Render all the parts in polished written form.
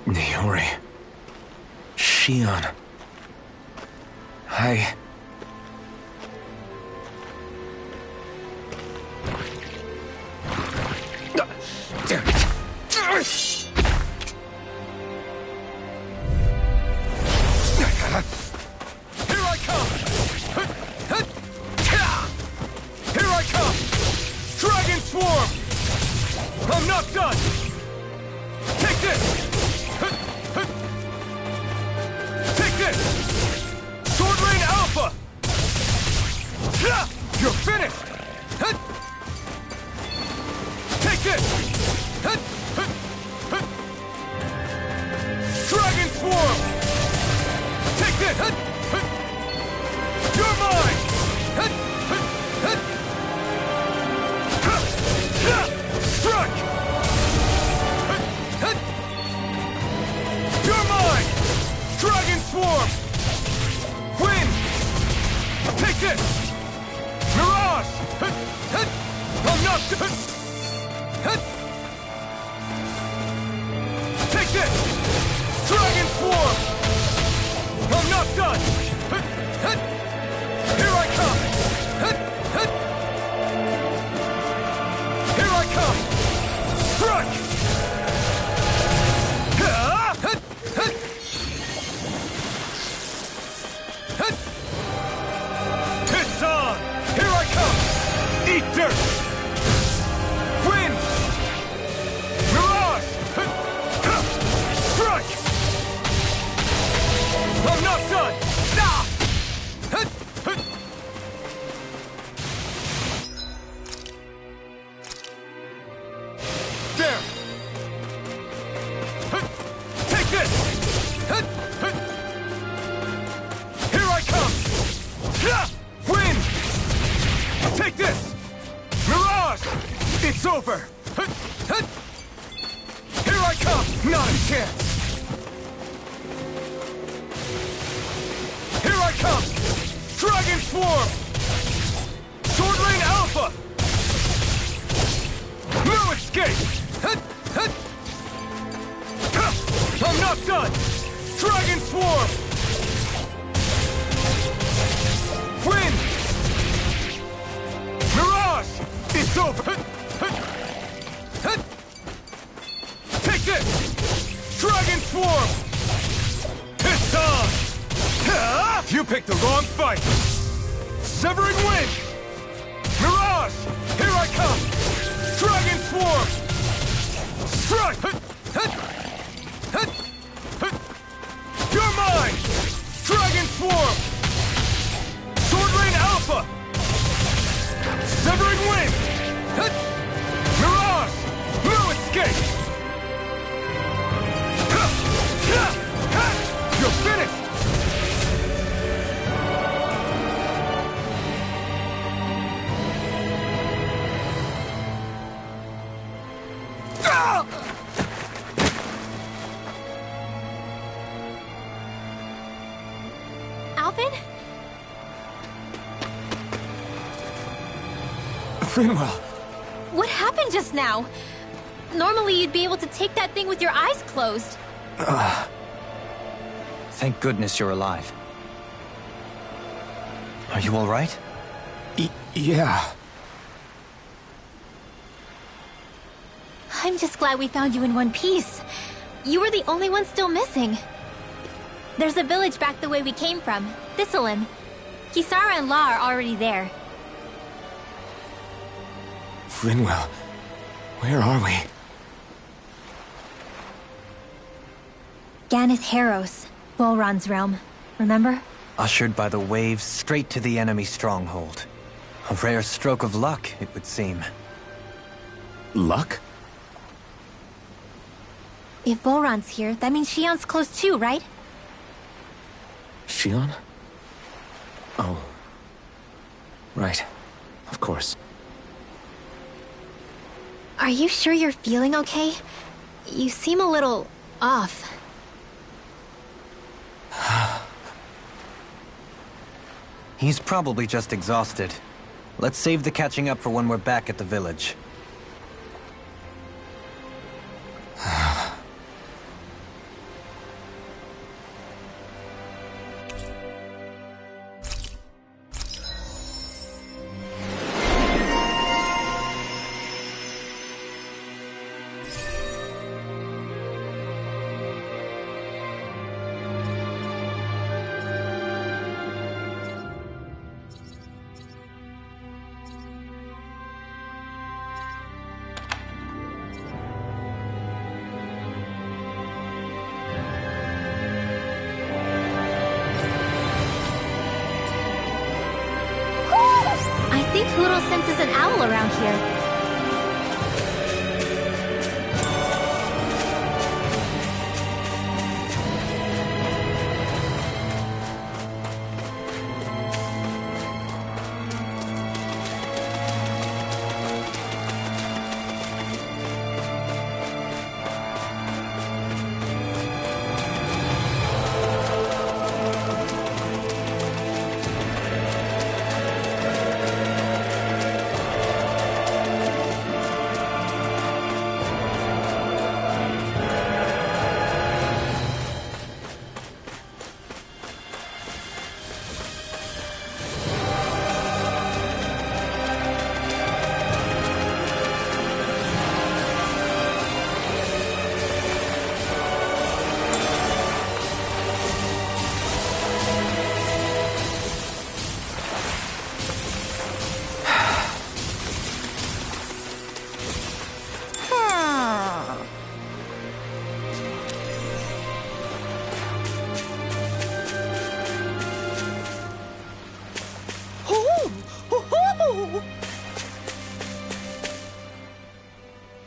Niori. Shion. I... Damn it! Here I come! Here I come! Dragon Swarm! I'm not done! Take this! Take this! Sword Rain Alpha! You're finished! Take this! Dragon Swarm! Take this! You're mine! Strike! You're mine! Dragon Swarm! Wind! Take this! Mirage! I'm not... Take this! Dragon Swarm! I'm not done! Here I come! Here I come! Strike! It's on! Here I come! Eat dirt! Wind! Mirage! Strike! I'm not done! There! Take this! Here I come! Wind! Take this! Mirage! It's over! Here I come! Not a chance! Here I come! Dragon Swarm! Sword Rain Alpha! No escape! I'm not done! Dragon Swarm! Wind! Mirage! It's over! Take this! Dragon Swarm! It's on! You picked the wrong fight! Severing Wind! Mirage! Here I come! Dragon Swarm! Strike! You're mine! Dragon Swarm! Sword Rain Alpha! Severing Wind! Mirage! No escape! You're finished! Alvin? Rinwell! What happened just now? Normally you'd be able to take that thing with your eyes closed. Thank goodness you're alive. Are you all right? Yeah. I'm just glad we found you in one piece. You were the only one still missing. There's a village back the way we came from, Thistlein. Kisara and La are already there. Rinwell, where are we? Ganeth Haros, Volron's realm. Remember? Ushered by the waves straight to the enemy stronghold. A rare stroke of luck, it would seem. Luck? If Volron's here, that means Shion's close too, right? Shion? Oh. Right. Of course. Are you sure you're feeling okay? You seem a little off. He's probably just exhausted. Let's save the catching up for when we're back at the village. if Hootle senses an owl around here.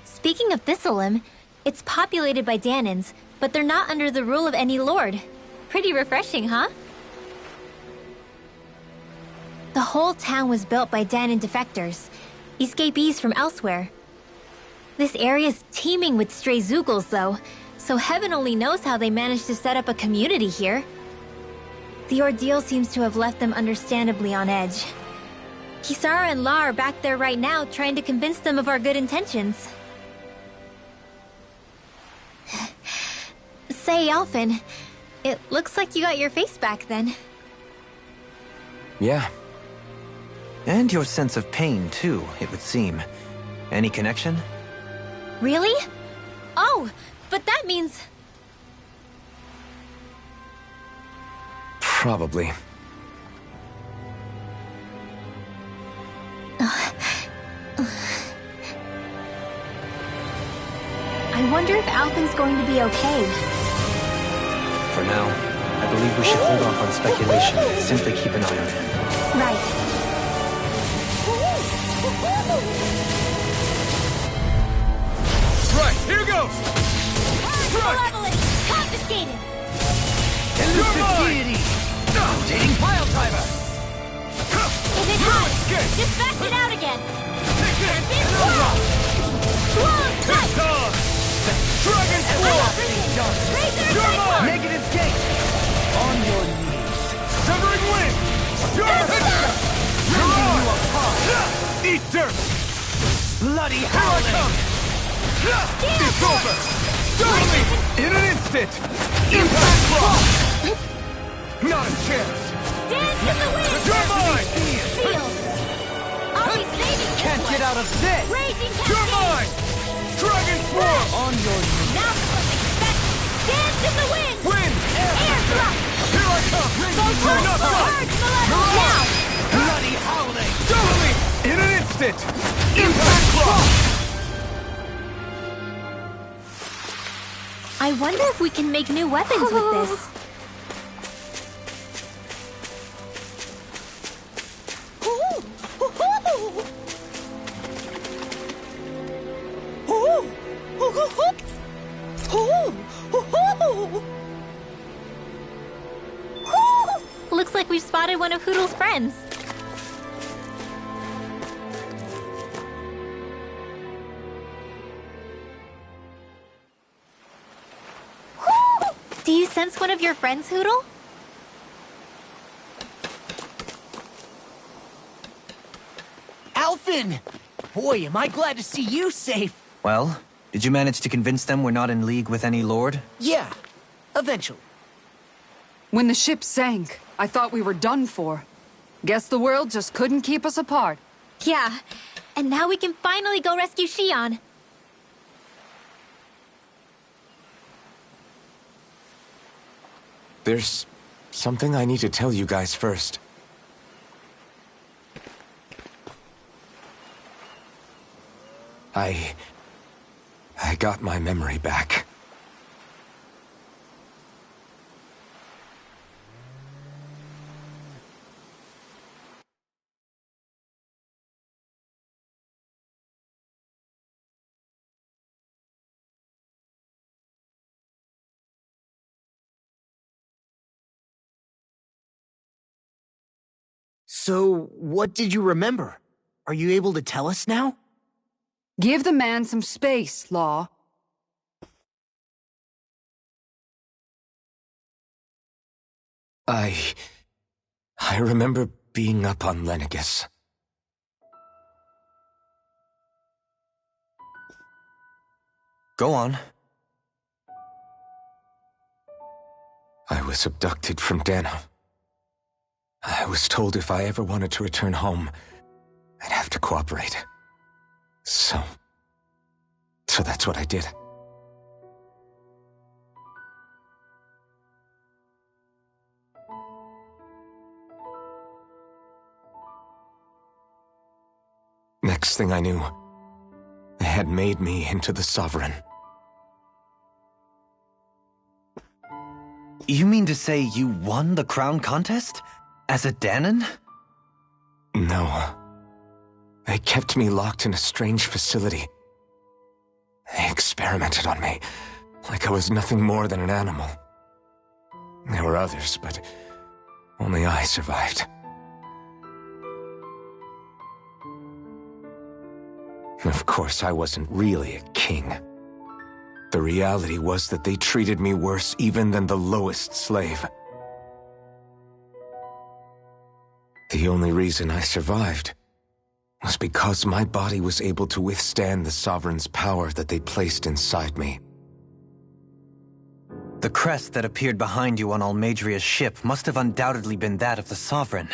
Speaking of Thistleum, it's populated by Danans, but they're not under the rule of any lord. Pretty refreshing, huh? The whole town was built by Danan defectors, escapees from elsewhere. This area's teeming with stray Zeugles, though, so heaven only knows how they managed to set up a community here. The ordeal seems to have left them understandably on edge. Kisara and La are back there right now trying to convince them of our good intentions. Say, Alphen, it looks like you got your face back then. Yeah. And your sense of pain, too, it would seem. Any connection? Really? Oh, but that means... Probably. I wonder if Alphen's going to be okay. For now, I believe we should hold off on speculation and simply keep an eye on him. Right. Right, here goes! Strike! Malevolent! Confiscated! Elusive deity! Rotating pile driver! If it has, just back it out again! Big swirl! Swirl strike! Dragon Sword! Razor You're Cyclone! mine! Negative gate! On your knees. Severing Wind! You're on! Eat dirt! Bloody Here I howling! come! It's over! Double me! In an instant! Impact Block! Not a chance! Dance in the wind! You're mine! Seal! I'll be saving this Can't one! get out of this! Raging You're Cascade! mine! Dragon Swarm! On your knees. Now something special! Dance in the wind! Wind! Air drop! Here I come! Go You're full not for done! Urge Malevolent now! Bloody howling! Double me! In an instant! Impact Block! I wonder if we can make new weapons with this. Looks like we've spotted one of Hootle's friends. Do you sense one of your friends, Hootle? Alphen! Boy, am I glad to see you safe. Well, did you manage to convince them we're not in league with any lord? Yeah, eventually. When the ship sank, I thought we were done for. Guess the world just couldn't keep us apart. Yeah, and now we can finally go rescue Xion. There's something I need to tell you guys first. I got my memory back. So, what did you remember? Are you able to tell us now? Give the man some space, Law. I remember being up on Lenegus. Go on. I was abducted from Dana. I was told if I ever wanted to return home, I'd have to cooperate. So that's what I did. Next thing I knew, they had made me into the Sovereign. You mean to say you won the crown contest? As a Dahnan? No. They kept me locked in a strange facility. They experimented on me, like I was nothing more than an animal. There were others, but only I survived. Of course, I wasn't really a king. The reality was that they treated me worse even than the lowest slave. The only reason I survived was because my body was able to withstand the Sovereign's power that they placed inside me. The crest that appeared behind you on Almeidria's ship must have undoubtedly been that of the Sovereign.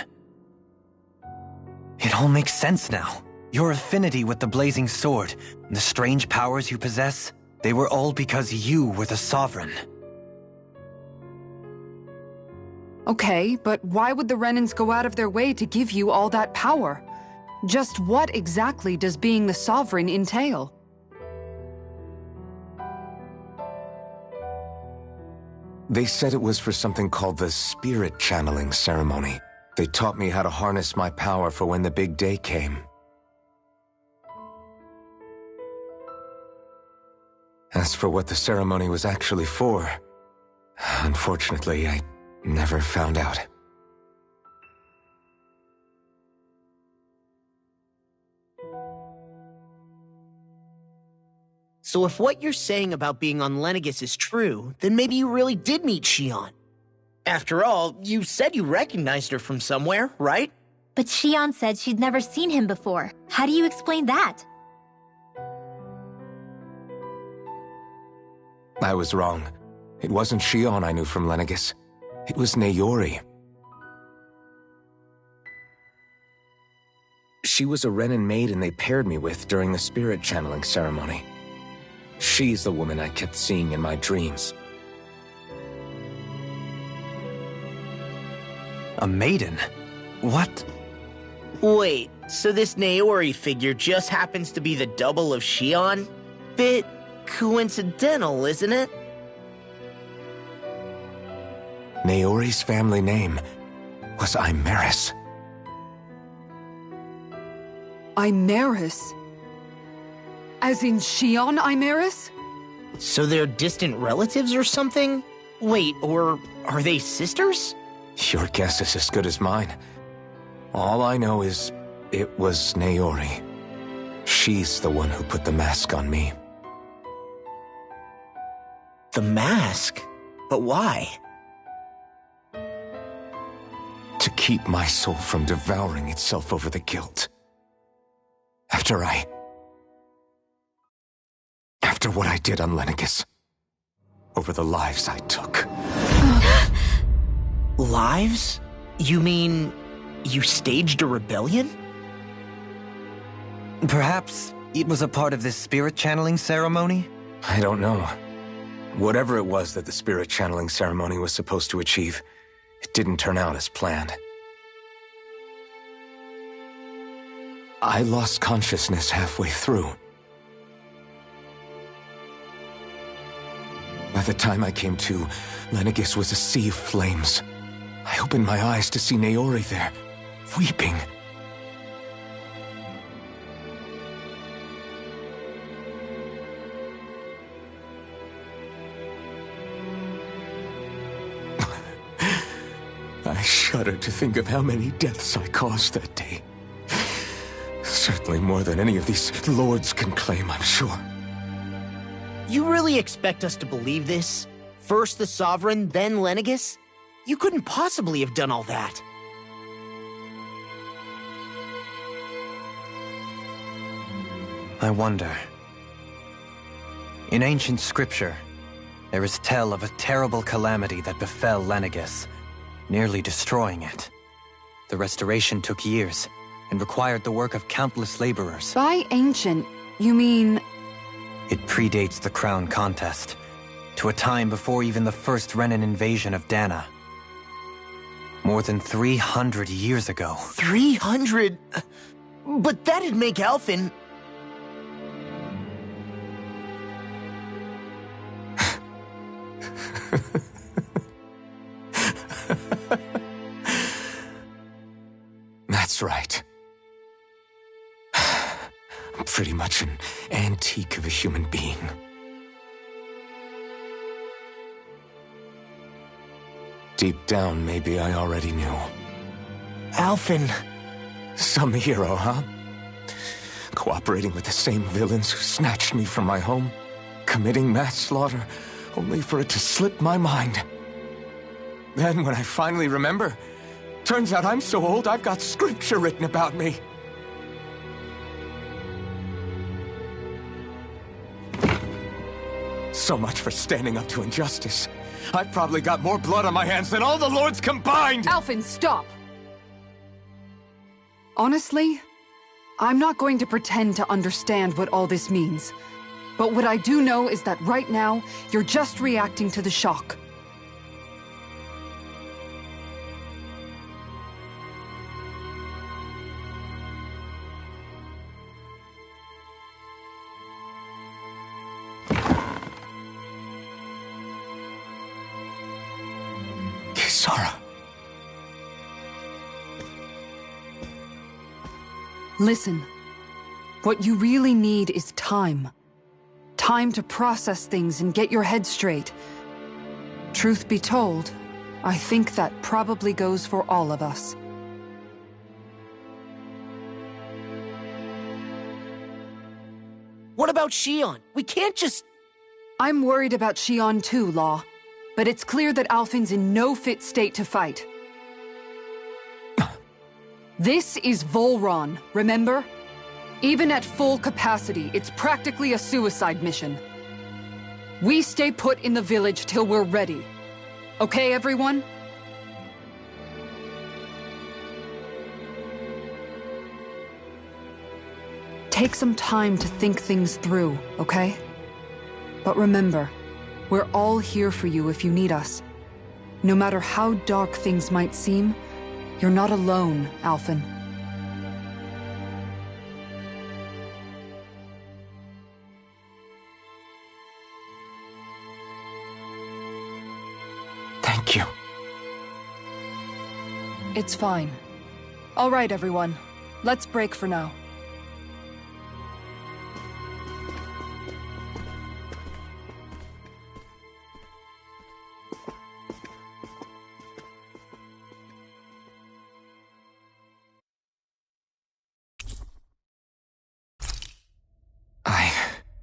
It all makes sense now. Your affinity with the Blazing Sword, and the strange powers you possess, they were all because you were the Sovereign. Okay, but why would the Renans go out of their way to give you all that power? Just what exactly does being the Sovereign entail? They said it was for something called the Spirit Channeling Ceremony. They taught me how to harness my power for when the big day came. As for what the ceremony was actually for, unfortunately, I never found out. So if what you're saying about being on Lenegus is true, then maybe you really did meet Xion. After all, you said you recognized her from somewhere, right? But Xion said she'd never seen him before. How do you explain that? I was wrong. It wasn't Xion I knew from Lenegus. It was Naori. She was a Renan maiden they paired me with during the spirit channeling ceremony. She's the woman I kept seeing in my dreams. A maiden? What? Wait, so this Naori figure just happens to be the double of Xion? Bit coincidental, isn't it? Naori's family name was Imeris. Imeris? As in Xion Imeris? So they're distant relatives or something? Wait, or are they sisters? Your guess is as good as mine. All I know is it was Naori. She's the one who put the mask on me. The mask? But why? To keep my soul from devouring itself over the guilt. After what I did on Lenegus. Over the lives I took. Lives? You mean you staged a rebellion? Perhaps it was a part of this spirit channeling ceremony? I don't know. Whatever it was that the spirit channeling ceremony was supposed to achieve, it didn't turn out as planned. I lost consciousness halfway through. By the time I came to, Lenegus was a sea of flames. I opened my eyes to see Naori there, weeping. I shudder to think of how many deaths I caused that day. Certainly more than any of these lords can claim, I'm sure. You really expect us to believe this? First the Sovereign, then Lenegis? You couldn't possibly have done all that. I wonder. In ancient scripture, there is tell of a terrible calamity that befell Lenegis, nearly destroying it. The restoration took years, and required the work of countless laborers. By ancient, you mean... It predates the crown contest, to a time before even the first Renan invasion of Dana. More than 300 years ago. 300? But that'd make Alphen... That's right. I'm pretty much an antique of a human being. Deep down, maybe I already knew. Alphen... Some hero, huh? Cooperating with the same villains who snatched me from my home, committing mass slaughter, only for it to slip my mind. Then, when I finally remember, turns out I'm so old I've got scripture written about me. So much for standing up to injustice. I've probably got more blood on my hands than all the lords combined! Alphen, stop! Honestly, I'm not going to pretend to understand what all this means. But what I do know is that right now, you're just reacting to the shock. Kisara. Listen, what you really need is time. Time to process things and get your head straight. Truth be told, I think that probably goes for all of us. What about Xion? We can't just... I'm worried about Xion too, Law. But it's clear that Alphen's in no fit state to fight. This is Volron, remember? Even at full capacity, it's practically a suicide mission. We stay put in the village till we're ready. Okay, everyone? Take some time to think things through, okay? But remember, we're all here for you if you need us. No matter how dark things might seem, you're not alone, Alphen. Thank you. It's fine. All right, everyone. Let's break for now.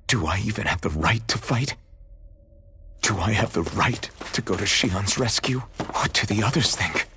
Do I even have the right to fight? Do I have the right to go to Xion's rescue? What do the others think?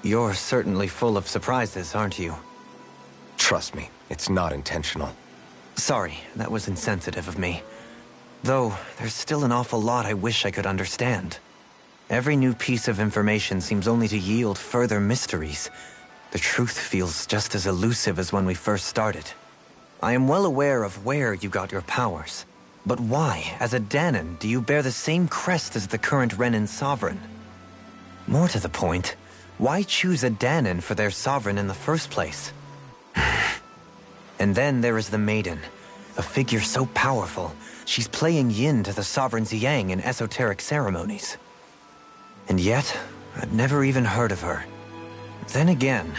You're certainly full of surprises, aren't you? Trust me, it's not intentional. Sorry, that was insensitive of me. Though, there's still an awful lot I wish I could understand. Every new piece of information seems only to yield further mysteries. The truth feels just as elusive as when we first started. I am well aware of where you got your powers. But why, as a Dahnan, do you bear the same crest as the current Renan sovereign? More to the point, why choose a Dahnan for their sovereign in the first place? And then there is the Maiden, a figure so powerful, she's playing yin to the sovereign's yang in esoteric ceremonies. And yet, I've never even heard of her. Then again,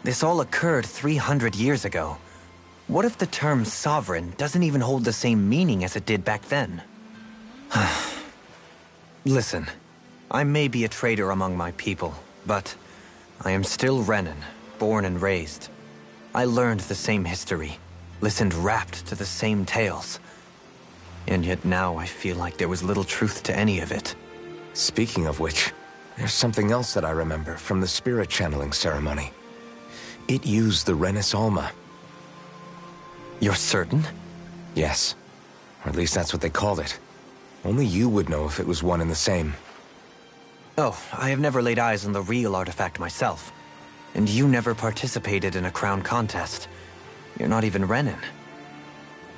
this all occurred 300 years ago. What if the term sovereign doesn't even hold the same meaning as it did back then? Listen, I may be a traitor among my people, but I am still Renan, born and raised. I learned the same history, listened rapt to the same tales. And yet now I feel like there was little truth to any of it. Speaking of which, there's something else that I remember from the spirit channeling ceremony. It used the Renis Alma. You're certain? Yes. Or at least that's what they called it. Only you would know if it was one and the same. Oh, I have never laid eyes on the real artifact myself. And you never participated in a crown contest. You're not even Renan.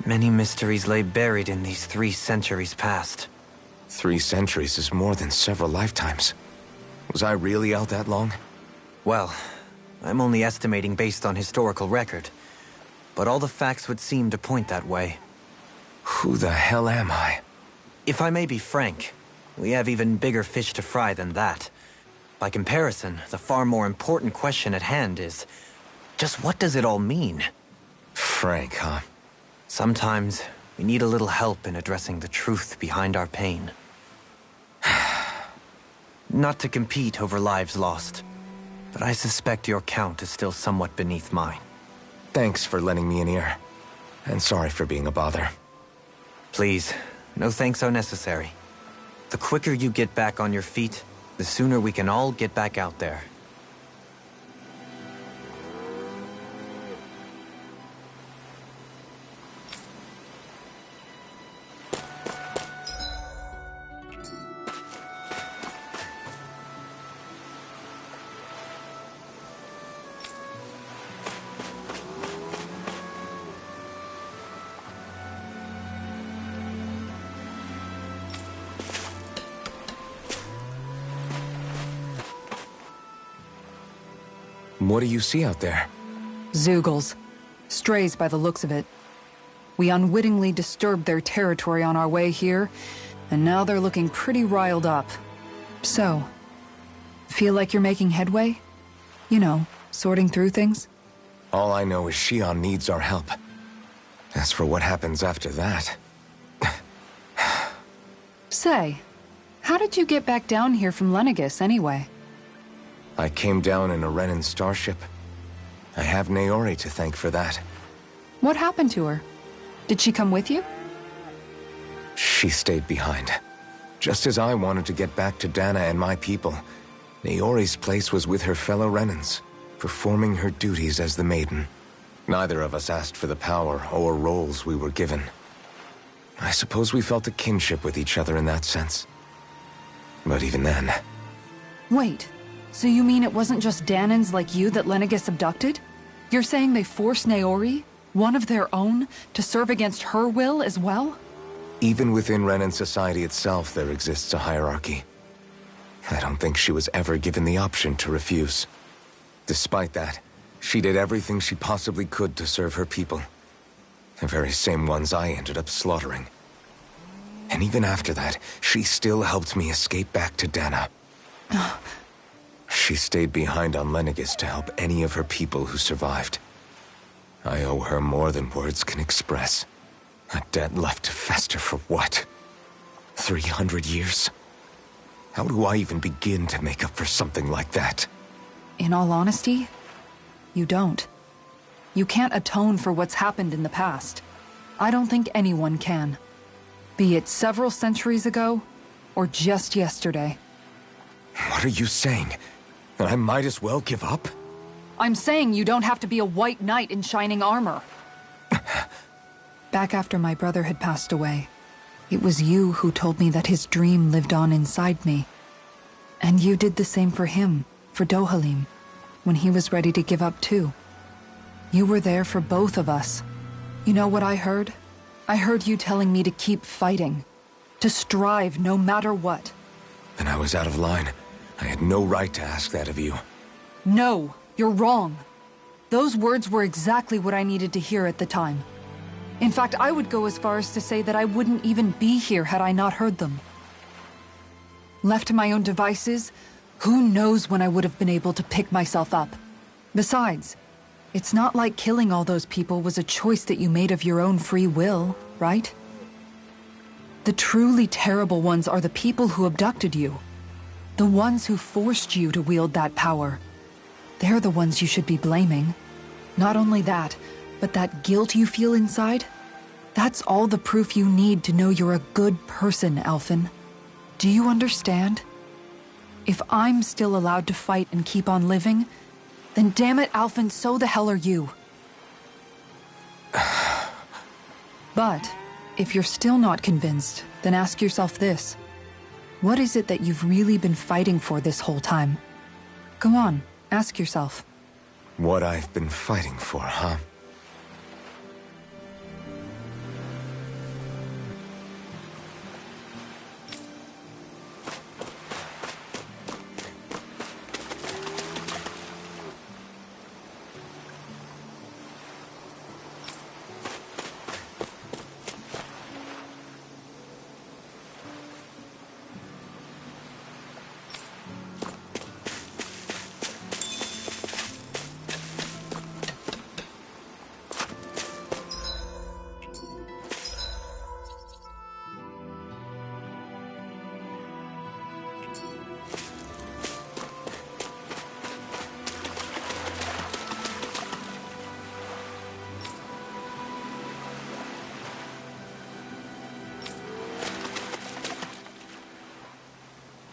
Many mysteries lay buried in these 3 centuries past. 3 centuries is more than several lifetimes. Was I really out that long? Well, I'm only estimating based on historical record. But all the facts would seem to point that way. Who the hell am I? If I may be frank, we have even bigger fish to fry than that. By comparison, the far more important question at hand is, just what does it all mean? Frank, huh? Sometimes, we need a little help in addressing the truth behind our pain. Not to compete over lives lost, but I suspect your count is still somewhat beneath mine. Thanks for lending me an ear. And sorry for being a bother. Please, no thanks are necessary. The quicker you get back on your feet, the sooner we can all get back out there. What do you see out there? Zeugles. Strays by the looks of it. We unwittingly disturbed their territory on our way here, and now they're looking pretty riled up. So, feel like you're making headway? You know, sorting through things? All I know is Shion needs our help. As for what happens after that... Say, how did you get back down here from Lenegis, anyway? I came down in a Renan starship. I have Naori to thank for that. What happened to her? Did she come with you? She stayed behind. Just as I wanted to get back to Dana and my people, Naori's place was with her fellow Renans, performing her duties as the Maiden. Neither of us asked for the power or roles we were given. I suppose we felt a kinship with each other in that sense. But even then... Wait, so you mean it wasn't just Dahnans like you that Lenegis abducted? You're saying they forced Naori, one of their own, to serve against her will as well? Even within Renan society itself, there exists a hierarchy. I don't think she was ever given the option to refuse. Despite that, she did everything she possibly could to serve her people. The very same ones I ended up slaughtering. And even after that, she still helped me escape back to Dana. She stayed behind on Lenegis to help any of her people who survived. I owe her more than words can express. A debt left to fester for what? 300 years? How do I even begin to make up for something like that? In all honesty, you don't. You can't atone for what's happened in the past. I don't think anyone can. Be it several centuries ago, or just yesterday. What are you saying? That I might as well give up? I'm saying you don't have to be a white knight in shining armor. Back after my brother had passed away, it was you who told me that his dream lived on inside me. And you did the same for him, for Dohalim, when he was ready to give up too. You were there for both of us. You know what I heard? I heard you telling me to keep fighting, to strive no matter what. Then I was out of line. I had no right to ask that of you. No, you're wrong. Those words were exactly what I needed to hear at the time. In fact, I would go as far as to say that I wouldn't even be here had I not heard them. Left to my own devices, who knows when I would have been able to pick myself up. Besides, it's not like killing all those people was a choice that you made of your own free will, right? The truly terrible ones are the people who abducted you. The ones who forced you to wield that power. They're the ones you should be blaming. Not only that, but that guilt you feel inside, that's all the proof you need to know you're a good person, Alphen. Do you understand? If I'm still allowed to fight and keep on living, then damn it, Alphen, so the hell are you. But, if you're still not convinced, then ask yourself this. What is it that you've really been fighting for this whole time? Go on, ask yourself. What I've been fighting for, huh?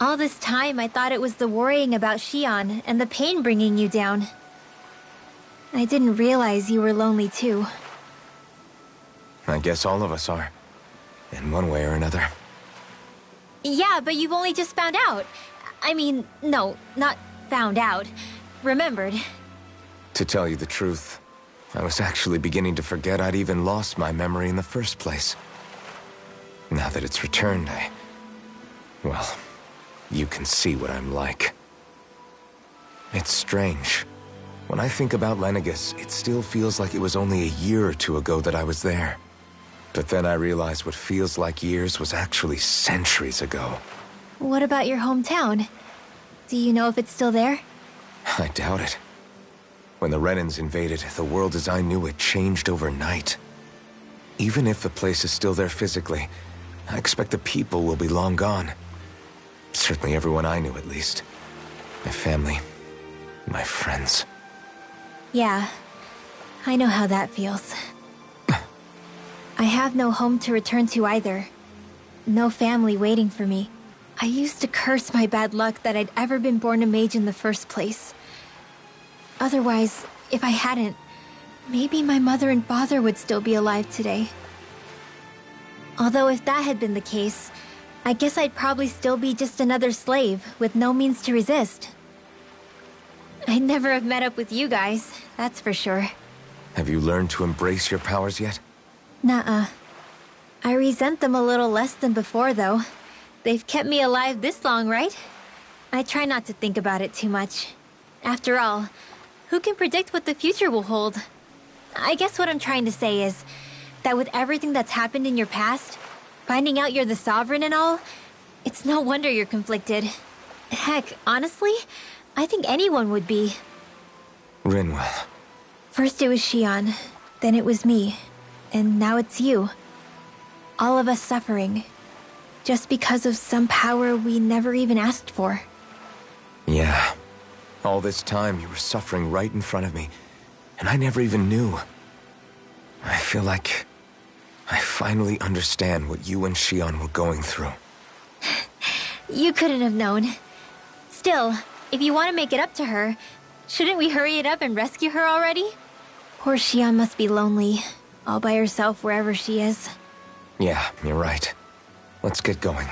All this time, I thought it was the worrying about Shion and the pain bringing you down. I didn't realize you were lonely too. I guess all of us are. In one way or another. Yeah, but you've only just found out. I mean, no, not found out. Remembered. To tell you the truth, I was actually beginning to forget I'd even lost my memory in the first place. Now that it's returned, well, you can see what I'm like. It's strange. When I think about Lenegis, it still feels like it was only a year or two ago that I was there. But then I realized what feels like years was actually centuries ago. What about your hometown? Do you know if it's still there? I doubt it. When the Renans invaded, the world as I knew it changed overnight. Even if the place is still there physically, I expect the people will be long gone. Certainly everyone I knew, at least. My family, my friends. Yeah, I know how that feels. I have no home to return to either. No family waiting for me. I used to curse my bad luck that I'd ever been born a mage in the first place. Otherwise, if I hadn't, maybe my mother and father would still be alive today. Although if that had been the case, I guess I'd probably still be just another slave with no means to resist. I'd never have met up with you guys, that's for sure. Have you learned to embrace your powers yet? Nuh-uh. I resent them a little less than before, though. They've kept me alive this long, right? I try not to think about it too much. After all, who can predict what the future will hold? I guess what I'm trying to say is that with everything that's happened in your past, finding out you're the Sovereign and all, it's no wonder you're conflicted. Heck, honestly, I think anyone would be. Rinwell. First it was Shion, then it was me, and now it's you. All of us suffering, just because of some power we never even asked for. Yeah. All this time you were suffering right in front of me, and I never even knew. I feel like I finally understand what you and Shion were going through. You couldn't have known. Still, if you want to make it up to her, shouldn't we hurry it up and rescue her already? Poor Shion must be lonely, all by herself wherever she is. Yeah, you're right. Let's get going.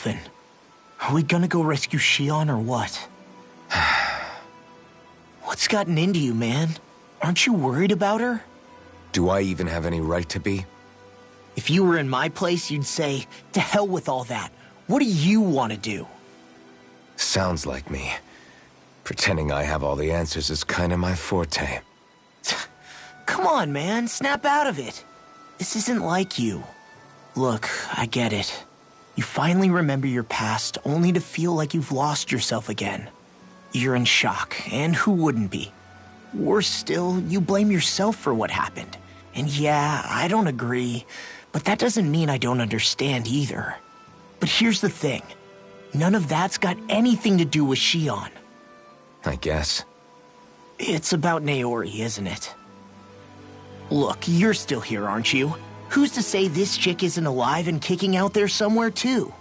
Alphen, are we gonna go rescue Shion or what? What's gotten into you, man? Aren't you worried about her? Do I even have any right to be? If you were in my place, you'd say, to hell with all that. What do you want to do? Sounds like me. Pretending I have all the answers is kinda my forte. Come on, man, snap out of it. This isn't like you. Look, I get it. You finally remember your past, only to feel like you've lost yourself again. You're in shock, and who wouldn't be? Worse still, you blame yourself for what happened. And yeah, I don't agree, but that doesn't mean I don't understand either. But here's the thing. None of that's got anything to do with Shion. I guess. It's about Naori, isn't it? Look, you're still here, aren't you? Who's to say this chick isn't alive and kicking out there somewhere, too?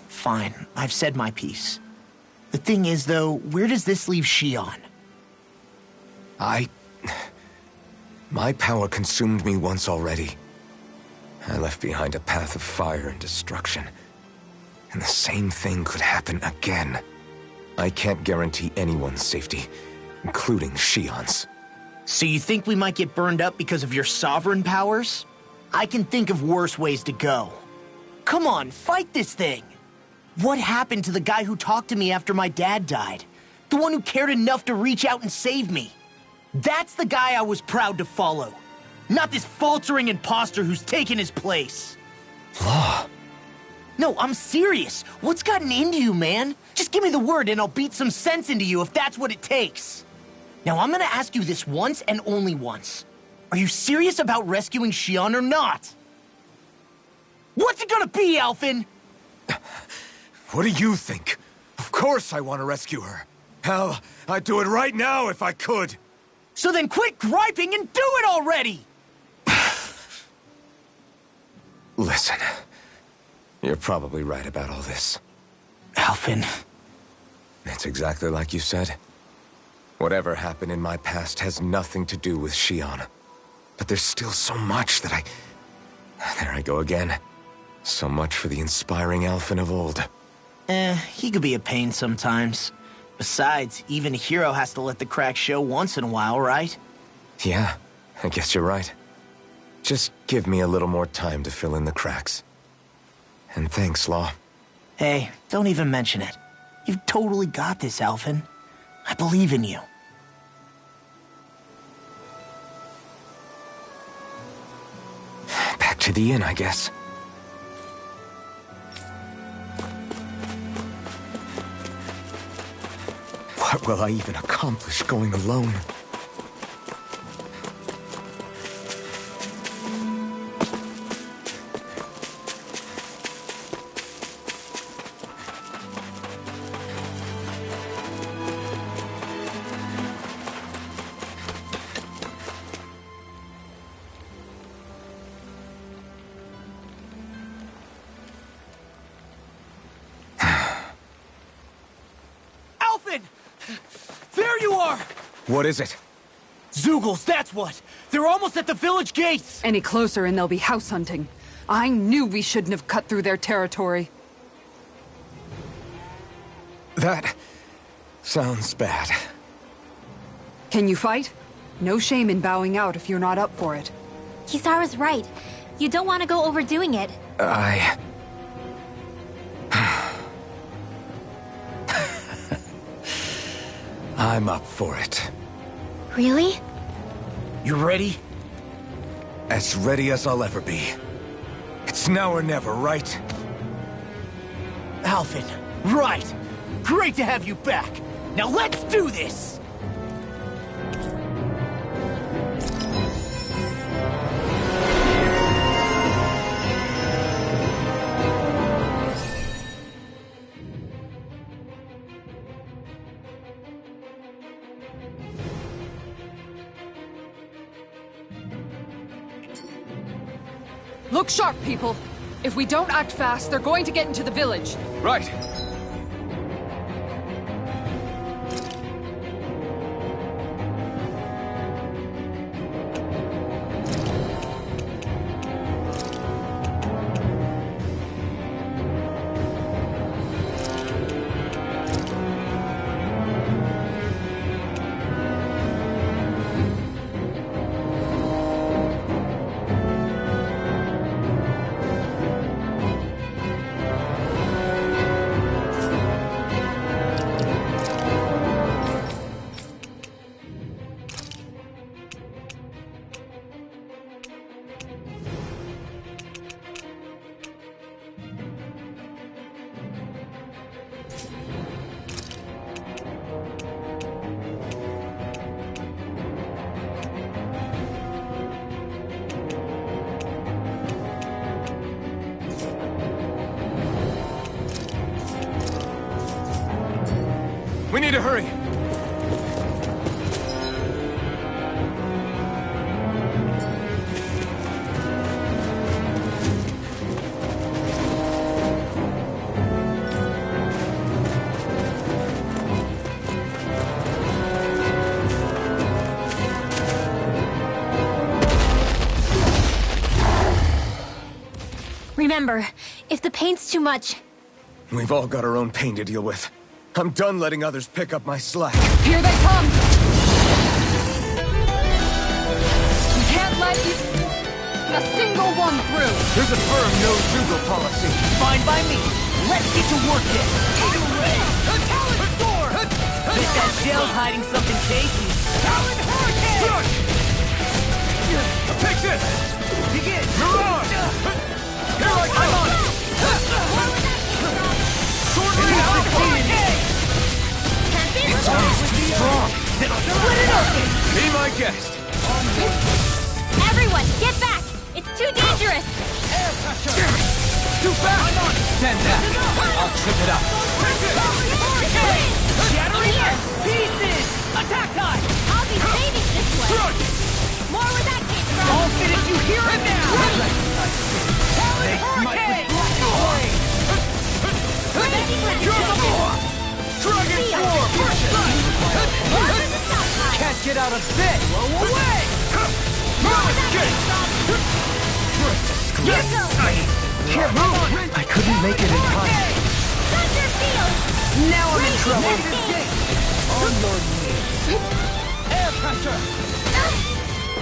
Fine, I've said my piece. The thing is, though, where does this leave Shion? My power consumed me once already. I left behind a path of fire and destruction. And the same thing could happen again. I can't guarantee anyone's safety, including Shion's. So you think we might get burned up because of your sovereign powers? I can think of worse ways to go. Come on, fight this thing! What happened to the guy who talked to me after my dad died? The one who cared enough to reach out and save me? That's the guy I was proud to follow. Not this faltering imposter who's taken his place. Law. No, I'm serious. What's gotten into you, man? Just give me the word and I'll beat some sense into you if that's what it takes. Now, I'm gonna ask you this once and only once. Are you serious about rescuing Shion or not? What's it gonna be, Alphen? What do you think? Of course I want to rescue her. Hell, I'd do it right now if I could. So then quit griping and do it already! Listen, you're probably right about all this. Alphen. It's exactly like you said. Whatever happened in my past has nothing to do with Shion. But there's still so much that There I go again. So much for the inspiring Alphen of old. He could be a pain sometimes. Besides, even a hero has to let the cracks show once in a while, right? Yeah, I guess you're right. Just give me a little more time to fill in the cracks. And thanks, Law. Hey, don't even mention it. You've totally got this, Alphen. I believe in you. Back to the inn, I guess. What will I even accomplish going alone? There you are! What is it? Zeugles, that's what! They're almost at the village gates! Any closer and they'll be house hunting. I knew we shouldn't have cut through their territory. That sounds bad. Can you fight? No shame in bowing out if you're not up for it. Kisara's right. You don't want to go overdoing it. I'm up for it. Really? You ready? As ready as I'll ever be. It's now or never, right? Alphen, right! Great to have you back! Now let's do this! Look sharp, people. If we don't act fast, they're going to get into the village. Right. We need to hurry! Remember, if the pain's too much... We've all got our own pain to deal with. I'm done letting others pick up my slack. Here they come! We can't let a single one through! There's a firm no-Zoogle policy. Fine by me. Let's get to work then. Bet that shell's hiding something tasty. Talon Hurricane! Take this! Begin! Mirage! Here I come! Sword Rain Alpha! Can't be Strong! Split it open! Be my guest! Everyone, get back! It's too dangerous! Air pressure! Too fast! Stand back! I'll trip it up. Shattering pieces! Attack time! I'll be saving this one! Crunch! More where that came from! I'll finish you here and now! Talon Hurricane! Dragon Form! Can't get out of bed! Blow away! Here goes! Can't move! I couldn't make it in time. Thunder Field! Now I'm in trouble. On your knees! Air pressure!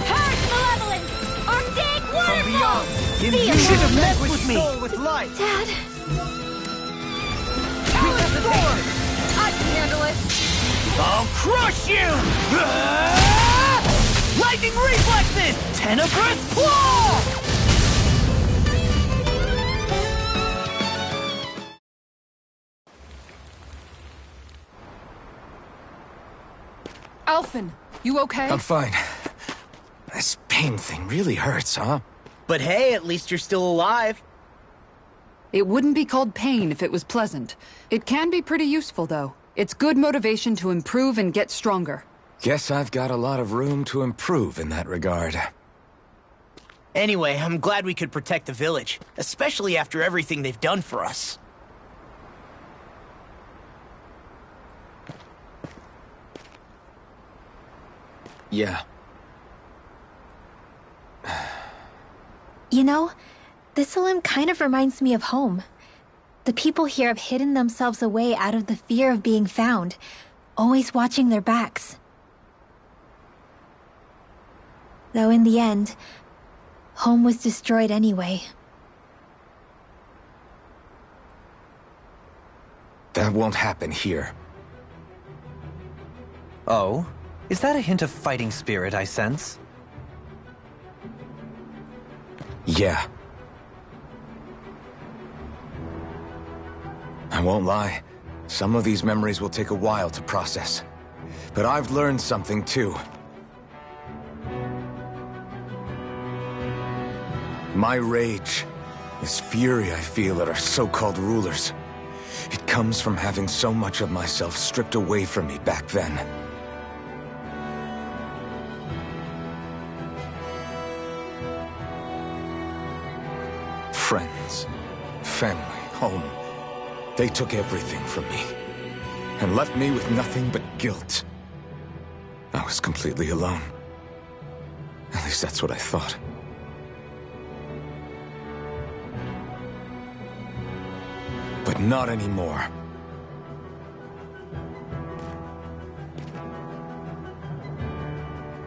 Purge Malevolence! Arctic From Waterfall! beyond. See You you, should have Mom. messed with me. With light! Dad, I can handle it! I'll crush you! Lightning reflexes! Tenebrous claw! Alphen, you okay? I'm fine. This pain thing really hurts, huh? But hey, at least you're still alive. It wouldn't be called pain if it was pleasant. It can be pretty useful, though. It's good motivation to improve and get stronger. Guess I've got a lot of room to improve in that regard. Anyway, I'm glad we could protect the village, especially after everything they've done for us. Yeah. you know, Thistleim kind of reminds me of home. The people here have hidden themselves away out of the fear of being found, always watching their backs. Though in the end, home was destroyed anyway. That won't happen here. Oh? Is that a hint of fighting spirit I sense? Yeah. I won't lie. Some of these memories will take a while to process. But I've learned something too. My rage, this fury I feel at our so-called rulers, it comes from having so much of myself stripped away from me back then. Friends, family, home. They took everything from me, and left me with nothing but guilt. I was completely alone. At least that's what I thought. But not anymore.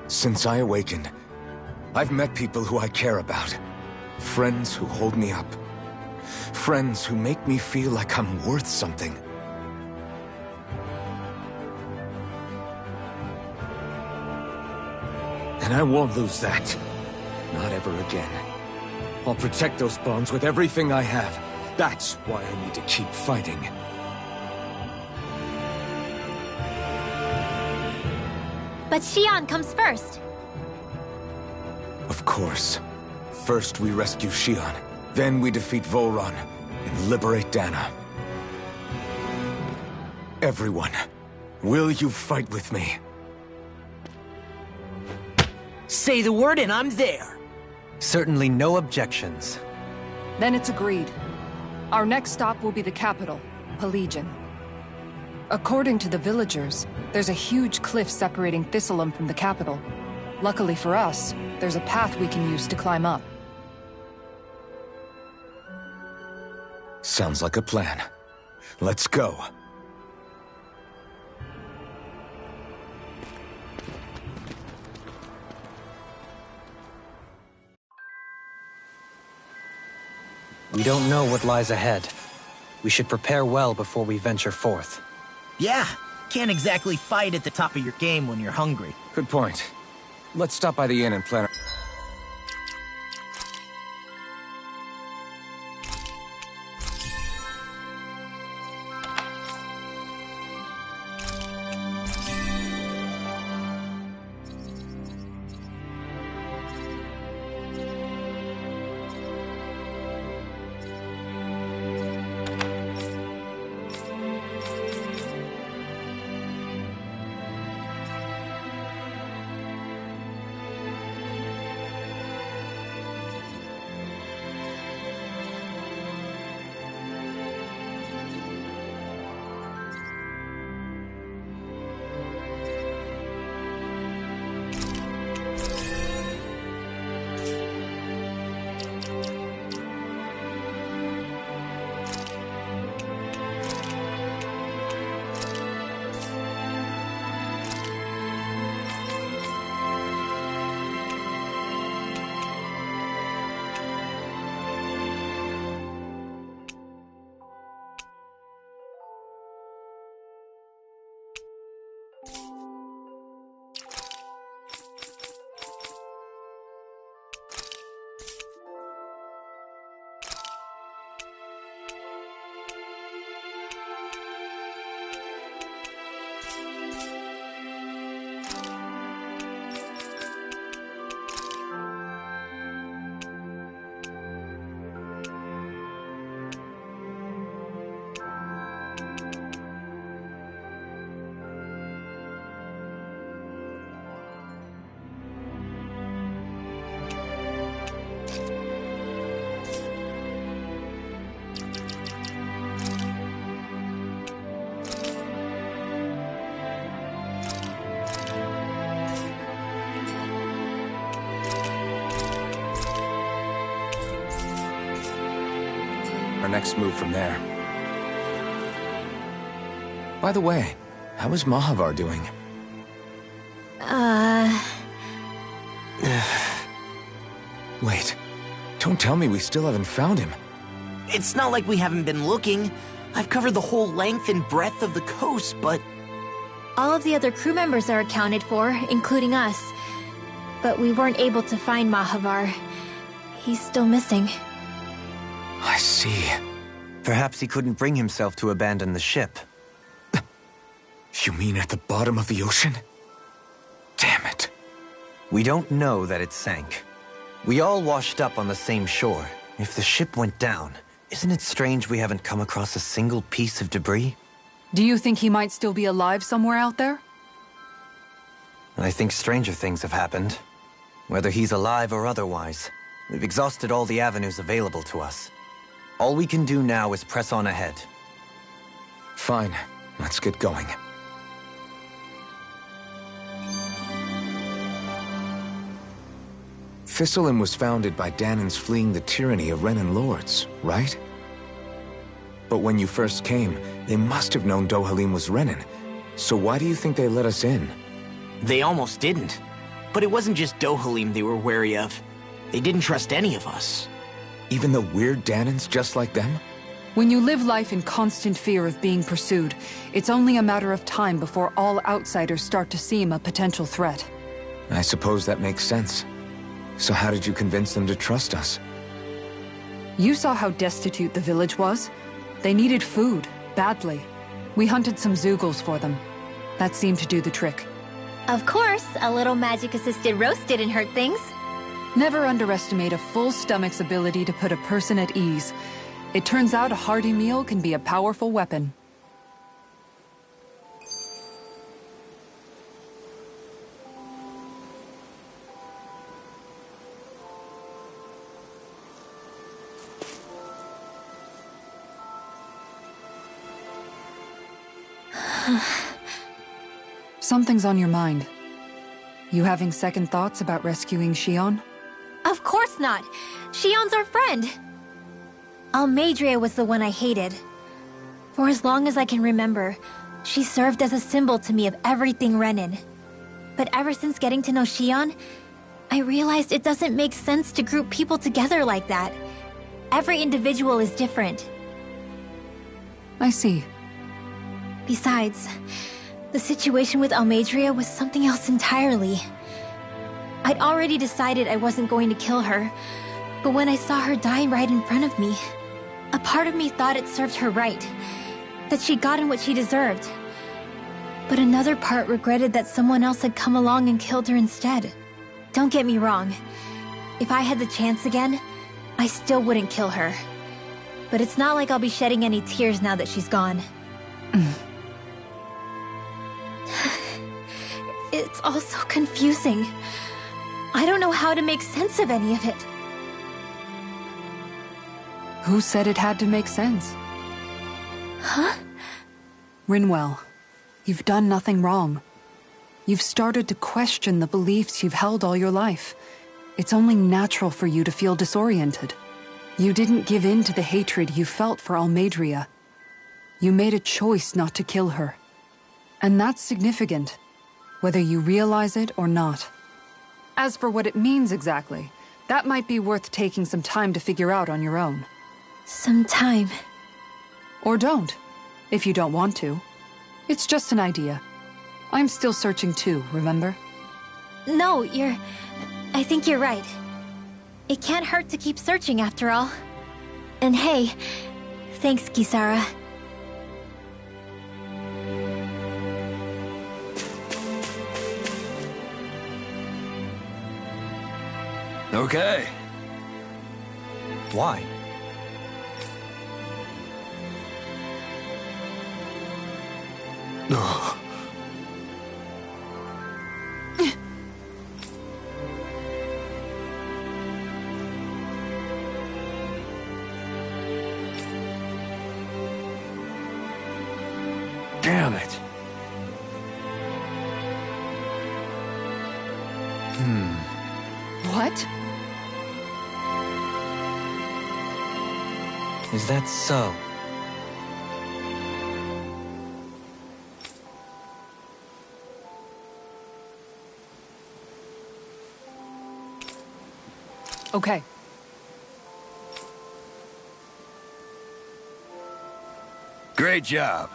Since I awakened, I've met people who I care about. Friends who hold me up. Friends who make me feel like I'm worth something. And I won't lose that. Not ever again. I'll protect those bonds with everything I have. That's why I need to keep fighting. But Xion comes first. Of course. First we rescue Xion, then we defeat Vholran and liberate Dahna. Everyone, Will you fight with me? Say the word and I'm there. Certainly no objections. Then it's agreed. Our next stop will be the capital, Pelegion. According to the villagers, there's a huge cliff separating Thistleum from the capital. Luckily for us, there's a path we can use to climb up. Sounds like a plan. Let's go. We don't know what lies ahead. We should prepare well before we venture forth. Yeah, can't exactly fight at the top of your game when you're hungry. Good point. Let's stop by the inn and plan. Our next move from there. By the way, how is Mahavar doing? Wait, don't tell me we still haven't found him. It's not like we haven't been looking. I've covered the whole length and breadth of the coast, but... All of the other crew members are accounted for, including us. But we weren't able to find Mahavar. He's still missing. I see. Perhaps he couldn't bring himself to abandon the ship. You mean at the bottom of the ocean? Damn it. We don't know that it sank. We all washed up on the same shore. If the ship went down, isn't it strange we haven't come across a single piece of debris? Do you think he might still be alive somewhere out there? I think stranger things have happened. Whether he's alive or otherwise, we've exhausted all the avenues available to us. All we can do now is press on ahead. Fine, let's get going. Thistleum was founded by Danan's fleeing the tyranny of Renan lords, right? But when you first came, they must have known Dohalim was Renan. So why do you think they let us in? They almost didn't. But it wasn't just Dohalim they were wary of. They didn't trust any of us. Even the weird Danans just like them? When you live life in constant fear of being pursued, it's only a matter of time before all outsiders start to seem a potential threat. I suppose that makes sense. So how did you convince them to trust us? You saw how destitute the village was. They needed food, badly. We hunted some Zeugles for them. That seemed to do the trick. Of course, a little magic-assisted roast didn't hurt things. Never underestimate a full stomach's ability to put a person at ease. It turns out a hearty meal can be a powerful weapon. Something's on your mind. You having second thoughts about rescuing Xion? Of course not! Xion's our friend! Almeidrea was the one I hated. For as long as I can remember, she served as a symbol to me of everything Renan. But ever since getting to know Xion, I realized it doesn't make sense to group people together like that. Every individual is different. I see. Besides, the situation with Almeidrea was something else entirely. I'd already decided I wasn't going to kill her, but when I saw her die right in front of me, a part of me thought it served her right, that she'd gotten what she deserved. But another part regretted that someone else had come along and killed her instead. Don't get me wrong. If I had the chance again, I still wouldn't kill her. But it's not like I'll be shedding any tears now that she's gone. It's all so confusing. I don't know how to make sense of any of it. Who said it had to make sense? Huh? Rinwell, you've done nothing wrong. You've started to question the beliefs you've held all your life. It's only natural for you to feel disoriented. You didn't give in to the hatred you felt for Almeidrea. You made a choice not to kill her. And that's significant, whether you realize it or not. As for what it means exactly, that might be worth taking some time to figure out on your own. Some time. Or don't, if you don't want to. It's just an idea. I'm still searching too, remember? No, I think you're right. It can't hurt to keep searching after all. And hey, thanks, Kisara. Okay. Why? Ugh. Damn it. What? Is that so? Okay. Great job.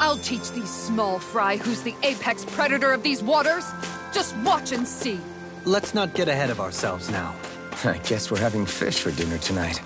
I'll teach these small fry who's the apex predator of these waters. Just watch and see. Let's not get ahead of ourselves now. I guess we're having fish for dinner tonight.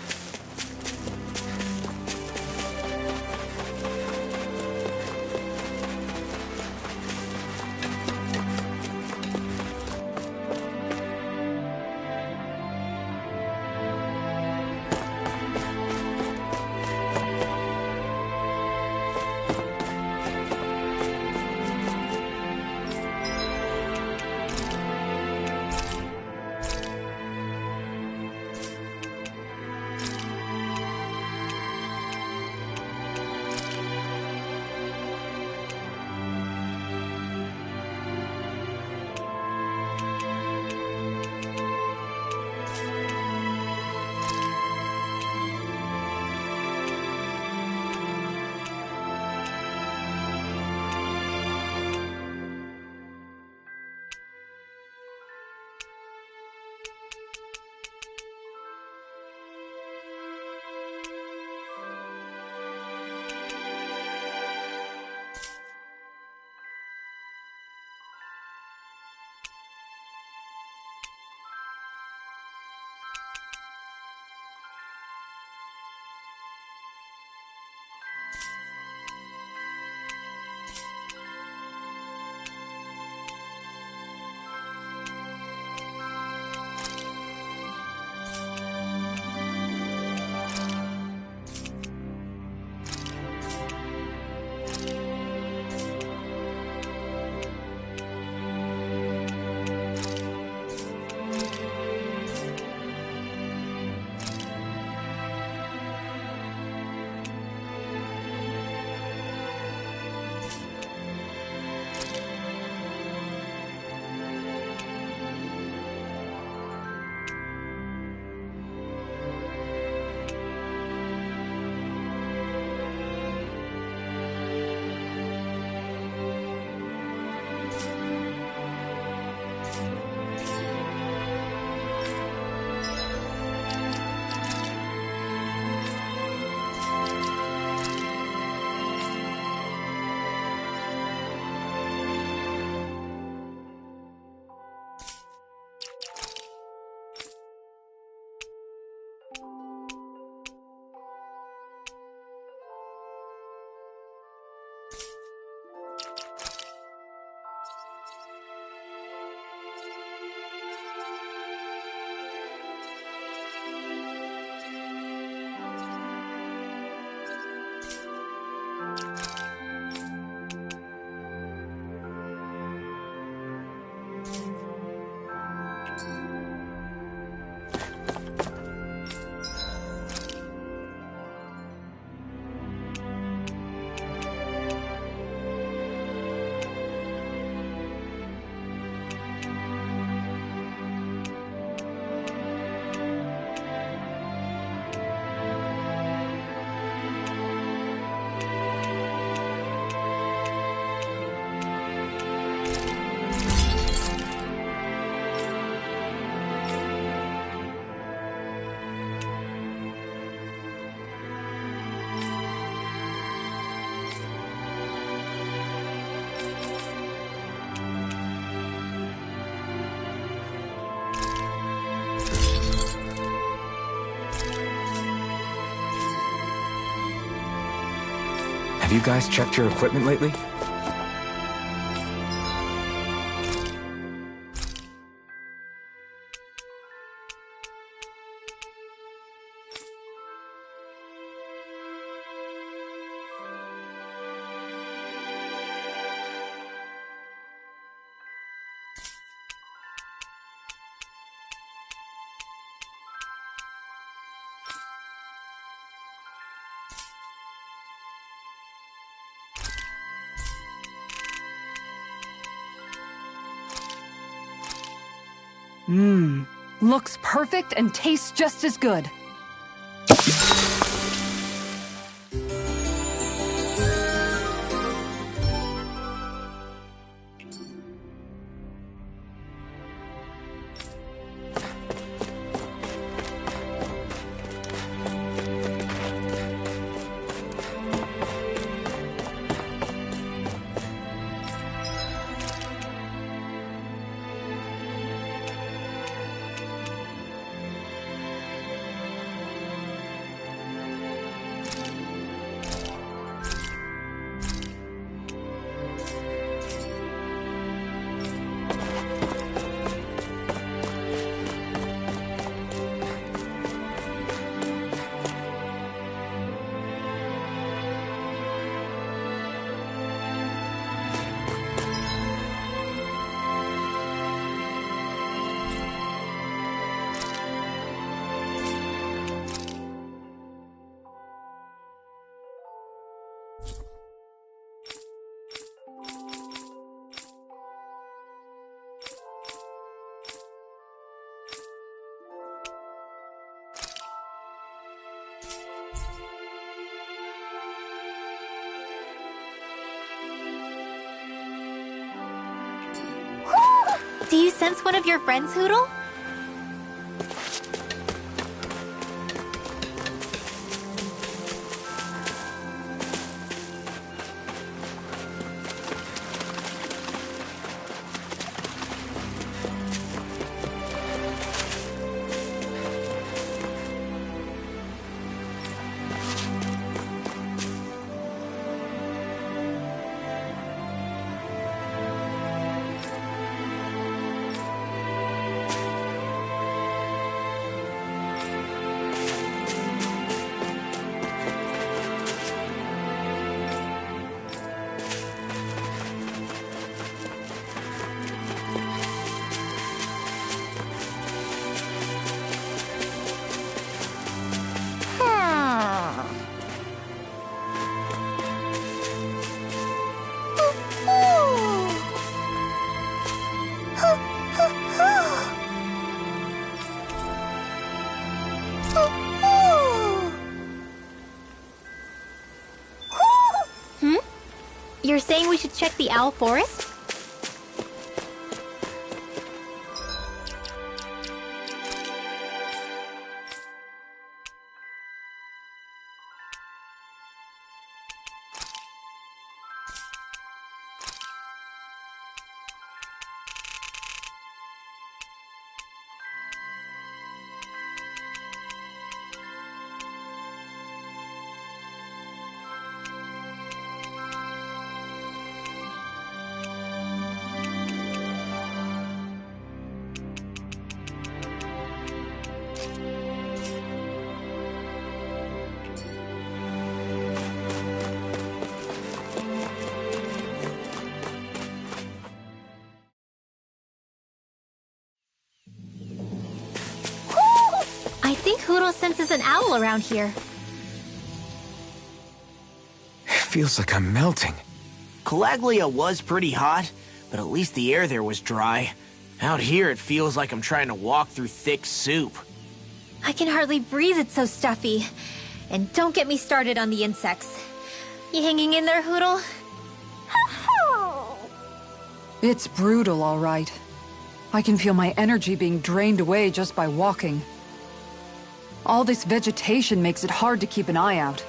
Have you guys checked your equipment lately? Looks perfect and tastes just as good. Do you sense one of your friends, Hootle? You're saying we should check the Owl Forest? Hootle senses an owl around here. It feels like I'm melting. Calaglia was pretty hot, but at least the air there was dry. Out here, it feels like I'm trying to walk through thick soup. I can hardly breathe, it's so stuffy. And don't get me started on the insects. You hanging in there, Hootle? It's brutal, all right. I can feel my energy being drained away just by walking. All this vegetation makes it hard to keep an eye out.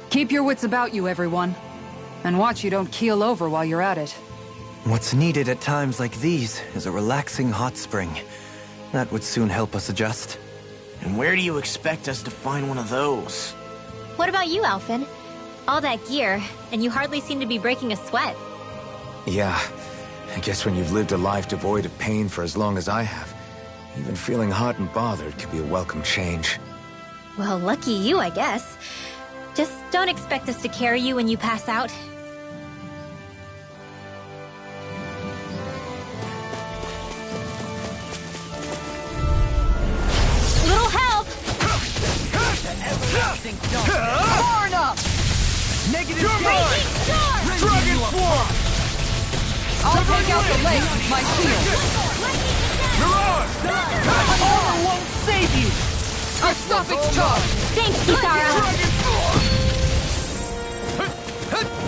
Keep your wits about you, everyone. And watch you don't keel over while you're at it. What's needed at times like these is a relaxing hot spring. That would soon help us adjust. And where do you expect us to find one of those? What about you, Alphen? All that gear, and you hardly seem to be breaking a sweat. Yeah, I guess when you've lived a life devoid of pain for as long as I have, even feeling hot and bothered can be a welcome change. Well, lucky you, I guess. Just don't expect us to carry you when you pass out. Little help! Torn up! Negative Raging storm! Dragon Swarm! I'll take out the legs with my shield. Mirage! Armor won't save you! A stoppage charge! Thanks, Kisara! Dragon Swarm!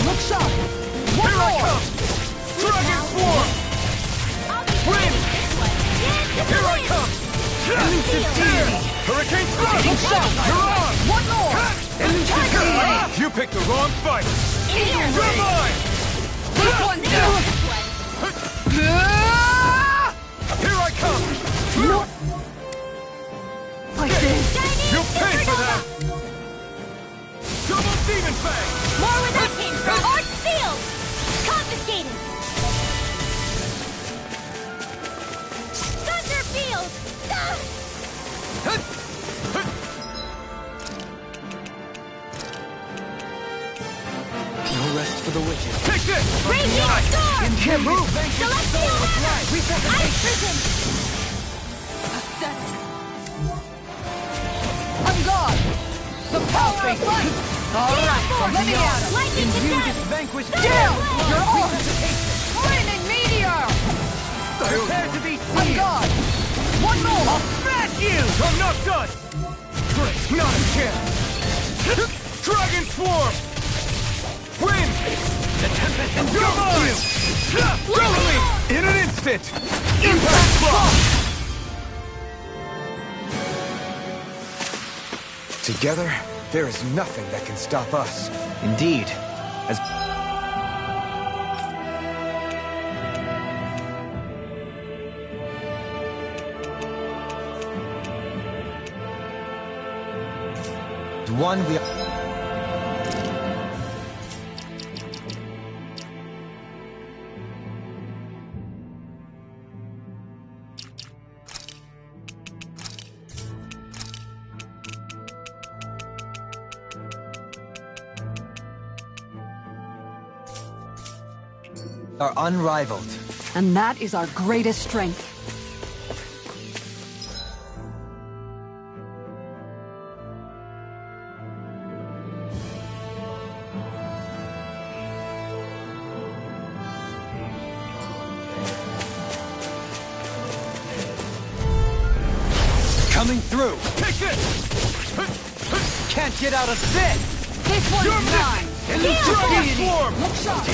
Look sharp! Here I come! Dragon Swarm! Wind! Here I come! Elusive deity! Hurricane Strike! Look sharp! Mirage! One more! Elusive deity! You picked the wrong fight! You're mine! This one's down! Here I come! Like this! You'll pay for that! Double Demon Fang! More where that came from! Arch Field! Confiscated! Thunder Field! No rest for the wicked. Take this! Raging Storm! Can't move! Celestial Hammer! Ice Prison! On guard! The power of light! Alright, let me at him! Lightning Condemned! Vanquished Thunder down! Blade! You're on! Flaming meteor! Prepare to be On guard! One more! I'll smash you! I'm not done! Great, not a chance! Dragon Swarm! Wind! The tempest You're mine! engulfs Doubling! In an instant! Impact Block! Together, there is nothing that can stop us. Indeed. As one we are unrivaled. And that is our greatest strength. Coming through. Take this! Can't get out of this! This one's You're mine! Dragon Swarm!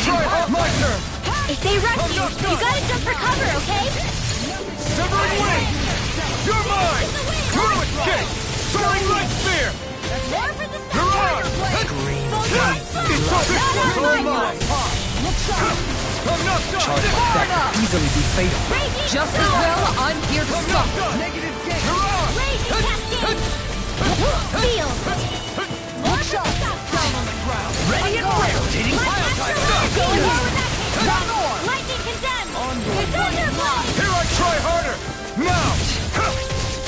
Try hard, my turn! If they rush you, you gotta jump for cover, okay? Severing Wind! You're mine! You escape! Soaring Light Spear! More for the Mirage! It's all mine! I'm not done! Charge like that could easily be fatal. Just as well, I'm here to I'm stop. not done! Negative game! Mirage! Raging Cascade! Field! More for the south side! Ready and rotating pile driver! Going more with that kick! Lightning Condemned! Thunder Blade! Here I try harder! Now!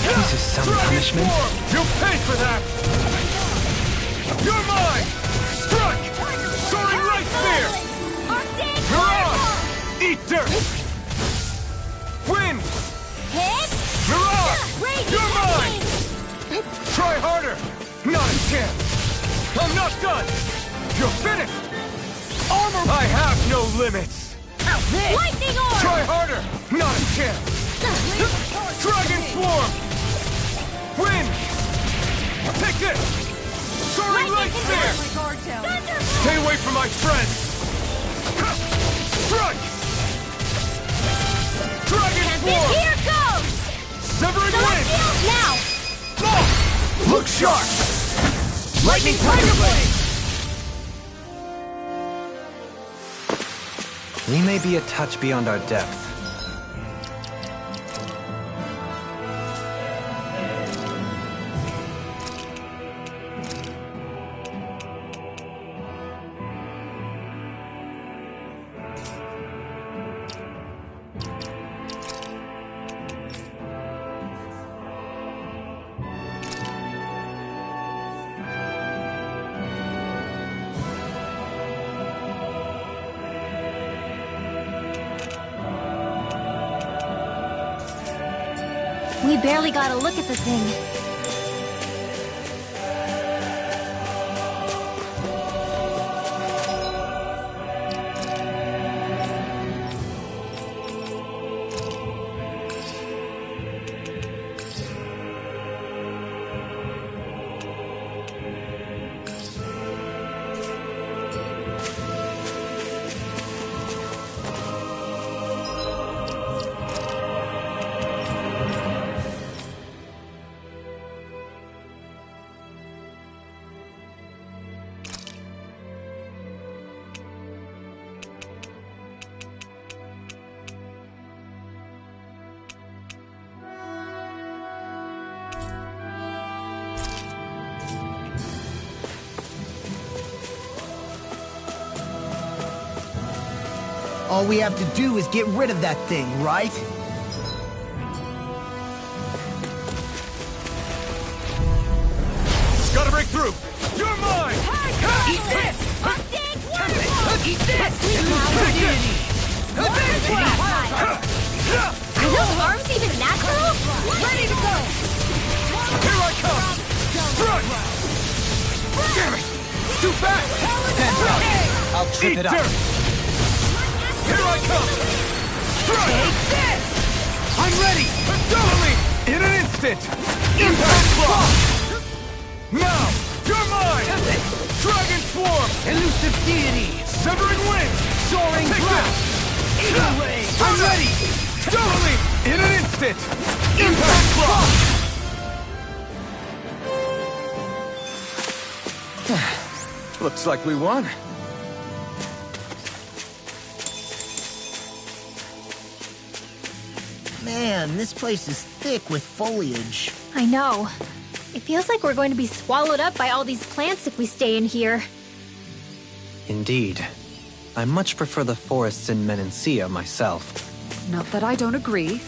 This is some Dragon punishment. Swarm! You'll pay for that! You're mine! Strike! Soaring Light Spear! Arctic Mirage! Fireball! Eat dirt! Wind! Hit! Mirage! Raging You're mine! Cascade! Try harder! Not a chance! I'm not done! You're finished! Armor! I have no limits! Lightning orb! Try harder! Not a chance! Dragon Swarm! Win! Take this! Soaring Light Sphere! Stay away from my friends! Strike! Dragon Swarm! Here goes! Severing Wind! Now! Look sharp! Lightning Tiger Blade! We may be a touch beyond our depth. We barely got a look at the thing. All we have to do is get rid of that thing, right? Gotta break through! You're mine! Eat this! Eat this! Are those arms even natural? Ready to go! Here I come! Strike! Damn it! Too fast! Stand up. I'll trip Eat it up. dirt! Here I come! Strike! Take this! I'm ready! Doubling! In an instant! Impact Claw! Now! You're mine! Dragon Swarm! Elusive deity! Severing Wind! Soaring Take blast! this! Eagle ray! I'm ready! Doubling! In an instant! Impact Claw! Looks like we won. Man, this place is thick with foliage. I know. It feels like we're going to be swallowed up by all these plants if we stay in here. Indeed. I much prefer the forests in Menancia myself. Not that I don't agree.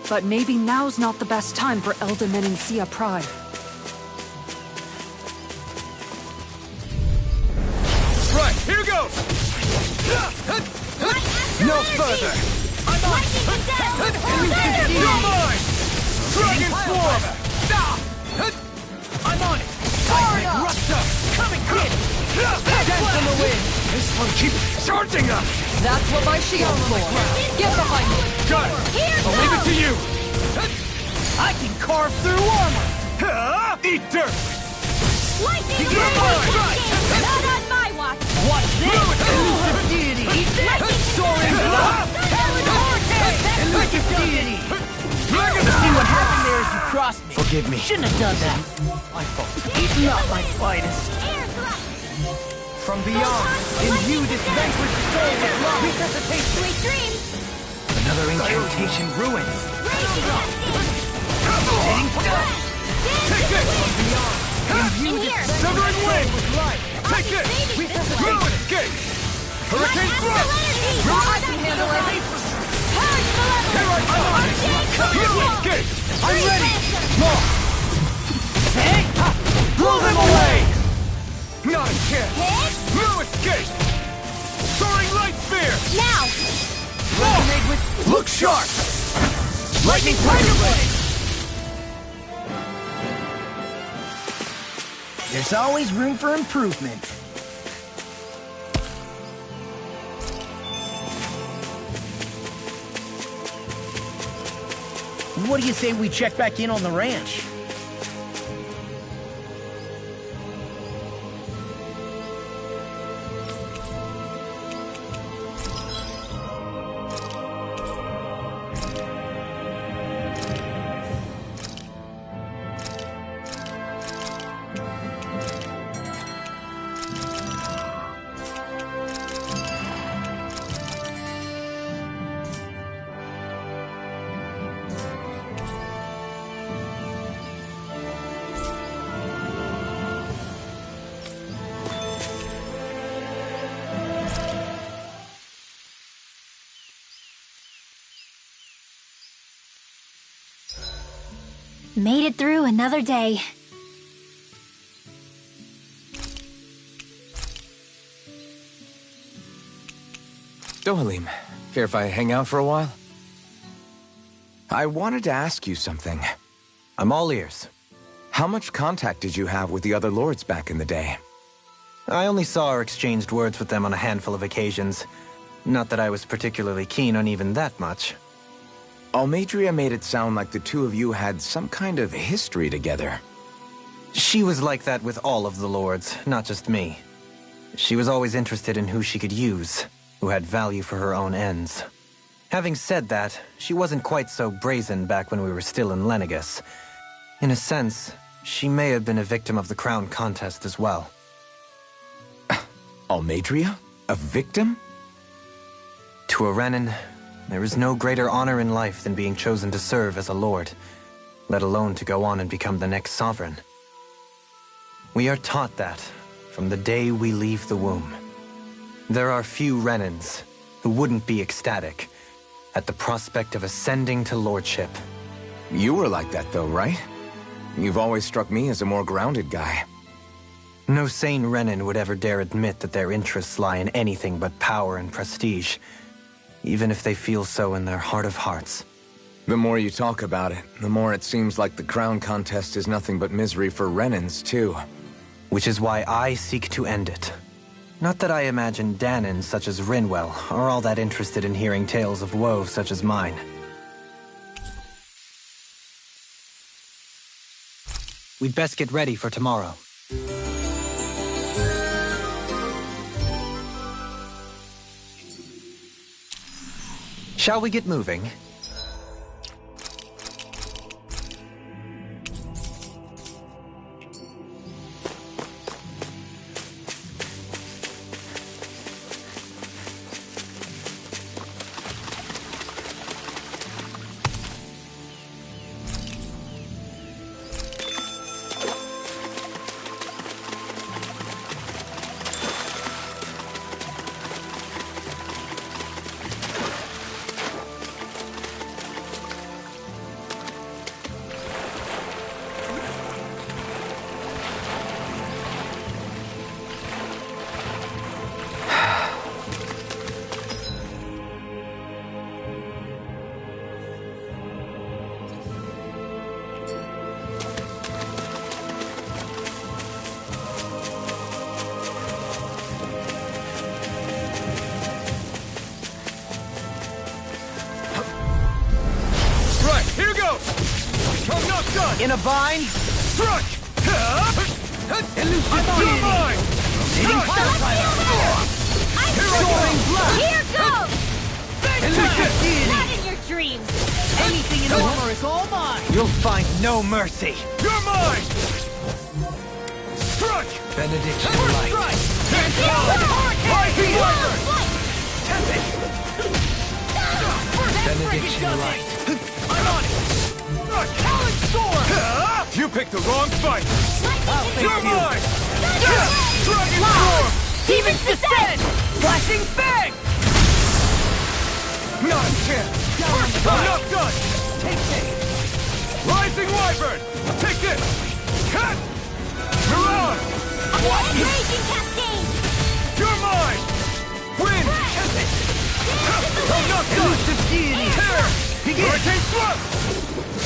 But maybe now's not the best time for Elder Menancia Pride. Right, here goes! No further! I'm on! You're mine! Dragon Swarm! I'm on it! Seismic Rupture! Come and get it! Dance on the wind! This one keeps charging us! That's what my shield's for. Get behind me. Got it! I'll leave it to you! I can carve through armor! Eat dirt! Lightning You're mine! Not on my watch! Watch this! Elusive deity! Soaring blast! Elusive deity! See what happened there as you crossed me. Forgive me. Shouldn't have done that. My fault. Not my finest. Air thrust! From beyond, imbue this vanquished soul with love. Resuscitation. Sweet dreams! Another incantation ruins. Raging Take this! in here! Severing Wind! Take this! No escape! Hurricane Thrust! I can handle it. Here I come! No escape! I'm ready. More. Hey! Blow them away! Not a chance! No escape! Soaring Light Sphere! Now! Look sharp! Lightning Tiger Blade! There's always room for improvement. What do you say we check back in on the ranch? Made it through another day. Dohalim, care if I hang out for a while? I wanted to ask you something. I'm all ears. How much contact did you have with the other lords back in the day? I only saw or exchanged words with them on a handful of occasions. Not that I was particularly keen on even that much. Almeidrea made it sound like the two of you had some kind of history together. She was like that with all of the lords, not just me. She was always interested in who she could use, who had value for her own ends. Having said that, she wasn't quite so brazen back when we were still in Lenegis. In a sense, she may have been a victim of the crown contest as well. Almeidrea? A victim? To a Renan, there is no greater honor in life than being chosen to serve as a lord, let alone to go on and become the next sovereign. We are taught that from the day we leave the womb. There are few Renans who wouldn't be ecstatic at the prospect of ascending to lordship. You were like that though, right? You've always struck me as a more grounded guy. No sane Renan would ever dare admit that their interests lie in anything but power and prestige, even if they feel so in their heart of hearts. The more you talk about it, the more it seems like the crown contest is nothing but misery for Renans, too. Which is why I seek to end it. Not that I imagine Dahnans such as Rinwell are all that interested in hearing tales of woe such as mine. We'd best get ready for tomorrow. Shall we get moving? In a bind? Struck! Elucidate! Mine! Soaring blast! Here goes! Not in your dreams! Anything in armor is all mine! You'll find no mercy! You're mine! Struck! Benediction First light. strike! Rising Wyvern! Benediction light. I'm on it! Talon Sword! You picked the wrong fight! I'll face You're you! mine! Dragon Storm! Demons descend! Flashing Fang! Not a chance! I'm not done! Rising Wyvern! Take this! Cut! You're on! Raging Cascade! You're mine! Win! I'm not done! Elusive deity! Here! Begin! Hurricane Thrust!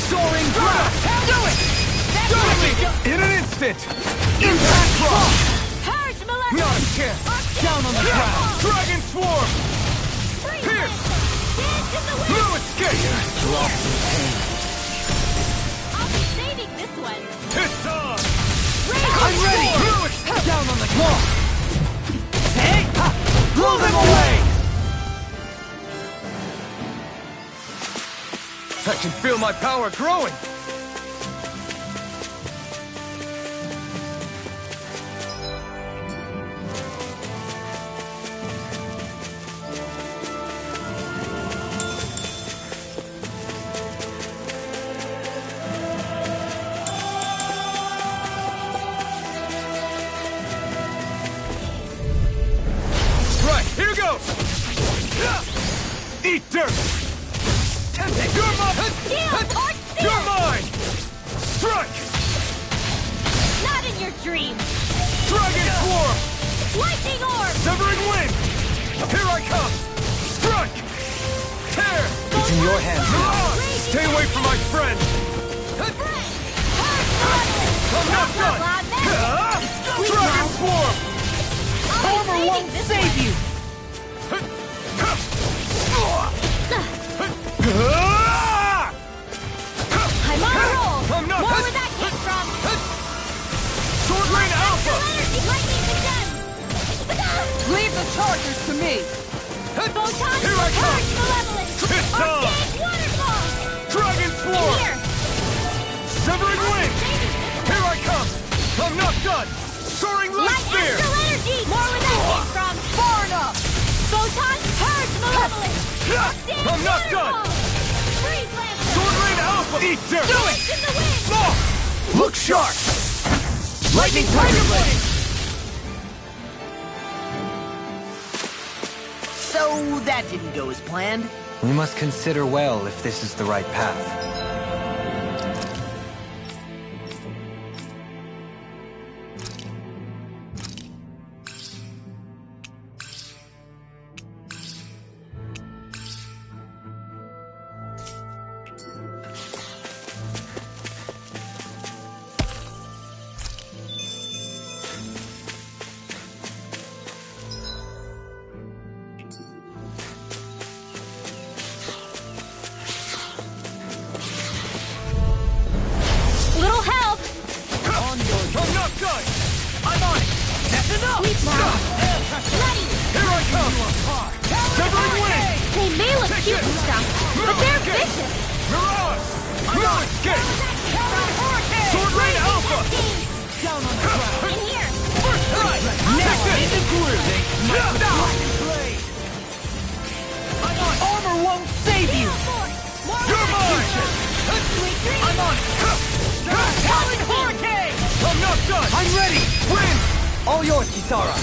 Soaring blast! Do it! In an instant! Impact Rock! Purge Maleficent! Not a chance! Down on the ground! Dragon Swarm! Pierce! Dance in the wind! No escape! I'll be saving this one! It's on! I'm ready! Down on the ground! Hey! Blow them away! I can feel my power growing! Here goes! Eat dirt! You're mine! You're mine! Strike! Not in your dreams! Dragon Swarm! Lightning Orb! Severing Wind! Here I come! Strike! Tear! It's in your hands. Stay away from my friend! I'm not done! Dragon Swarm! Armor won't save you! I'm on a roll! I'm not- More where that came from! Sword Rain Alpha! Lightning condemned! Leave the chargers to me! Photon Here I come! Purge Malevolent! It's on! Arcade Waterfall! Dragon Swarm! Here! Severing Wind! Here I come! I'm not done! Soaring Light Light Spear! Astral Energy! More where that came from! Far enough! Photon Purge Malevolent! I'm not done! Freeze Lancer! Sword Rain Alpha! Eat dirt! Do it! In the wind! Oh! Look sharp! Lightning Tiger Blade! So that didn't go as planned. We must consider well if this is the right path. Little help! I'm not done! I'm on it! That's enough! Sleep now! Ready! Here I come! Severing Wind! They may look cute and stuff, but they're vicious! Mirage! No escape! Sword Rain Alpha! Down on the ground! In here! First strike! Take this! Armor won't save you! You're mine! I'm on Talon Hurricane! I'm not done! I'm ready! Win! All yours, Kisara!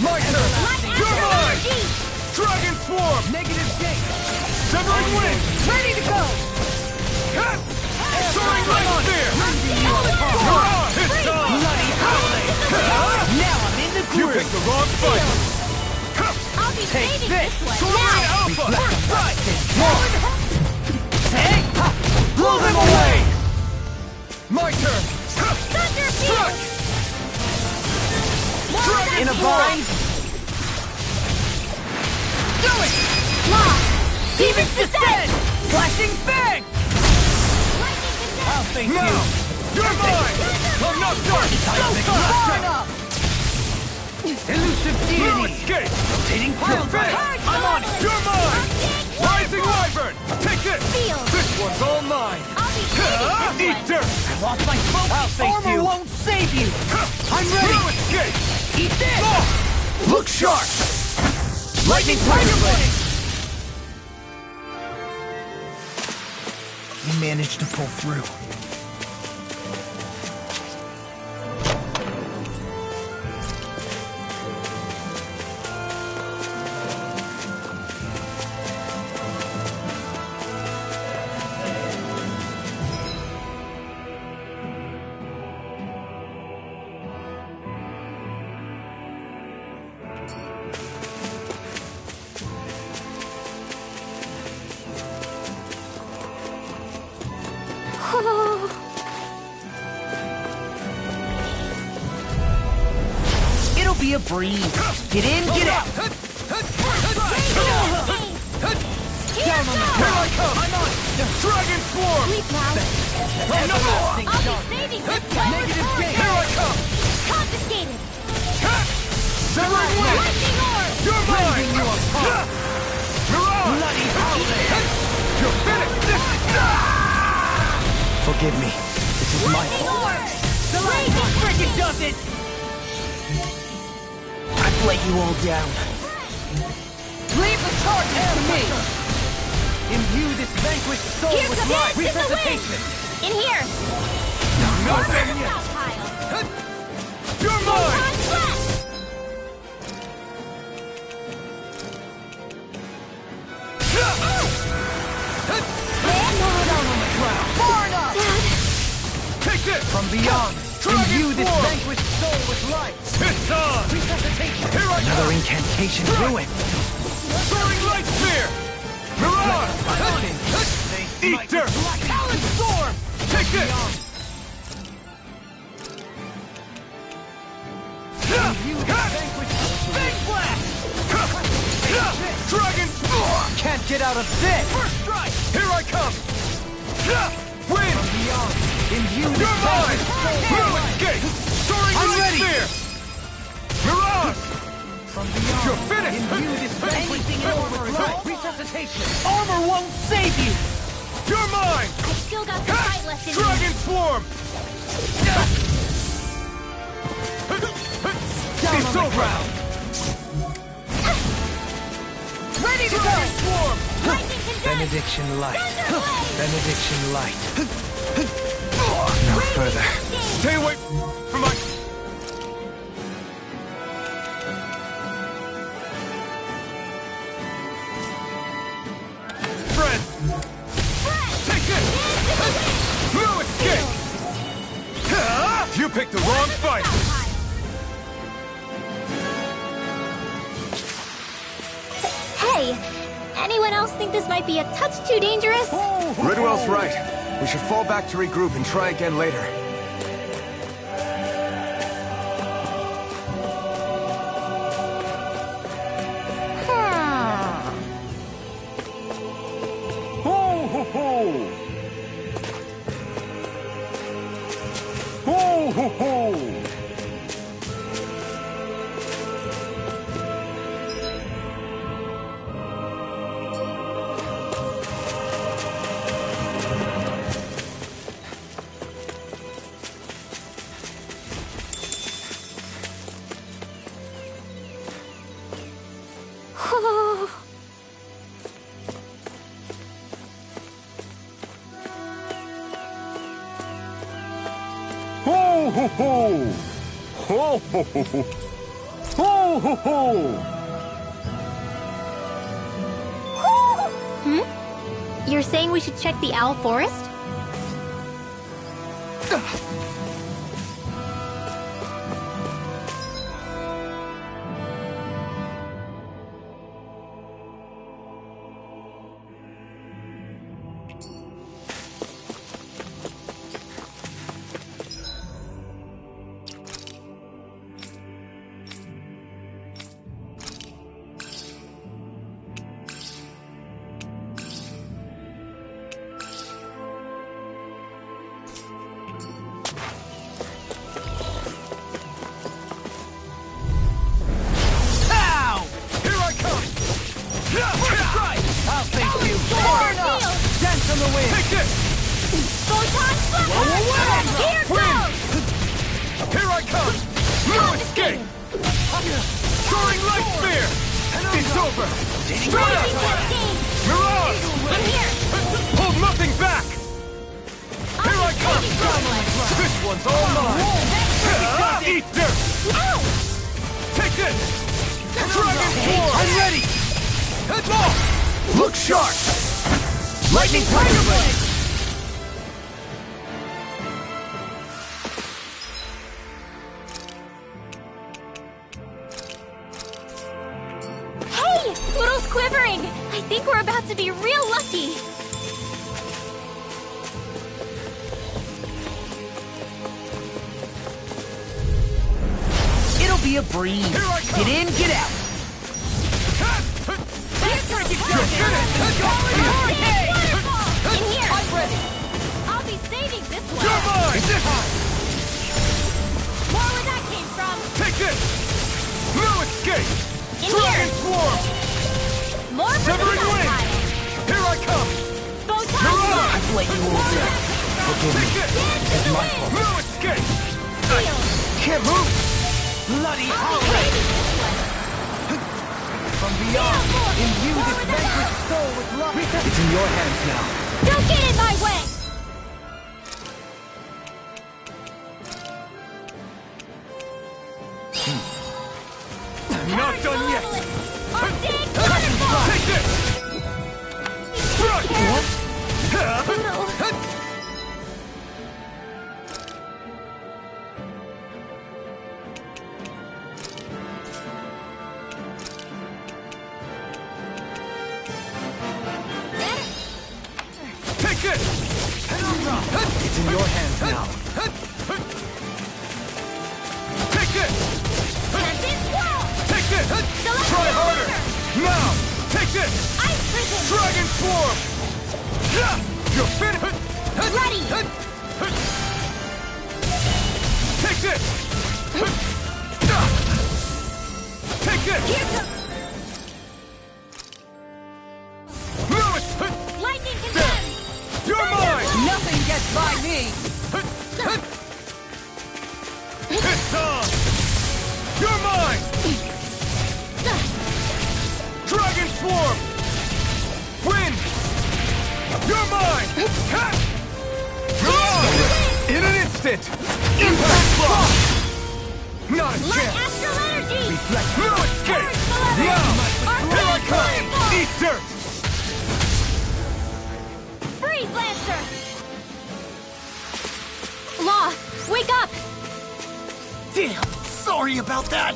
My turn! You're mine! Dragon Swarm! Negative gate! Severing Wind! Ready to go! Soaring Light Spear! Mirage! It's on! Bloody howling! Now I'm in the You groove! picked the wrong fight! I'll be saving this! this one! Sword Rain Now! Alpha! First strike! Hey! Blow them away! My turn! Thunder Struck! Field! In a bind? Do it! Lock! Demons Descent! Flashing Fang! Lightning Descent! I'll thank Now! you! You're mine! I'm not done! Far enough! Elusive No deity! escape! Rotating You're pile fed! driver! I'm on it! You're mine! Rising Wyvern! Take this! Field! This one's all mine! I'll be saving Eat this one! dirt! Lost my smoke! I'll thank Armor you. won't save you! I'm No ready! escape! Eat this! Look sharp! Lightning Tiger Blade! You managed to pull through. breathe. Get in, get out. Down on the ground. Here I come. I'm on. Dragon Swarm. Sleep now. Another. I'll be saving this place. Negative game. Here I come. Confiscated. Severing Wind. Lightning orb. You're mine. Rending you apart. Mirage. Bloody howling. You're finished. Forgive me. This is my Lightning fault. orb. The lightning frickin' does it! I've let you all down. Leave the charges to me! Imbue this vanquished soul Here's with the life. dance in the wind. Resuscitation. In here. Nothing. Pile. You're mine. Photon flash. Far enough! Take this. From beyond, Dragon imbue this Swarm. vanquished soul with life. It's on. Resuscitation. Here I Another come. incantation. Do it. Soaring Light Spear. Mirage. Eat dirt. Talon storm. Take this. Imbue this vanquished big blast. Dragon. Can't get out of this. First strike. Here I come. Wind. Beyond, imbue this You're mine. vanquished soul with No life. escape. Soaring I'm Light ready. Spear. Mirage. From beyond, You're finished. imbue this vanquished Anything soul over with is life. all. Resuscitation. Armor won't save you. You're mine. I've still got some fight left in me. Dragon Swarm. Down It's on the over. ground. Ready to go! Dragon Swarm. Lightning condense. Benediction light. Thunderblade. Benediction light. No further. Stay away from my... Friend. Take it. No escape. You picked the wrong fight. Hey, anyone else think this might be a touch too dangerous? Ridwell's right. We should fall back to regroup and try again later. Ho, ho, ho! Ho, ho, ho! Ho, ho, ho! Ho, ho, ho, ho! Ho, ho, ho! You're saying we should check the Owl Forest? Pow! Here I come. First strike. I'll face you. Far enough. Dance on the wind. Take this. Photon flash! Here goes! Here I come. No escape. Soaring Light Spear. It's over. Straight Lightning up. cascade! Mirage. I'm here! Hold nothing back. Here I come. This one's all mine. Eat dirt. Ow! Take this. Dragon Swarm. I'm ready. Heads off. Look sharp. Lightning Tiger Blade. Hey! Poodle's quivering! I think we're about to be real lucky! It'll be a breeze. Here I come. Get in, get out. In here! I'm ready. I'll be saving this one! You're mine! More where that came from! Take this! No escape! In Dragon here! Swarm! More for the Severing wind! pile! Here I come! Photon Mirage! I've let you all down. Forgive me. Take this! It's my fault. No escape! Seal! Can't move. Bloody I'll be hell. saving this one! From beyond, imbue this vanquished soul with love. It's in your hands now. Don't get in my way! I'm not done yet! Arctic waterfall! Take this! Strike! Take this! It's in your hands now. Take this! Dancing squirrel! Take this! Celestial Try harder! order! Now! Take this! Ice prison! Dragon Swarm! You're finished! Ready! Take this! Take this! Here comes No, it's... lightning condemned! You're mine! Nothing gets by me. It's on! You're mine! Dragon Swarm! Wind! You're mine! In an instant! Impact block! Not a Light chance! astral energy! No escape! Now! Here I come! Eat dirt! Freeze Lancer! Law, wake up! Damn, sorry about that.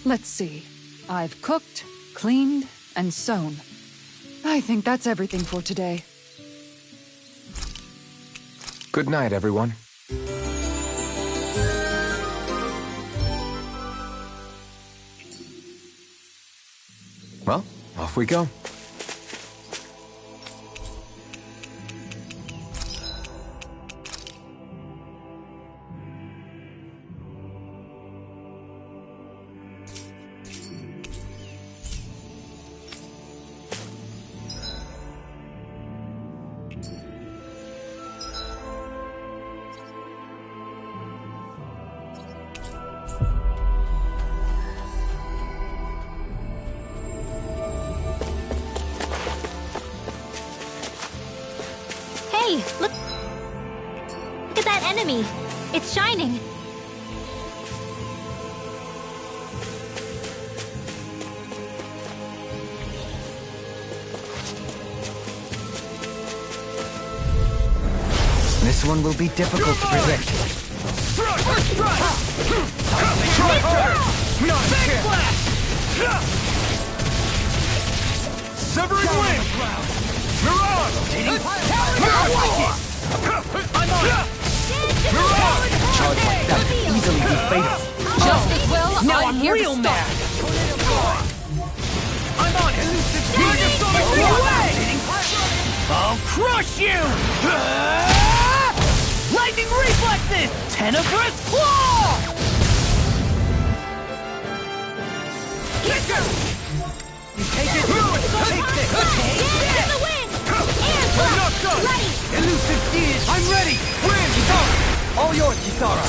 Let's see. I've cooked, cleaned, and sewn. I think that's everything for today. Good night, everyone. Well, off we go. Hey, look at that enemy! It's shining! This one will be difficult to predict. Strike! Strike! Try harder! Not a chance! Severing wind! Mirage! I'm on it! Mirage! Charge like that could easily be fatal. Just as well, Now I'm I'm here real to mad. stop. I'm on it! Dragon Sonic away! I'll crush you! Lightning reflexes! Tenebrous claw! Take it! Take it! Take this! Dance in the wind! Air I'm not blast! done! Ready! Elusive gears! I'm ready! Wind! Kisara! All yours, Kisara!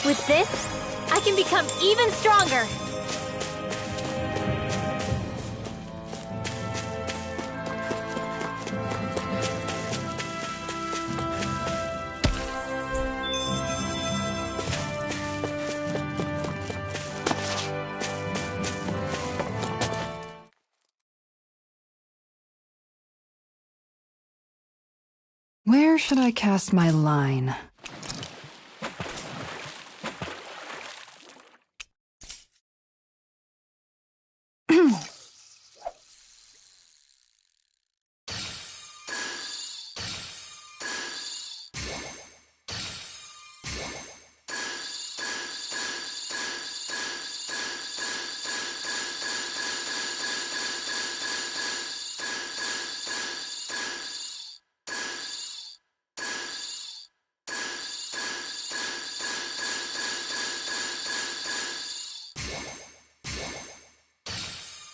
With this, I can become even stronger! Where should I cast my line?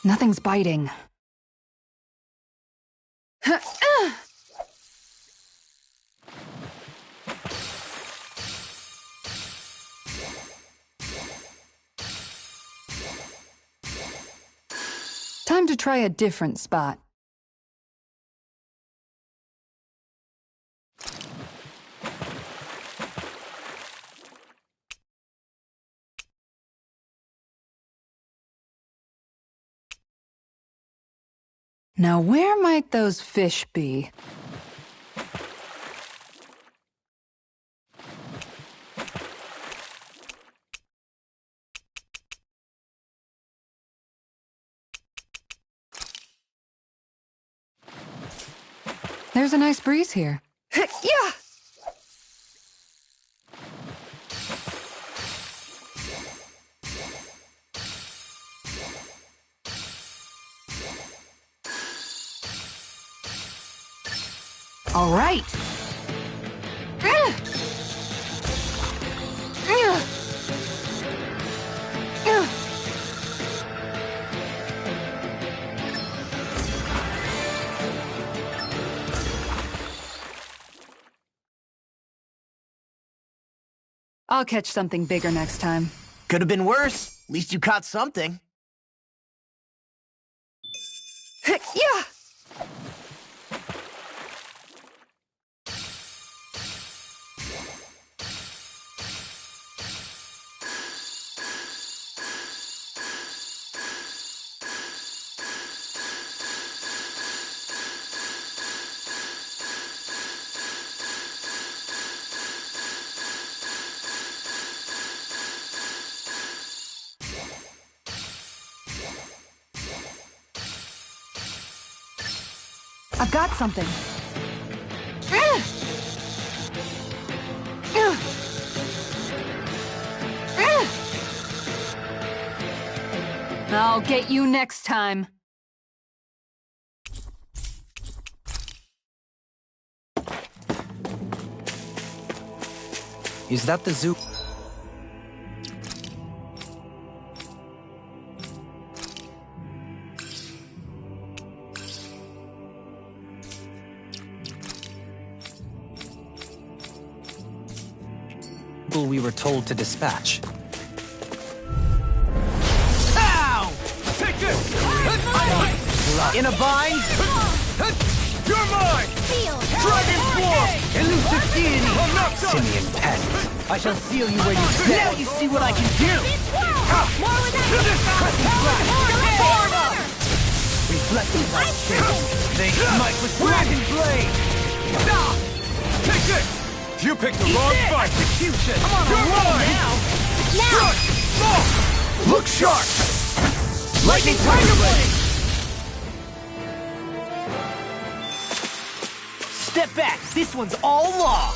Nothing's biting. Time to try a different spot. Now where might those fish be? There's a nice breeze here. Yeah! All right. I'll catch something bigger next time. Could have been worse. At least you caught something. Yeah! I've got something. I'll get you next time. Is that the zoo? We were told to dispatch. Ow! Take this! In a bind? You're mine! Dragon Form! Elusive deity! I'm not done! Simian pen. I shall seal you where you sit. Now you see what I can do! More with that! Reflecting my strength. They smite with dragon blade! Take this! You picked the wrong fight! Execution! You're mine! Now! Look sharp! Lightning Tiger Blade! Step back! This one's all law!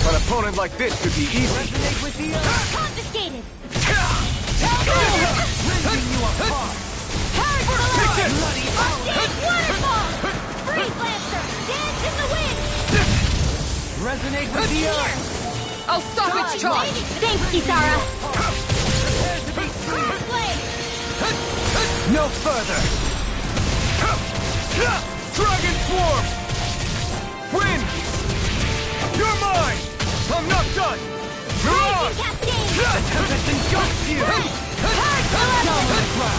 An opponent like this could be easy. Confiscated! Take this! Unchained waterfall! Freeze Lancer! Dance in the wind! Resonate with the earth! I'll stop its charge! Thanks, Kisara! No further! Dragon Swarm! Win! You're mine! I'm not done! You're on! The tempest engulfs you!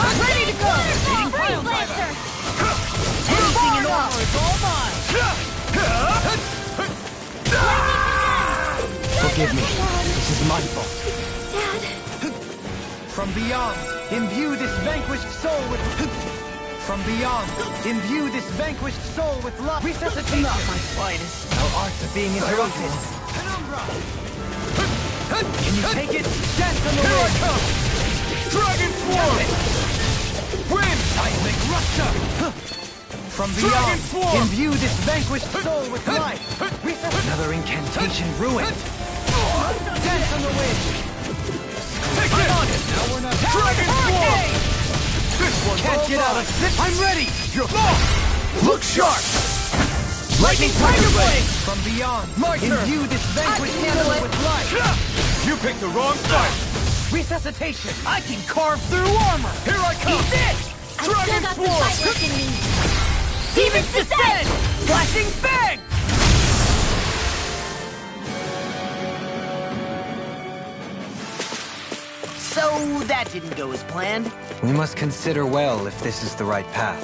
I'm ready to go! Anything in order is all mine! Forgive me. This is my fault. Dad. From beyond, imbue this vanquished soul with... From beyond, imbue this vanquished soul with love. Resuscitation! Not my finest. No arts are being interrupted. Penumbra! Can you take it? Dance on the wind! Here I come! Dragon Swarm! Wind! Seismic Rupture! From beyond, imbue this vanquished soul with life! Another incantation ruined. Dance on the wind! Take it! On it! Now we're not... Dragon Swarm! This one can't get out of this! I'm ready! You're lost! Look sharp! Lightning Tiger Blade! From beyond, imbue this vanquished soul with life! You picked the wrong fight! Resuscitation! I can carve through armor! Here I come! Eat this! I still Dragon got some Swarm! fight left in me. Demon's Descent! Flashing Fang! So that didn't go as planned. We must consider well if this is the right path.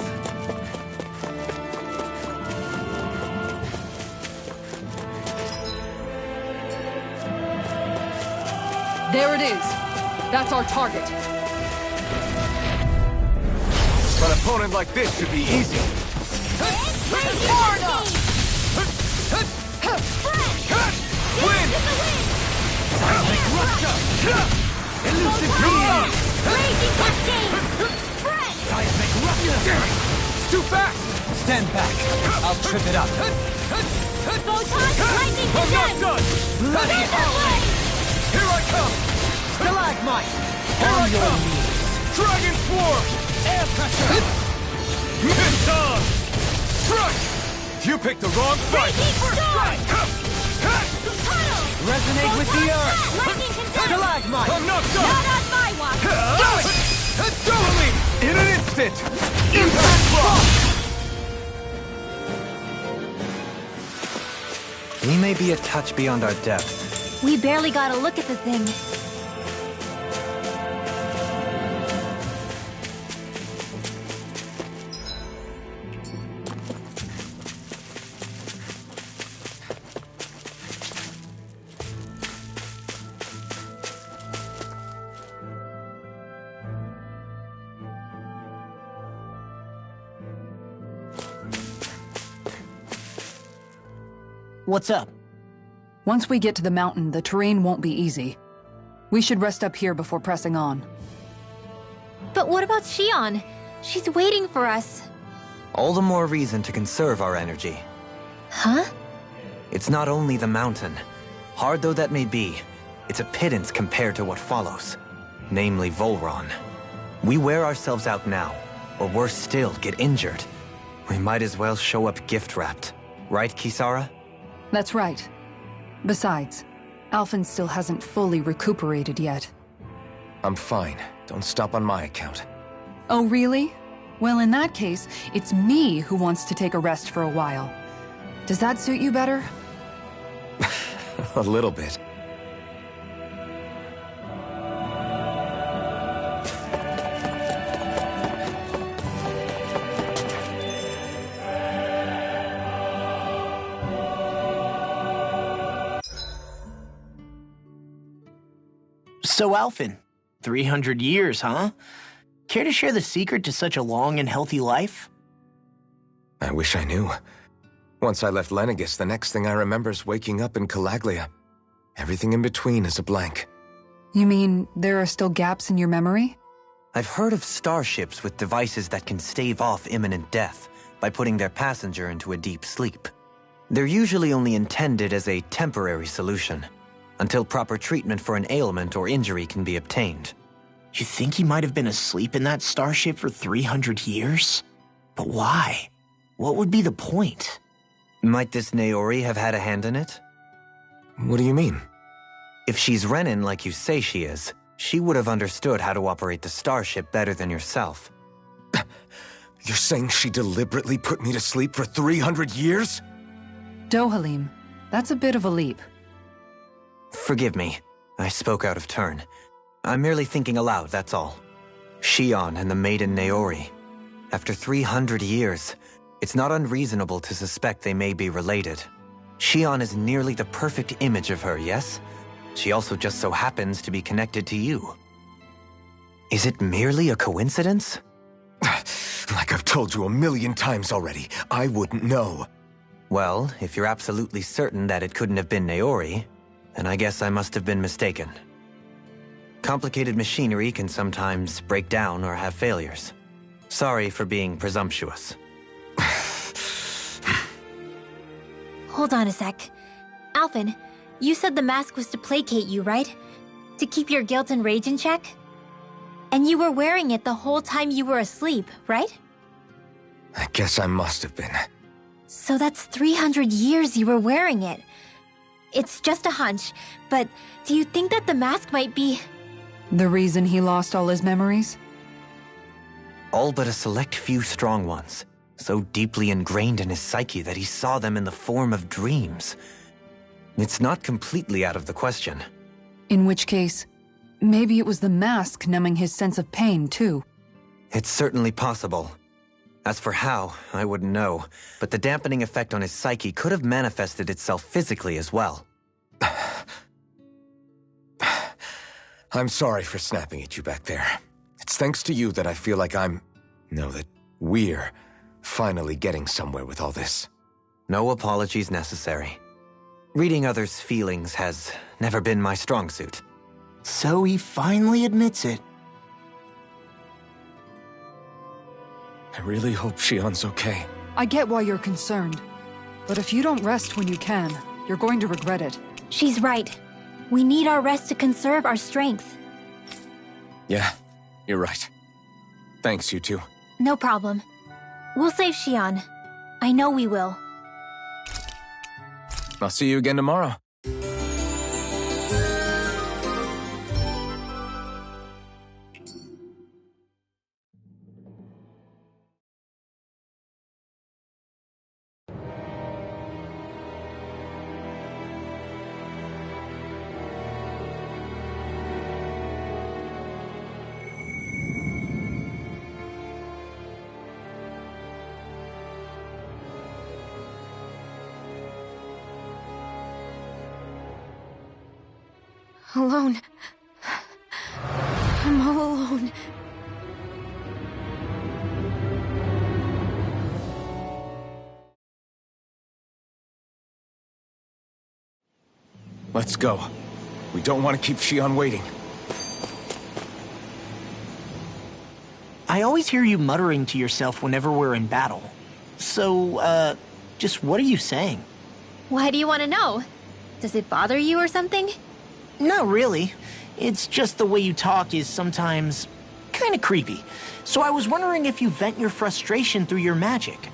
There it is. That's our target. An opponent like this should be easy. Far enough! Win! Seismic Rupture! Elusive Dream! Raging Cascade! Seismic Rupture! Damn it! It's too fast! Stand back. I'll trip it up. Photon Lightning I'm not Condemn! done! Bloody hell! Here I come! Stalagmite! Here I come! Dragon Swarm! Air pressure! Mid-dawn! Strike! You picked the wrong fight! Resonate with the earth! Lightning Condemn! Stalagmite! I'm not done! Not on my watch! Do it! Totally! In an instant! Impact block! We may be a touch beyond our depth. We barely got a look at the thing. What's up? Once we get to the mountain, the terrain won't be easy. We should rest up here before pressing on. But what about Shion? She's waiting for us. All the more reason to conserve our energy. Huh? It's not only the mountain. Hard though that may be, it's a pittance compared to what follows. Namely Volron. We wear ourselves out now, or worse still, get injured. We might as well show up gift-wrapped. Right, Kisara? That's right. Besides, Alphen still hasn't fully recuperated yet. I'm fine. Don't stop on my account. Oh, really? Well, in that case, it's me who wants to take a rest for a while. Does that suit you better? A little bit. So, Alphen, 300 years, huh? Care to share the secret to such a long and healthy life? I wish I knew. Once I left Lenegis, the next thing I remember is waking up in Calaglia. Everything in between is a blank. You mean there are still gaps in your memory? I've heard of starships with devices that can stave off imminent death by putting their passenger into a deep sleep. They're usually only intended as a temporary solution, until proper treatment for an ailment or injury can be obtained. You think he might have been asleep in that starship for 300 years? But why? What would be the point? Might this Naori have had a hand in it? What do you mean? If she's Renin like you say she is, she would have understood how to operate the starship better than yourself. You're saying she deliberately put me to sleep for 300 years? Dohalim, that's a bit of a leap. Forgive me. I spoke out of turn. I'm merely thinking aloud, that's all. Shion and the maiden Naori. After 300 years, it's not unreasonable to suspect they may be related. Shion is nearly the perfect image of her, yes? She also just so happens to be connected to you. Is it merely a coincidence? Like I've told you 1,000,000 times already, I wouldn't know. Well, if you're absolutely certain that it couldn't have been Naori, then I guess I must have been mistaken. Complicated machinery can sometimes break down or have failures. Sorry for being presumptuous. Hold on a sec. Alphen, you said the mask was to placate you, right? To keep your guilt and rage in check? And you were wearing it the whole time you were asleep, right? I guess I must have been. So that's 300 years you were wearing it. It's just a hunch, but do you think that the mask might be... The reason he lost all his memories? All but a select few strong ones, so deeply ingrained in his psyche that he saw them in the form of dreams. It's not completely out of the question. In which case, maybe it was the mask numbing his sense of pain, too. It's certainly possible. As for how, I wouldn't know, but the dampening effect on his psyche could have manifested itself physically as well. I'm sorry for snapping at you back there. It's thanks to you that I feel like that we're finally getting somewhere with all this. No apologies necessary. Reading others' feelings has never been my strong suit. So he finally admits it. I really hope Shion's okay. I get why you're concerned. But if you don't rest when you can, you're going to regret it. She's right. We need our rest to conserve our strength. Yeah, you're right. Thanks, you two. No problem. We'll save Shion. I know we will. I'll see you again tomorrow. Alone. I'm all alone. Let's go. We don't want to keep Shion waiting. I always hear you muttering to yourself whenever we're in battle. So, just what are you saying? Why do you want to know? Does it bother you or something? Not really. It's just the way you talk is sometimes kind of creepy. So I was wondering if you vent your frustration through your magic.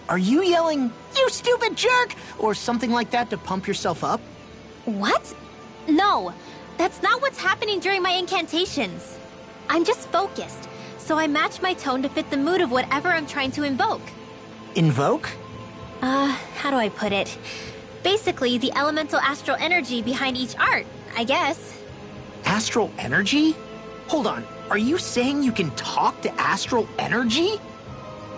Are you yelling, "You stupid jerk," or something like that to pump yourself up? What? No, that's not what's happening during my incantations. I'm just focused, so I match my tone to fit the mood of whatever I'm trying to invoke. Invoke? How do I put it? Basically, the elemental astral energy behind each art, I guess. Astral energy? Hold on, are you saying you can talk to astral energy?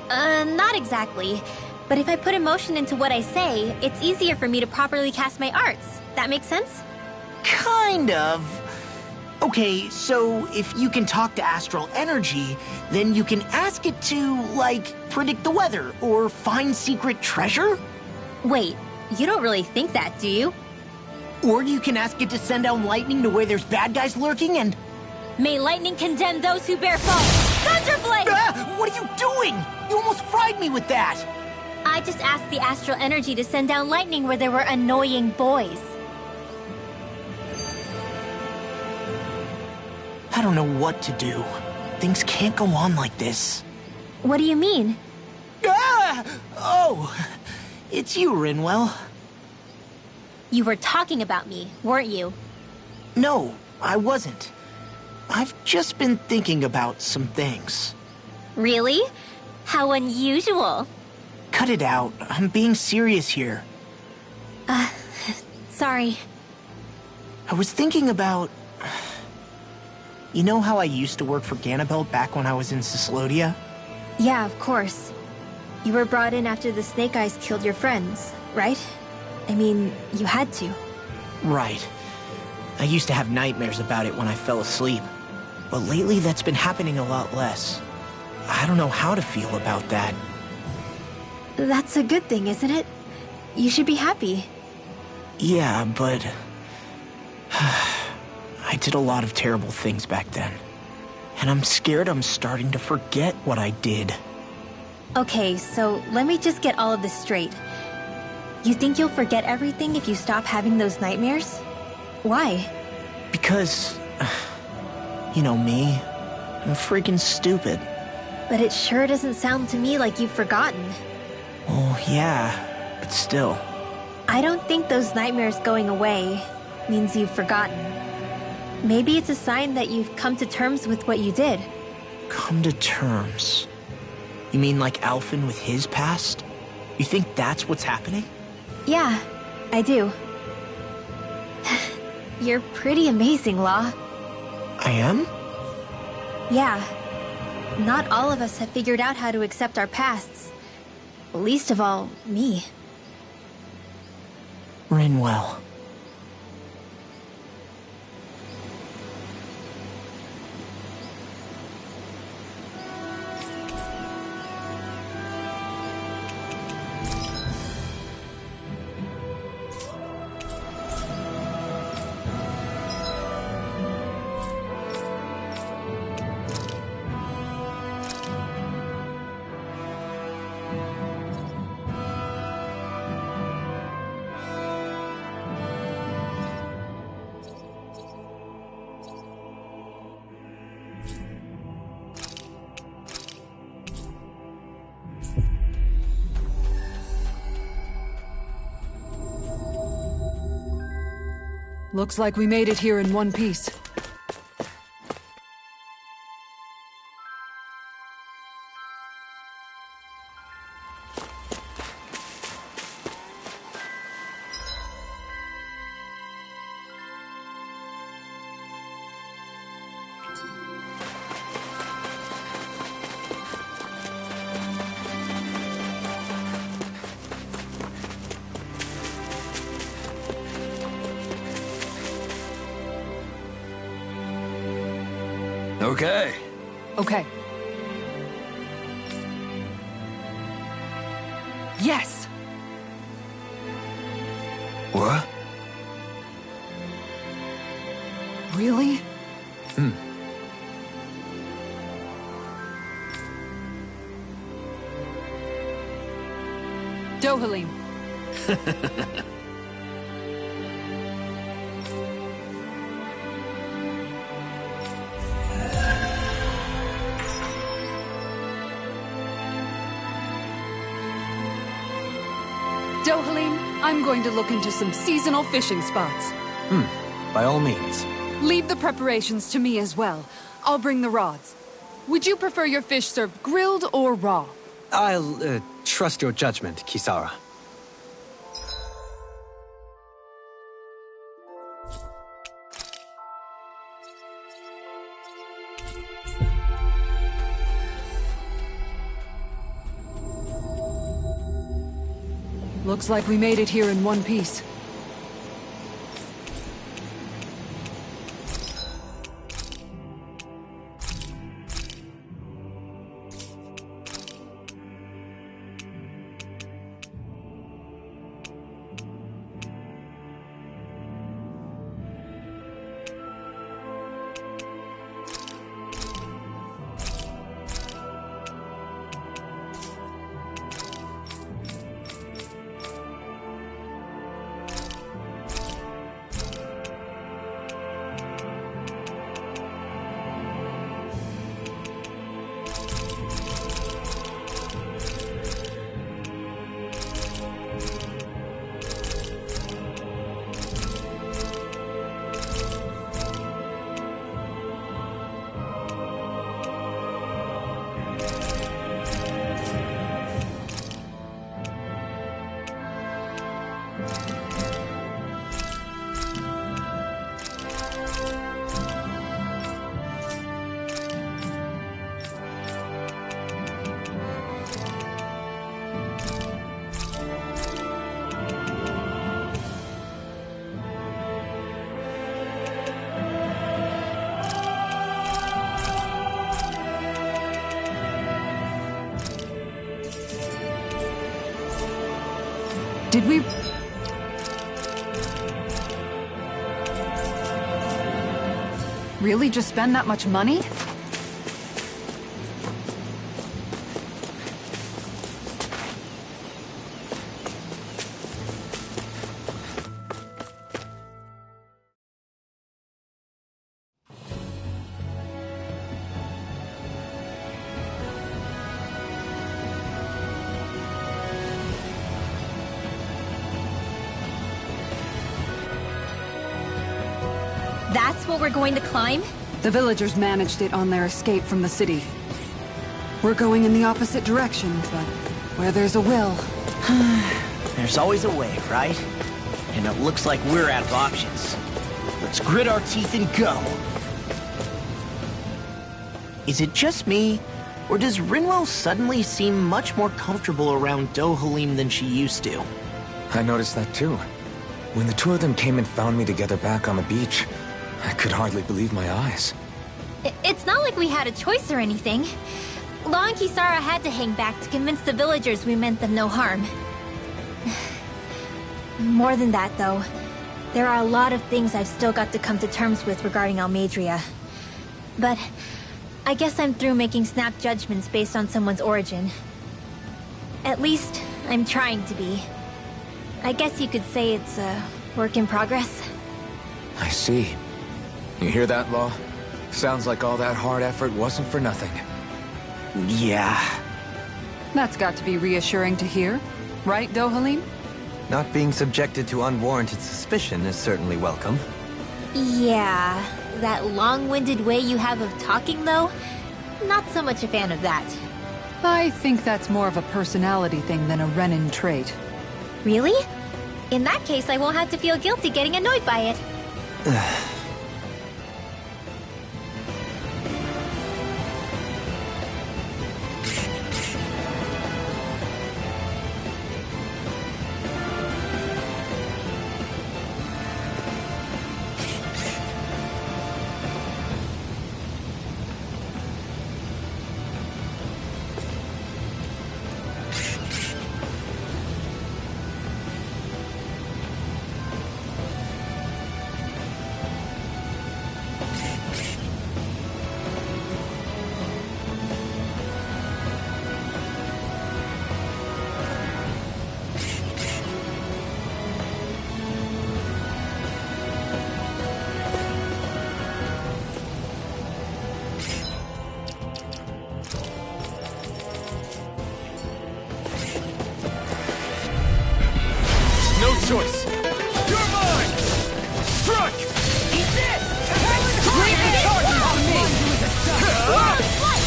Not exactly. But if I put emotion into what I say, it's easier for me to properly cast my arts. That makes sense? Kind of. Okay, so if you can talk to astral energy, then you can ask it to, like, predict the weather or find secret treasure? Wait, you don't really think that, do you? Or you can ask it to send down lightning to where there's bad guys lurking and... May lightning condemn those who bear false! Thunderblade! What are you doing? You almost fried me with that! I just asked the astral energy to send down lightning where there were annoying boys. I don't know what to do. Things can't go on like this. What do you mean? Oh, it's you, Rinwell. You were talking about me, weren't you? No, I wasn't. I've just been thinking about some things. Really? How unusual. Cut it out. I'm being serious here. Sorry. I was thinking about... You know how I used to work for Ganabelt back when I was in Cyslodia? Yeah, of course. You were brought in after the Snake Eyes killed your friends, right? I mean, you had to. Right. I used to have nightmares about it when I fell asleep. But lately that's been happening a lot less. I don't know how to feel about that. That's a good thing, isn't it? You should be happy. Yeah, but... I did a lot of terrible things back then. And I'm scared I'm starting to forget what I did. Okay, so let me just get all of this straight. You think you'll forget everything if you stop having those nightmares? Why? Because... You know me. I'm freaking stupid. But it sure doesn't sound to me like you've forgotten. Oh, yeah. But still. I don't think those nightmares going away means you've forgotten. Maybe it's a sign that you've come to terms with what you did. Come to terms? You mean like Alphen with his past? You think that's what's happening? Yeah, I do. You're pretty amazing, Law. I am? Yeah. Not all of us have figured out how to accept our pasts. Least of all, me. Rinwell. Looks like we made it here in one piece. Okay. Okay. Yes! What? Really? Dohalim. Dohalim, I'm going to look into some seasonal fishing spots. By all means. Leave the preparations to me as well. I'll bring the rods. Would you prefer your fish served grilled or raw? I'll, trust your judgment, Kisara. Looks like we made it here in one piece. Did we... really just spend that much money? That's what we're going to climb? The villagers managed it on their escape from the city. We're going in the opposite direction, but where there's a will... There's always a way, right? And it looks like we're out of options. Let's grit our teeth and go. Is it just me, or does Rinwell suddenly seem much more comfortable around Dohalim than she used to? I noticed that too. When the two of them came and found me together back on the beach, I could hardly believe my eyes. It's not like we had a choice or anything. Law and Kisara had to hang back to convince the villagers we meant them no harm. More than that, though, there are a lot of things I've still got to come to terms with regarding Almeidrea. But I guess I'm through making snap judgments based on someone's origin. At least, I'm trying to be. I guess you could say it's a work in progress. I see. You hear that, Law? Sounds like all that hard effort wasn't for nothing. Yeah. That's got to be reassuring to hear. Right, Dohalim? Not being subjected to unwarranted suspicion is certainly welcome. Yeah, that long-winded way you have of talking, though? Not so much a fan of that. I think that's more of a personality thing than a Renin trait. Really? In that case, I won't have to feel guilty getting annoyed by it. No choice. You're mine! Strike! Eat this! Leave it charging on me!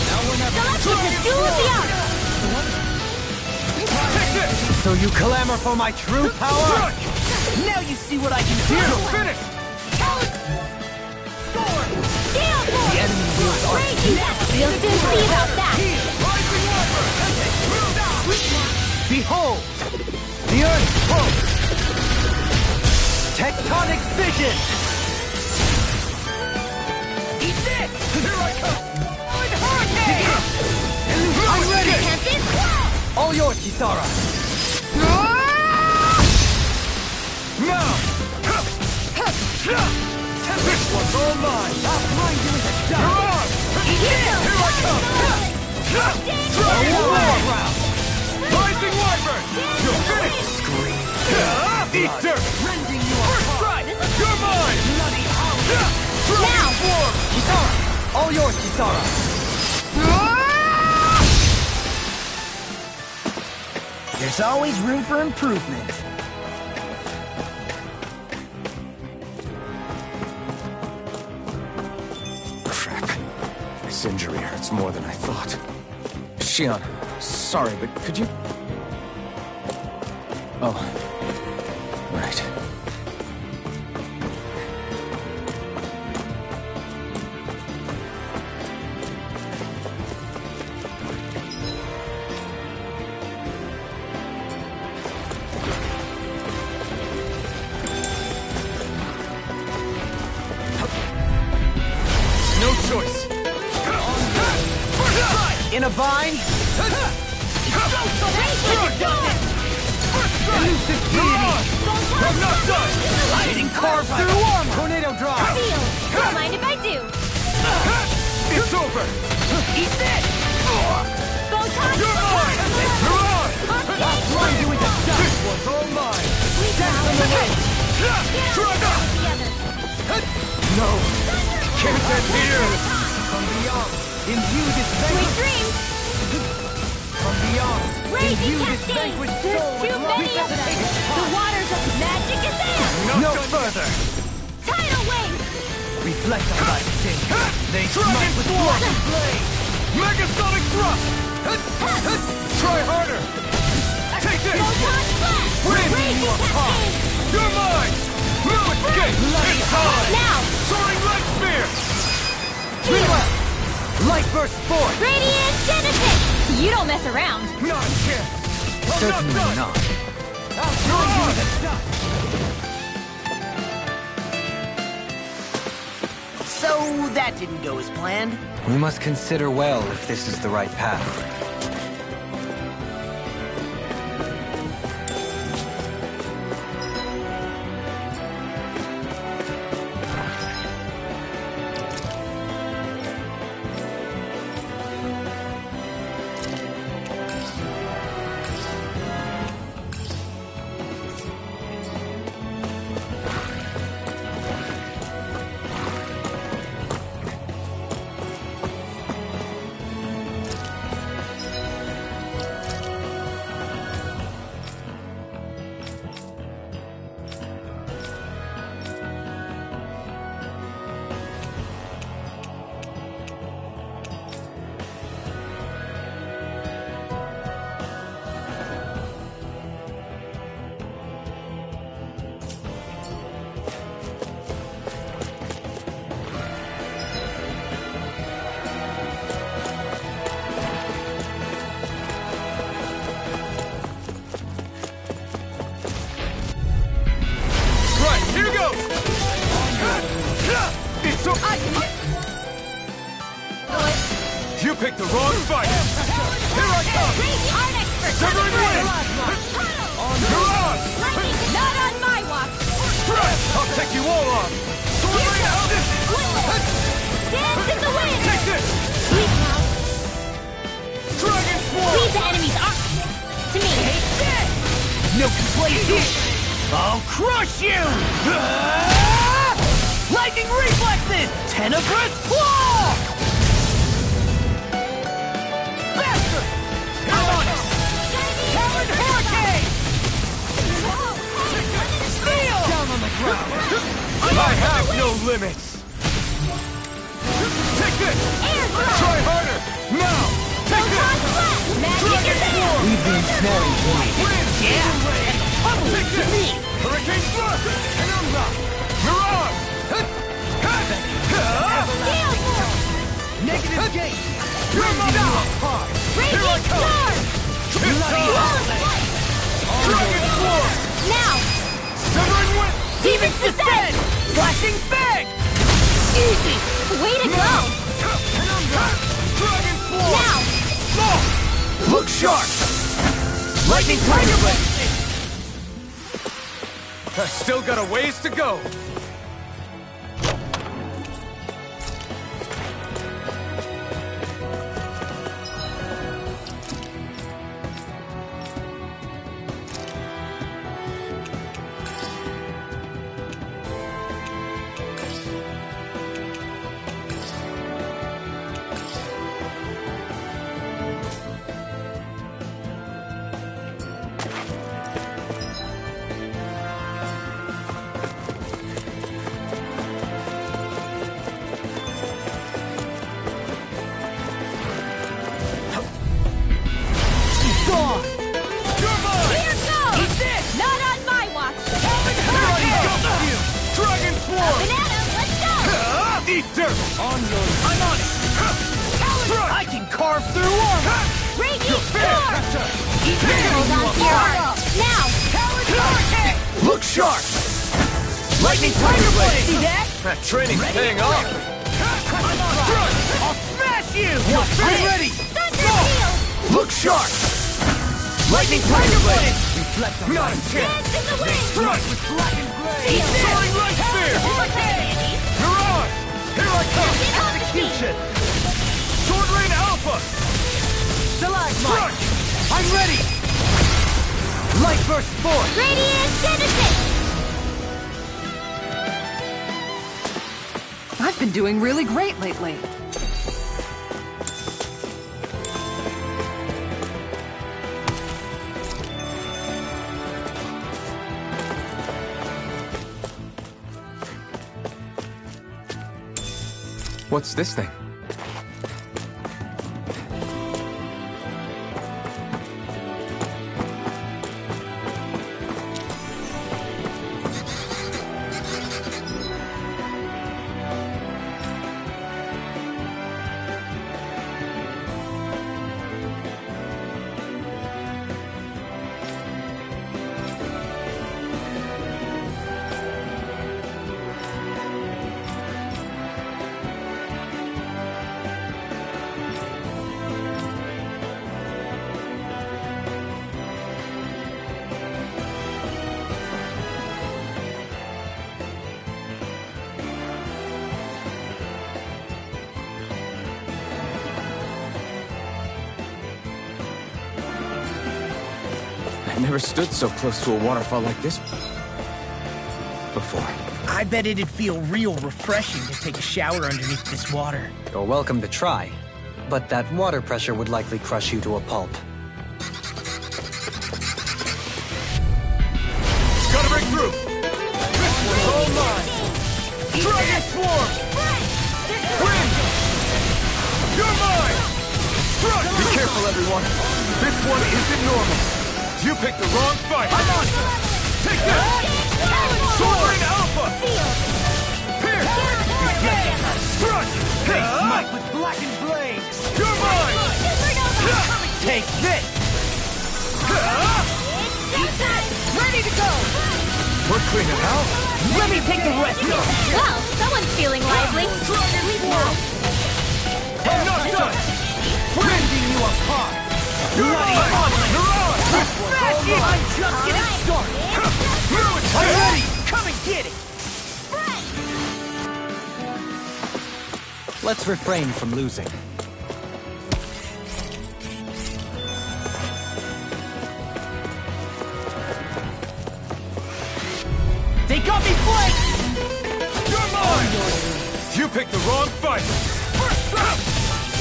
Now we're never... Duel the art! Take this! So you clamor for my true power? Strike! Now you see what I can do! You're finished! The enemy wields art. We'll soon see about that! Behold! The Earth pulse! Tectonic vision! Eat this! Here I come! Hurricane! I'm ready! Tempest! All yours, Kisara! Now! This one's all mine! I'll blind you into death! You're on! Here I come! Dragon Rising Wyvern! You're finished! Scream. Eat dirt! Rending you First strike! You're mine! bloody hollow! Dragon form! Kisara! All yours, Kisara! There's always room for improvement. Crap. This injury hurts more than I thought. Shion, sorry, but could you... Oh. Right. No choice! In a vine? Elusive deity! I'm not done! Getting carved through armor! Tornado drive! Deal! Don't mind if I do! It's over! Eat this! Photon You're mine! You're on! Arcade Run you into Fireball! dust! This one's all mine! Stand on the way! Get Try on that! together! No! Can't end here! From beyond, imbue this Sweet vanquished... dreams! From beyond, Raging imbue this cascade! vanquished There's soul too with many of them! The waters of magic is in! No further! Tidal wave! reflect on thy sin. They Dragon smite with Swarm! blood and blade. Megasonic thrust! Try harder! Take this! Photon blast! Raging Raging you apart! cascade! You're mine! No escape! It's time! Now! Soaring Light Spear! Relapse! Light burst forth! Radiant Genesis! You don't mess around! Not a chance! I'm Certainly not done! not. You're on! So that didn't go as planned. We must consider well if this is the right path. Right, here goes! It's so... You picked the wrong fight! Here I come! Severing Wind! You're on! Not on my watch! I'll take you all on! Sword Rain out! Dance in the wind! Take this! Sweet now. Dragon Swarm! Leave the enemies off to me. No complaints here. I'll crush you! Lightning reflexes! Tenebrous claw! Faster! I'm on it! Coward hurricane! Steel! Down on the ground! I have no limits! Take this! Air drop! Try harder! Now! Take Photon this! blast! Magic is in! We've been snaring for you. Yeah! Take this! Hurricane Thrust! Penumbra! You're on! Gale force! Negative gate! You're my apart! Here I Raging come! storm! It's time! Dragon Swarm! Now! Severing Wind! Demon's Descent! Flashing fang! Easy! Way to go! Dragon Swarm! Now! Look sharp! Lightning Tiger Blade! I still got a ways to go! Gone! You're mine! Here goes! Eat this! Not on my watch! Dragon Swarm! Banana, let's go! Eat dirt! On your... I'm on it! I can carve through armor! Raging storm! Eat this! Hold on to your heart! Now! Look sharp! Lightning Tiger Blade! See that? That training's paying off! I'll smash you! I'm ready! Thunder Field! Look sharp! Lightning Tiger Blade! Not a chance! Dance in the wind! Strike with blackened blade! Soaring light spear! Mirage! Here I come! Execution! Sword Rain Alpha! Stalagmite! I'm ready! Light burst forth! Radiant Genesis! I've been doing really great lately. What's this thing? I've never stood so close to a waterfall like this before. I bet it'd feel real refreshing to take a shower underneath this water. You're welcome to try, but that water pressure would likely crush you to a pulp. Gotta break through! This one's all mine! Dragon Swarm! Wind! You're mine! Struck! Be careful, everyone! This one isn't normal! You picked the wrong fight! I'm on! Take this! Sword Rain Alpha! Pierce! Struck! Hey, Smite with blackened blades! You're mine! Take this! Ready to go! We're cleaning out! Let me take the rest of it! Well, someone's feeling lively. Dragon Swarm! I'm not done! Rending you apart! You're mine! Mirage! I'm just getting started! I'm ready! Come and get it! Let's refrain from losing. They got me flanked! You're mine! You picked the wrong fight!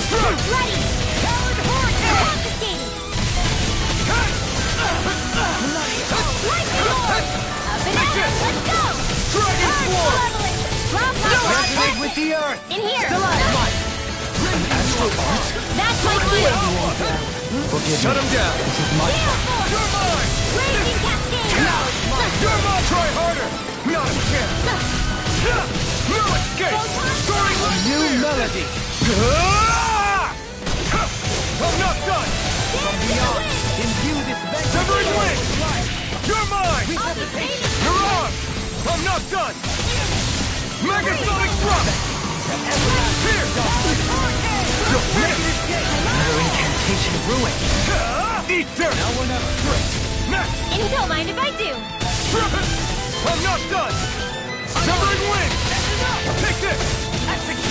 Bloody! Coward horse! Confiscated! Up and out! Let's go! Dragon Swarm! Drop Resonate with the earth! In here! Stalagmite! That's my field! Shut him down! You're mine! Raging Cascade! You're mine! Try harder! Not a chance! No escape! Soaring light New spear! melody! I'm not done! From beyond, imbue this Severing Wing! You're mine! Mirage! I'm not done! Megasonic Thrust! Here! You'll finish! Another incantation ruined. Eat dirt! Now we're never free! Next! And don't mind if I do. I'm not done! Severing Wing! Take this!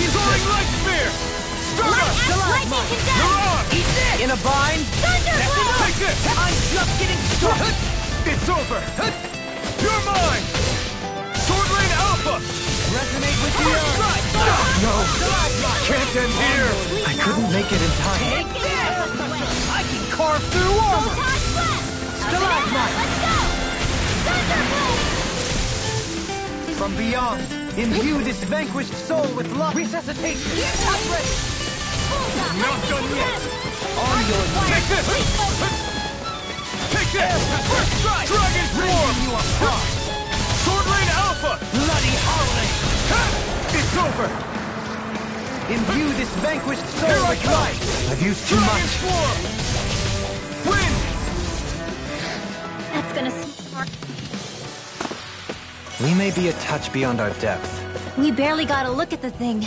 Soaring Light Spear! Lightning condemned! Mirage! In a bind? Thunderbolt! Take this! I'm just getting started. It's over! You're mine! Sword Rain Alpha! Resonate with the earth. No! Can't end here! I couldn't make it in time. Take this! I can carve through armor. Stalagmite! Let's go! Thunderbolt! From beyond, imbue this vanquished soul with love. Resuscitation! I'm ready! Not done yet! On your way! Take this! Take this! Dragon Swarm! You apart! Sword Rain Alpha! Bloody howling! It's over! Imbue this vanquished soul Here I with come! light. I've used too Dragon much. Swarm! Wind! That's gonna spark. We may be a touch beyond our depth. We barely got a look at the thing.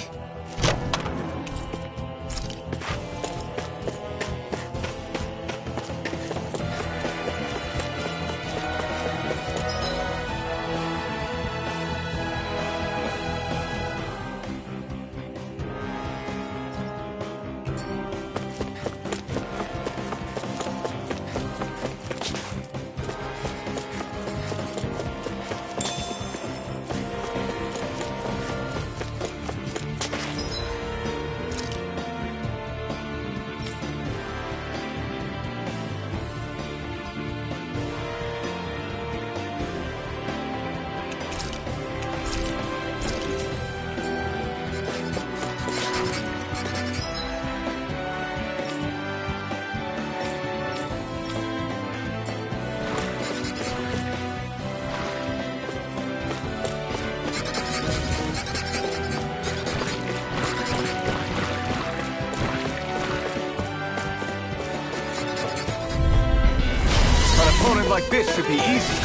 This should be easy.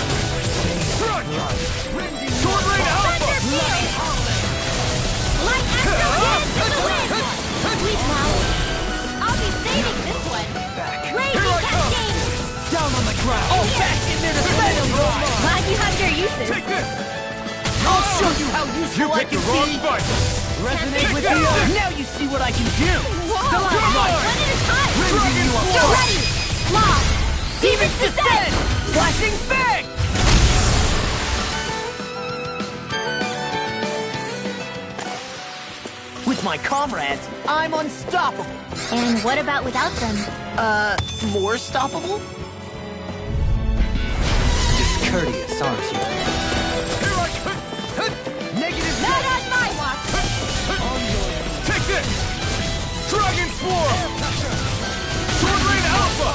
Crunch! Sword Rain Alpha! Light Astro Dance to the wind! Sweet Molly. I'll be saving this one. Raging Cascade! Down on the ground. All back in there to let him ride. Glad you have your uses. Take this! I'll show you how You useful I picked the can wrong be. fight! Resonate with Take me. that! Now you see what I can do. Whoa! Come on, One Mark. at a time! Rending you Get apart. ready! Lock! Demon's Descent! Flashing Fang! With my comrades, I'm unstoppable. And what about without them? More stoppable? Discourteous, aren't you? Here I come! Negative Not on my watch! Take this! Dragon Swarm! Sword Rain Alpha!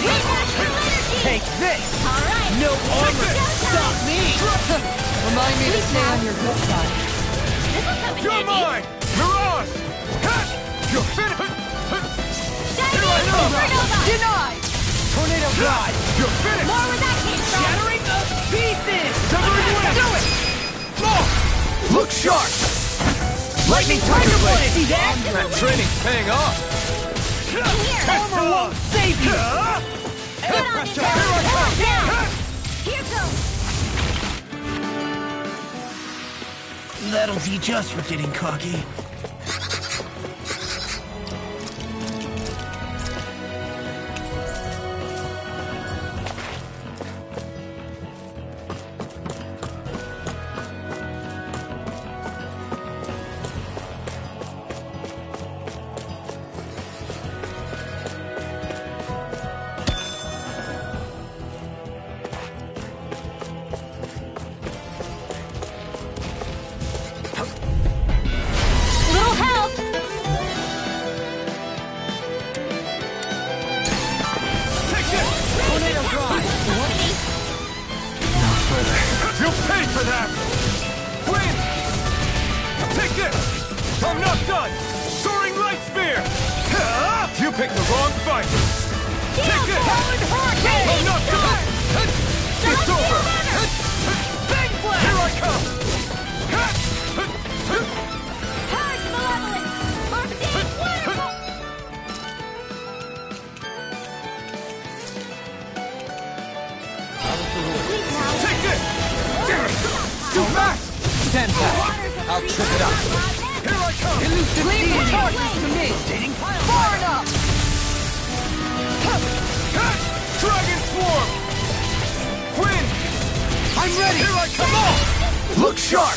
Remaster energy! Take this! Alright! No armor! Stop me! Remind me to stay on your good side. This'll come in You're handy! mine! Mirage! You're finished! Shining Supernova! Denied! Tornado Glide! You're finished! More where that came from! Shattering the pieces! Severing Wind! Do it! Look sharp! Lightning Tiger Blade! See that? That training's paying off! Here! Armor won't save you! Get on it, now! Here goes! That'll teach us for getting cocky. Little help! Take this! Tornado Glide! No further. You'll pay for that! Win! Take this! I'm not done! Soaring Light Spear! You picked the wrong fight! Take this! I'm not done! It's over! Big Blast! Here I come! Purge Malevolence! Arcane Waterfall! Sweet Molly! Take this! Too fast! Stand back. I'll trip it up. Here I come! Elusive Leave deity. the charges to me! Far enough! Dragon Swarm! Win! I'm ready! Here I come on! Look sharp!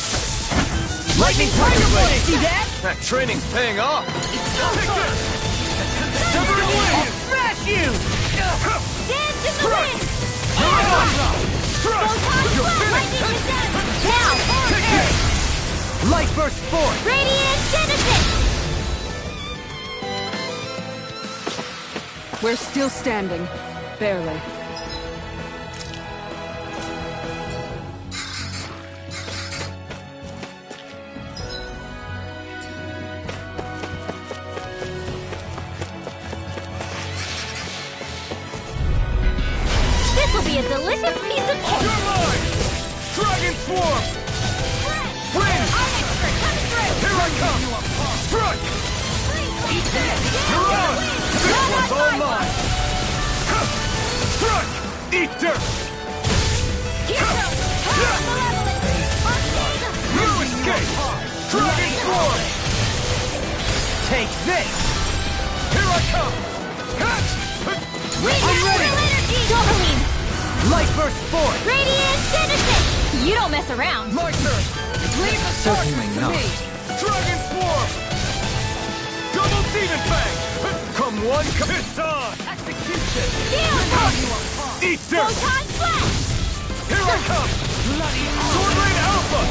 Lightning Tiger Blade! See that? That training's paying off! Take this! Severing I'll Wind! smash you! Dance in the wind! Strike! Photon You're Flood! finished! Lightning Descent! Now! Take this! Light Burst Force! Radiant Genesis! We're still standing. Barely. This will be a delicious piece of cake! You're mine! Dragon Swarm! Win! Our expert coming through! Here I come! Strike! Eat this! You're on! This one's all mine! Strike! Eat dirt! Here goes! Purge Malevolence! You escape! Dragon Swarm! Take this! Here I come! Remaster energy! Doubling! Light Burst Force! Radiant Genesis! You don't mess around! My turn! Leave the Certainly sorceress to not. me! Dragon Swarm! Double Demon Fang! Come one, it's on! Execution! Steel Touch! Eat dirt! Photon Flash! Here I come! Sword Rain Alpha!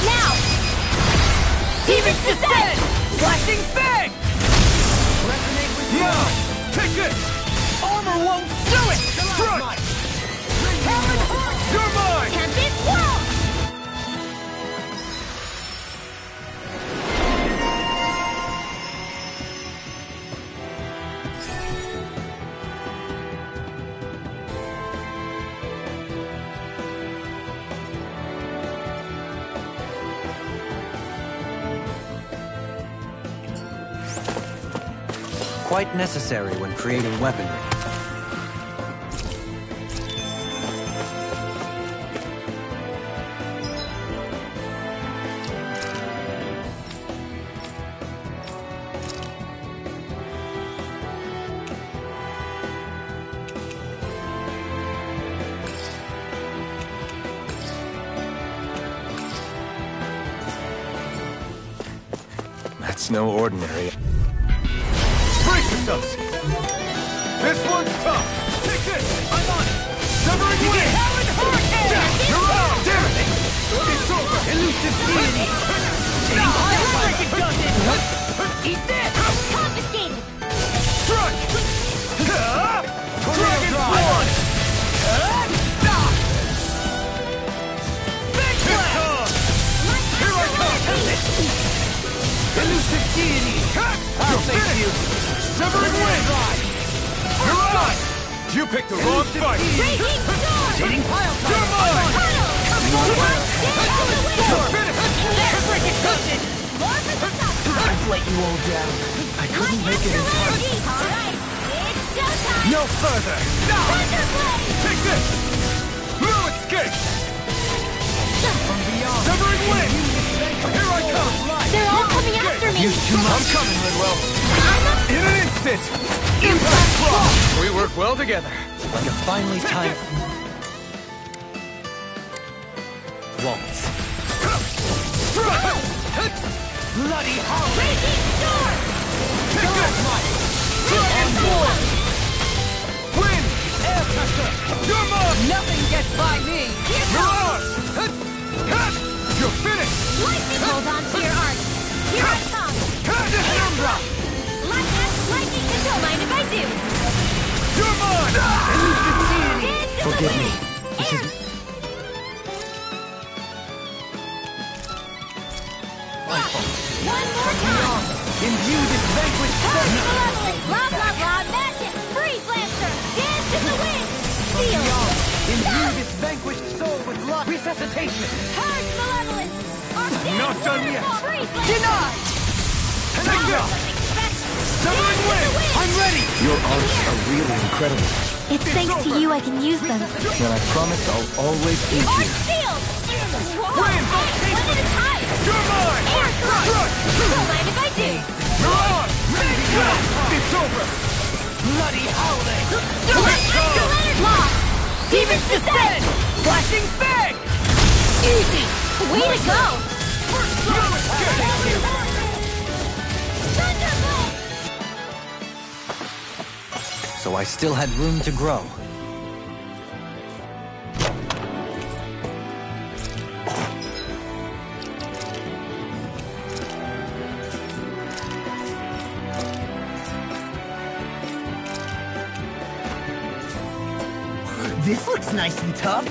Now! Demon's Descent! Flashing Fang! Resonate with you! Now! Take this! Armor won't do it! Strike! You're mine! Tempest Wall! quite necessary when creating weaponry. That's no ordinary. Brace yourselves! This one's tough! Take this! I'm on it! Severing Wing! You're out! Damn it! It's over! Elusive deity! Eat this! Confiscated! Strike! Dragon Force! Big Blast! Here I come! Elusive deity! You're finished! Severing Wing! You're out! You picked the wrong fight! Raging Storm! Hitting pile You're mine! You're finished! Freaking toasted! I've let you all down. I couldn't make it in time. Alright, it's showtime! No further! Thunderblade! Take this! No escape! From beyond! Severing Wing! Here I come! They're all coming after me! I'm coming, Lidwell! In an instant! Impact Claw! We work well together. Like a finely timed waltz. Bloody hell! Raging Storm! Take this! On board! Wind! Air pressure! You're mine! Nothing gets by me! You're ours! You're finished! Lightning! Hold on to your arc! Here I come! Umbra! Lightning! Don't mind if I do! You're mine! Forgive me. This is my fault. One more time! Imbue this vanquished Touch soul! malevolence! Blah blah blah! Magic! Freeze Lancer! Dance in the wind! Seal! Imbue this vanquished soul with luck! Resuscitation! Purge malevolence! Not done yet. Freeze Lancer! Denied! Take this! Severing Wing! I'm ready! Your arts are really incredible. It's thanks to you I can use them. And I promise I'll always be Arc here. Shield! Whoa! Wind! One at a time! You're mine! Air Crush! Don't mind if I do! You're on! It's over! Bloody howling! Extra Leonard Law! Demons descend! Flashing fang! Easy! Way to go! No escape! Thunderbolt! So I still had room to grow. This looks nice and tough.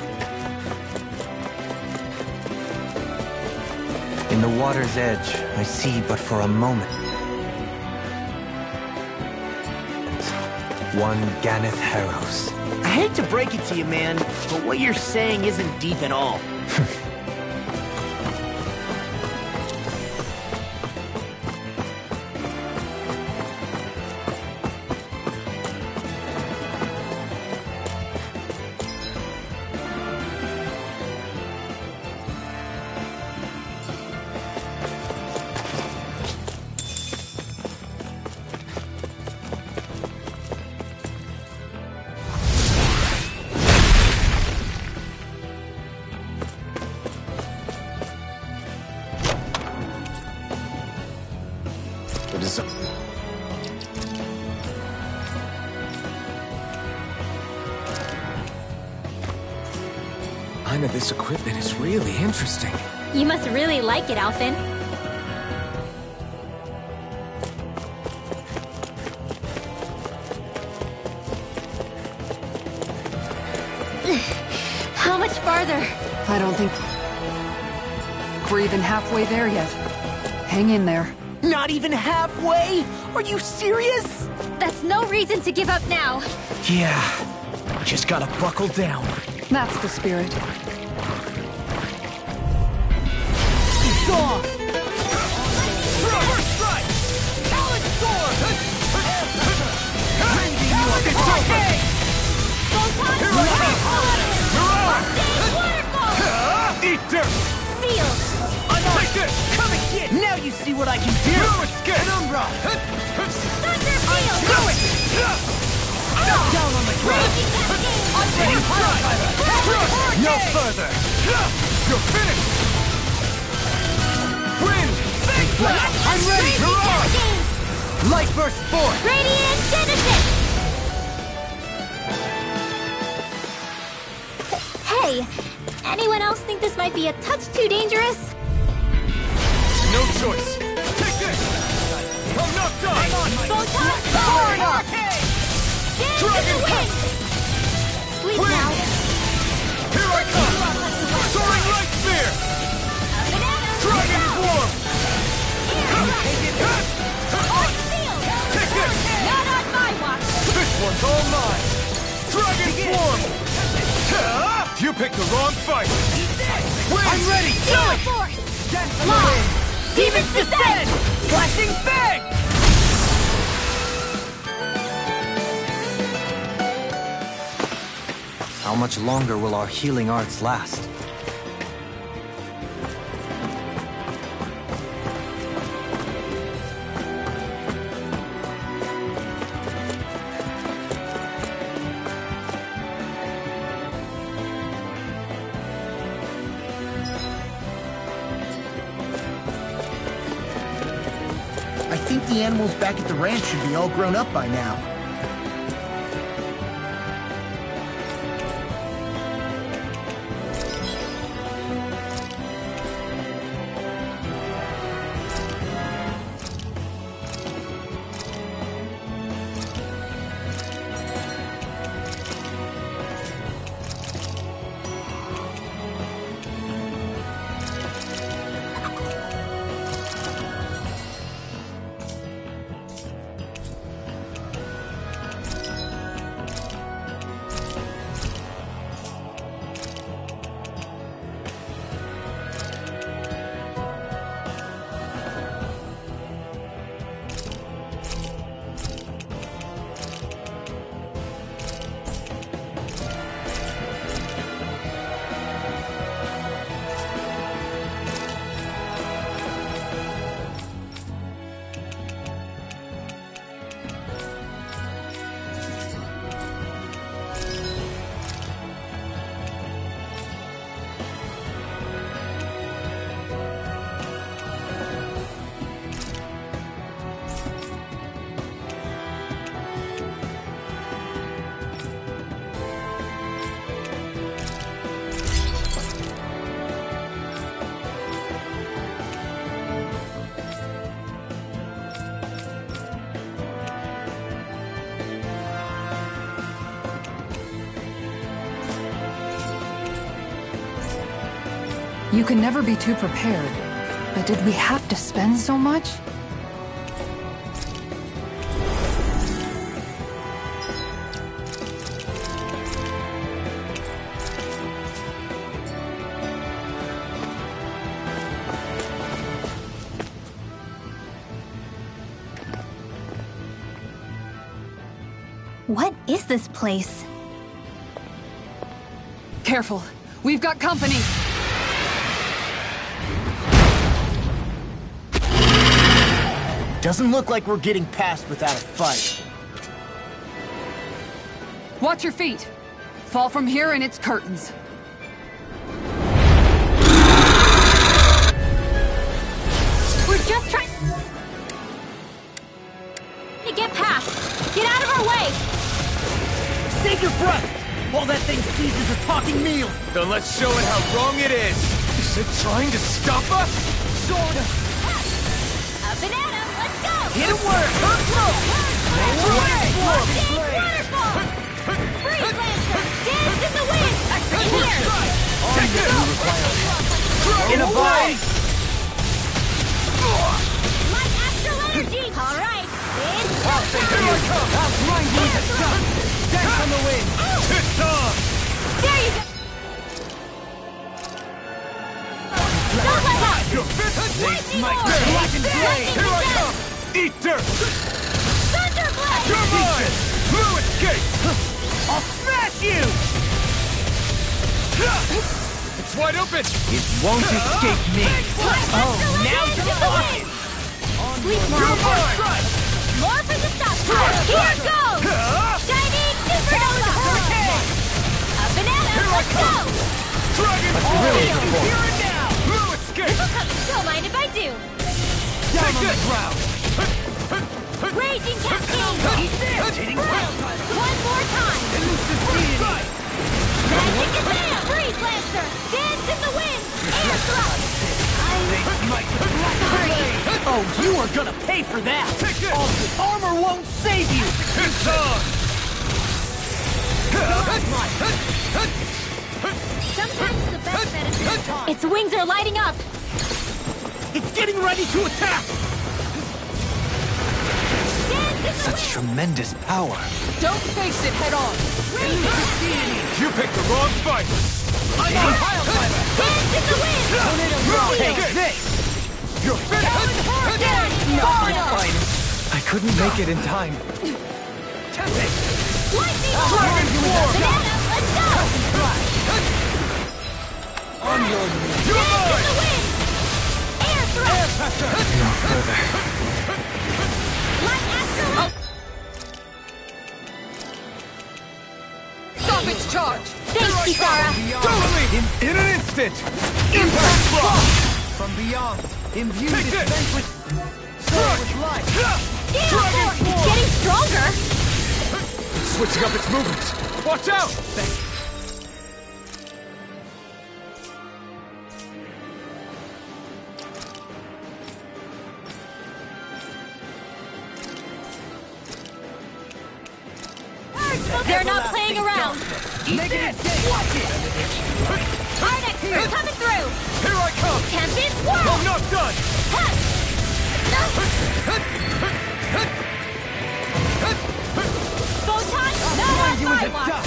In the water's edge, I see but for a moment. One Ganeth Harrows. I hate to break it to you, man, but what you're saying isn't deep at all. It is. None of this equipment is really interesting. You must really like it, Alphen. How much farther? I don't think we're even halfway there yet. Hang in there. Not even halfway? Are you serious? That's no reason to give up now. Yeah, just gotta buckle down. That's the spirit. First strike! Talon Sword! Eat dirt! Seal! Take this! Come and get! Now you see what I can do! No escape! Penumbra! Thunder Field! Do it! Down on the ground! Raging Cascade! Unready Fireball! No further! You're finished! Wind! Big blast! I'm ready! Raging Cascade! Light burst forth! Radiant Genesis! Hey, anyone else think this might be a touch too dangerous? No choice! Take this! I'm knocked down! I'm on my Photon powered up! Dance Dragon in the wind! Sleep Wind! now. Here I come! Soaring Light Spear! Dragon Swarm! Take this! Not on my watch! This one's all mine! Dragon Swarm! You picked the wrong fight! I'm ready! Do it! Force! Dance on the Law! wind! Demons descend! Flashing bang! How much longer will our healing arts last? I think the animals back at the ranch should be all grown up by now. You can never be too prepared. But did we have to spend so much? What is this place? Careful. We've got company. Doesn't look like we're getting past without a fight. Watch your feet. Fall from here and it's curtains. We're just trying to get past. Get out of our way. Save your breath while that thing seizes a talking meal. Then let's show it how wrong it is! Is it trying to stop us? Sorta. Up and at 'em. Let's go. Hit it where it hurts most. Waterfall. Freeze Lancer. Dance in the wind. In here. Take it! In a vine. Light astral energy. All right. Here I come! I'll grind you to dust. Dance on the wind. It's on! There you go. Don't let up. You're finished! Lightning My orb. blackened blade. Here I come! Eat dirt! Thunderblade. You're mine! No escape! I'll smash you. It's wide open! It won't escape me. Oh, now you're talking! Sleep You're now. mine! More for the stop power. Here goes! Shining Supernova! A banana, let's go! Dragon Brilliant Form! performance. Here and now! No escape! Don't mind if I do. Take this! Ground! Raging Cascade! One more time! Magic Gazelle! Freeze Lancer! Dance in the wind! Air thrust! Sorry! Oh, you are gonna pay for that! Take this! All the armor won't save you! It's on! Sometimes the best medicine... Its wings are lighting up! It's getting ready to attack! Dance in the Such wind! tremendous power. Don't face it head on! You picked the wrong fight! I'm on Wildfire! Dance in the wind! Take this! You're finished! I couldn't make it in time. Lightning Dragon Form! Banana, let's go! On your knees! You're Dance in mine! the wind! Air thrust! No further. Light asteroid! Stop its charge! Thanks, Kisara! Totally! In an instant! Impact block! From beyond, imbue Take this this! vanquished soul with life! Gale Dragon Force! Form! Getting stronger! Switching up its movements! Watch out! They're not playing around! Negative day! Watch it! Ardex, we're coming through! Here I come! Champion I'm Swirl! not done! Ha! Photon, not on my watch!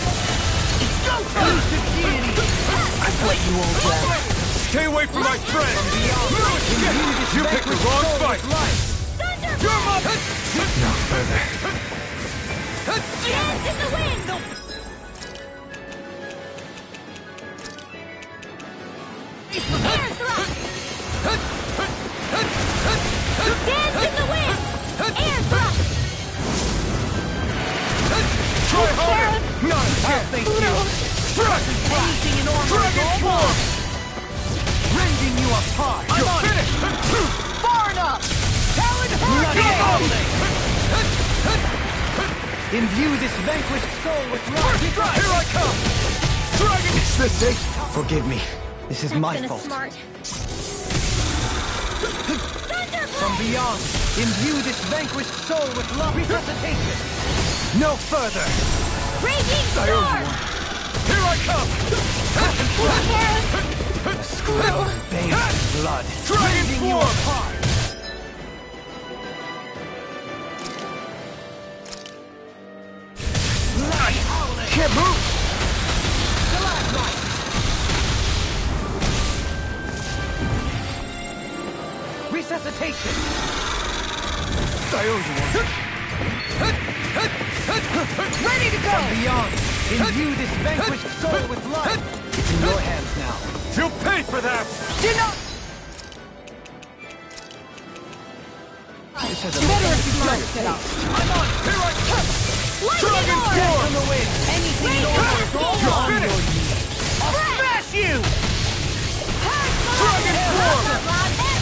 I've let you all down. Stay away from my friend! You picked the wrong fight! Thunder! You're my... No further. Dance in the wind! Air thrust! Dance in the wind! Air thrust! Try harder! Not a chance! Thank you. Dragon Anything in armor Dragon is all Form! rending you apart. You're finished! Far enough! Talon Hurricane! Imbue this vanquished soul with life. Here I come! Dragon... It's the sake. Forgive me. This is my Kinda fault. smart. From beyond, imbue this vanquished soul with love. Resuscitation. No further. Raging storm! Here I come! Bathed in blood. Dragon Rending you Form! apart. Can't move! Resuscitation. I owe you one. Ready to go. From beyond, imbue this vanquished soul with life. It's in your hands now. You'll pay for that! Do not. This has a better if you don't sit out. I'm on! Here I come! Dragon Lightning Form! On the wind. Anything in order is all You're on your finished! knees. I'll smash you. Dragon Form!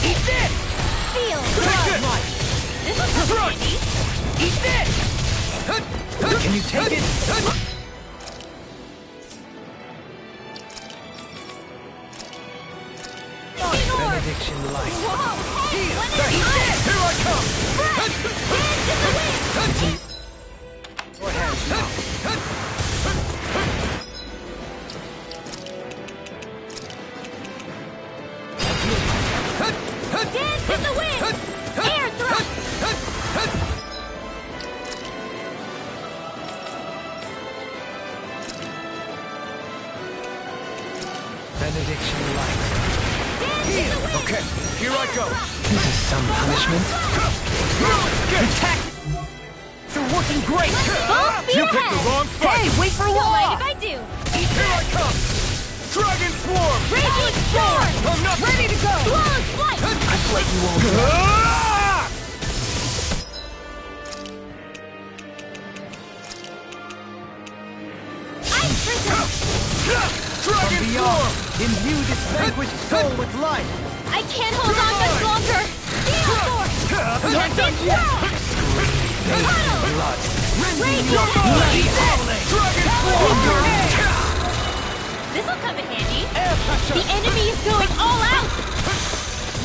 Eat this. Feel Take this! This was so Crush! handy. Eat this. Can you take it? Benediction light. Whoa! Hey, when it's time! Here I come! Dance in the wind! Your hands now. Dance in the wind! Air thrust! Benediction light. Dance in the wind! Okay, here I go! This is some punishment. Attack! You're working great! Full speed You picked the ahead! wrong fight! Hey, wait for Don't mind law! if I do! Here I come! Dragon Swarm! Raging Storm! I'm not Ready to go! Flawless flight! I've let you all down. Ah! Ice Prism! Dragon Swarm! Imbue this vanquished soul with life! I can't hold on much longer! Gale Force! Tempest Swirl! Blood. Rage Your mind! Dragon Swarm! This'll come in handy. The enemy is going all out!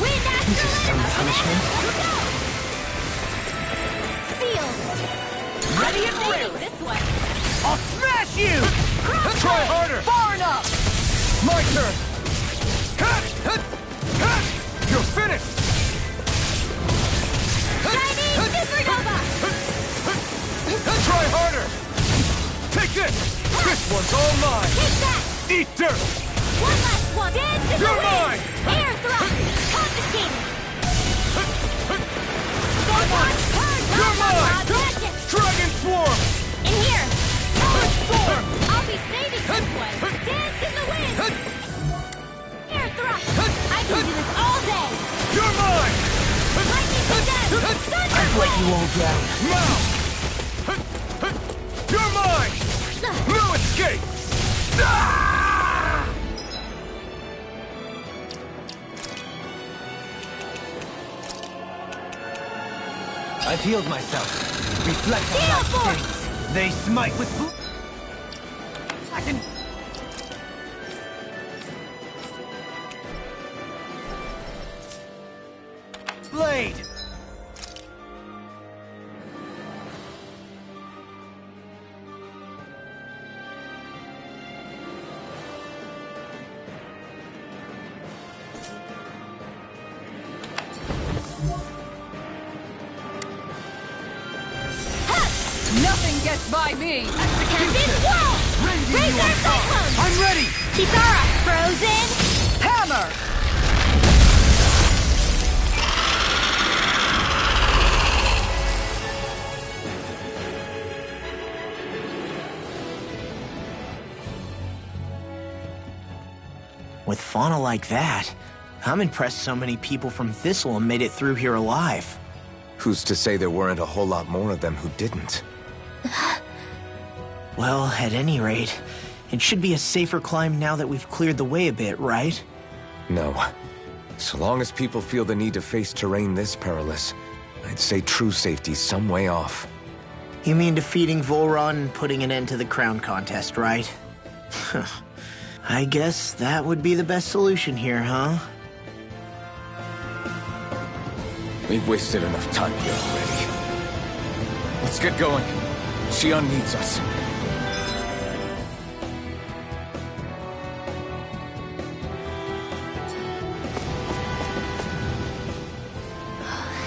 Wind Astrolabe! punishment? Sealed! Ready and Saving ready! this one! I'll smash you! Try harder! Far enough! My turn! You're finished! Shining Supernova! Try harder! Take this! This one's all mine! Take that! Eat dirt! One last one! Dance in the You're wind! mine! Air thrust! Confiscated! Stay on! You're mine! Magic! Dragon Swarm! In here! Storm! I'll be saving this one! Dance in the wind! Air thrust! I can do this all day! You're mine! Lightning condemned! I've let you all down. Now! You're mine! No escape! Ah! I've healed myself. Reflect on Gale my Force! states. They smite with I can... Blade! Nothing gets by me! Tempest Wall! Razor Cyclone! I'm ready! Kitara! Frozen! Hammer! With fauna like that, I'm impressed so many people from Thistleum made it through here alive. Who's to say there weren't a whole lot more of them who didn't? Well, at any rate, it should be a safer climb now that we've cleared the way a bit, right? No. So long as people feel the need to face terrain this perilous, I'd say true safety's some way off. You mean defeating Volron and putting an end to the crown contest, right? I guess that would be the best solution here, huh? We've wasted enough time here already. Let's get going. Xion needs us.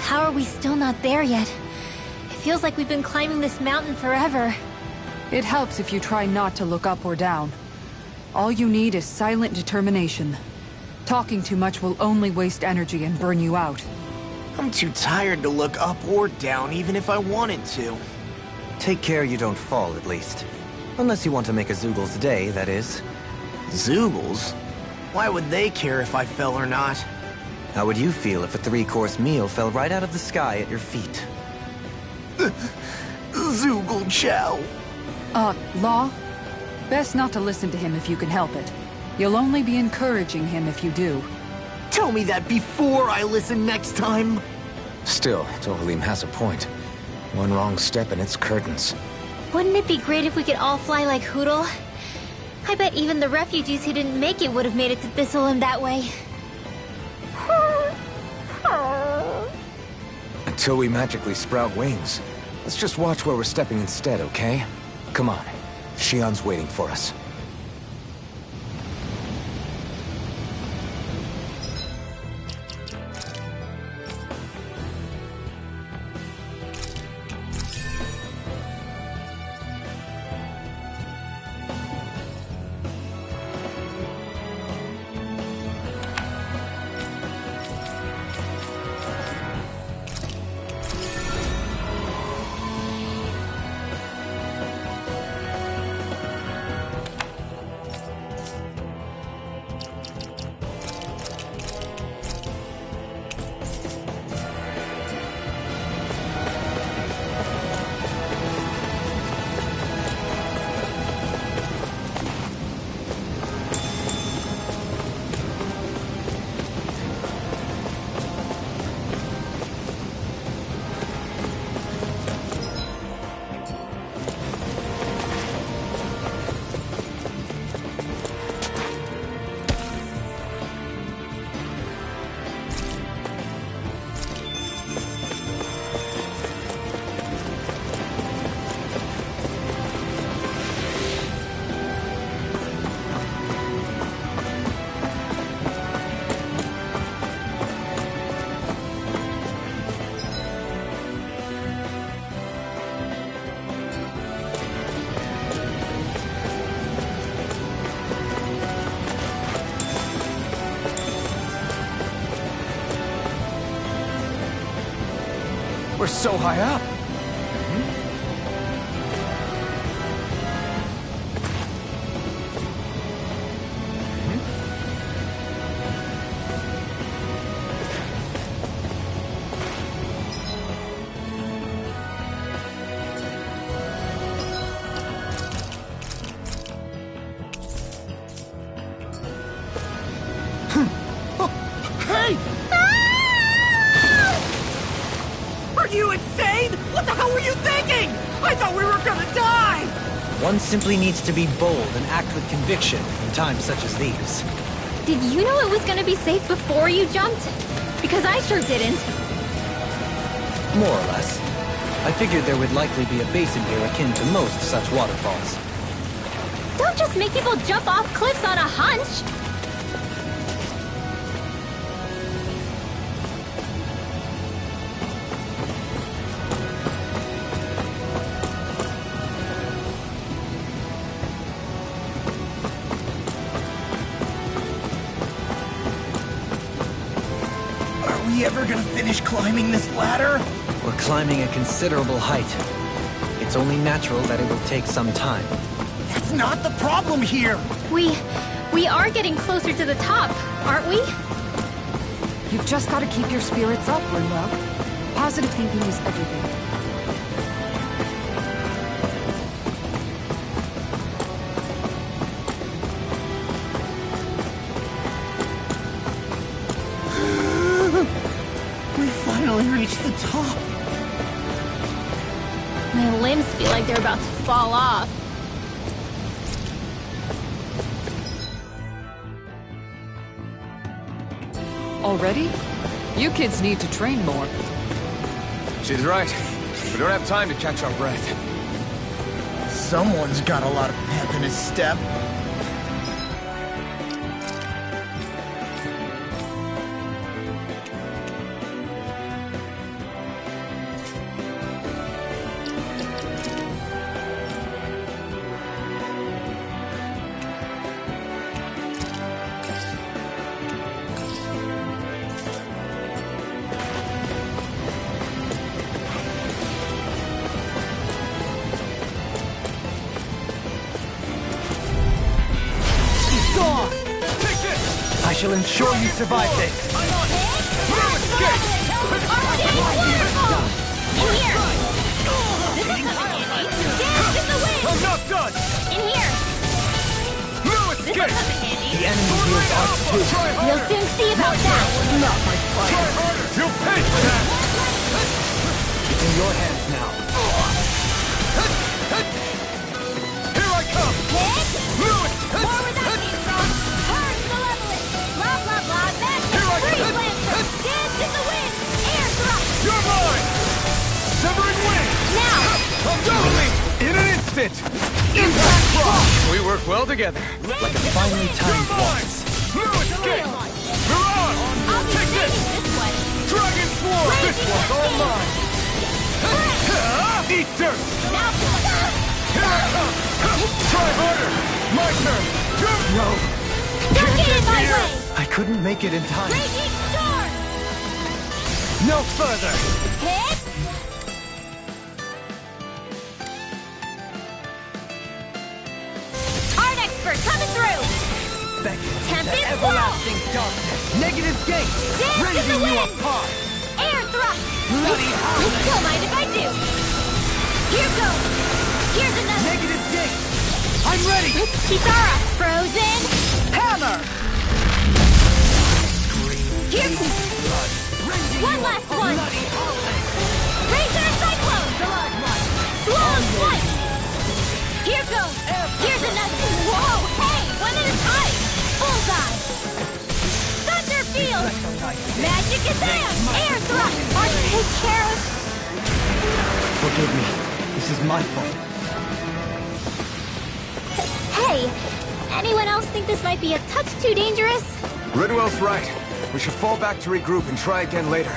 How are we still not there yet? It feels like we've been climbing this mountain forever. It helps if you try not to look up or down. All you need is silent determination. Talking too much will only waste energy and burn you out. I'm too tired to look up or down, even if I wanted to. Take care you don't fall, at least. Unless you want to make a Zoogl's day, that is. Zoogles? Why would they care if I fell or not? How would you feel if a 3-course meal fell right out of the sky at your feet? Zoogle Chow. Law? Best not to listen to him if you can help it. You'll only be encouraging him if you do. Tell me that before I listen next time. Still, Dohalim has a point. One wrong step and it's curtains. Wouldn't it be great if we could all fly like Hootle? I bet even the refugees who didn't make it would have made it to Thistleum that way. Until we magically sprout wings. Let's just watch where we're stepping instead, okay? Come on. Xion's waiting for us. We're so high up. Hey! Are you insane? What the hell were you thinking? I thought we were gonna die! One simply needs to be bold and act with conviction in times such as these. Did you know it was gonna be safe before you jumped? Because I sure didn't. More or less. I figured there would likely be a basin here akin to most such waterfalls. Don't just make people jump off cliffs on a hunch! Are we ever gonna finish climbing this ladder? We're climbing a considerable height. It's only natural that it will take some time. That's not the problem here! We are getting closer to the top, aren't we? You've just got to keep your spirits up, Rinwell. Positive thinking is everything. We finally reached the top. My limbs feel like they're about to fall off. Already? You kids need to train more. She's right. We don't have time to catch our breath. Someone's got a lot of pep in his step. I shall ensure you survive this. I'm not done! In here! No This will escape! come in handy. The enemy heals us too. Try You'll harder! soon see about that. Not my fight. Try harder! You'll pay for that! It's in your hands now. Here I come! Lewis! More where that came from. Hard to level it. Blah, blah, blah. That's Here I free come. lancer. Dance in the wind. Air thrust. You're mine! Severing wing! Now. I'm going! In an instant! Impact rock! We work well together. Like a finely You're timed mine! waltz. No escape! Mirage! I'll be Take saving this! this one. Dragon Swarm! Raging This one's all Hurricane. mine! Eat dirt! Now for the... Here I come! Try harder! My turn! No, Don't get in my here. way. I couldn't make it in time. Raging storm. No further. Hit. Art expert coming through. Beckoning to Tempest everlasting darkness. Negative gate. Dance in the Raising you wind. apart. Air thrust. Bloody howling. Don't mind if I do. Here goes. Here's another. Negative gate. I'm ready. Kisara, frozen. Hammer! Here. One last one. Razor cyclone. Slow swipe. Here goes. Here's another. Whoa, hey, one at a time. Bullseye. Thunder field. Magic is there. Air thrust. Or take care of. Forgive me. This is my fault. Hey, anyone else think this might be a touch too dangerous? Ridwell's right. We should fall back to regroup and try again later.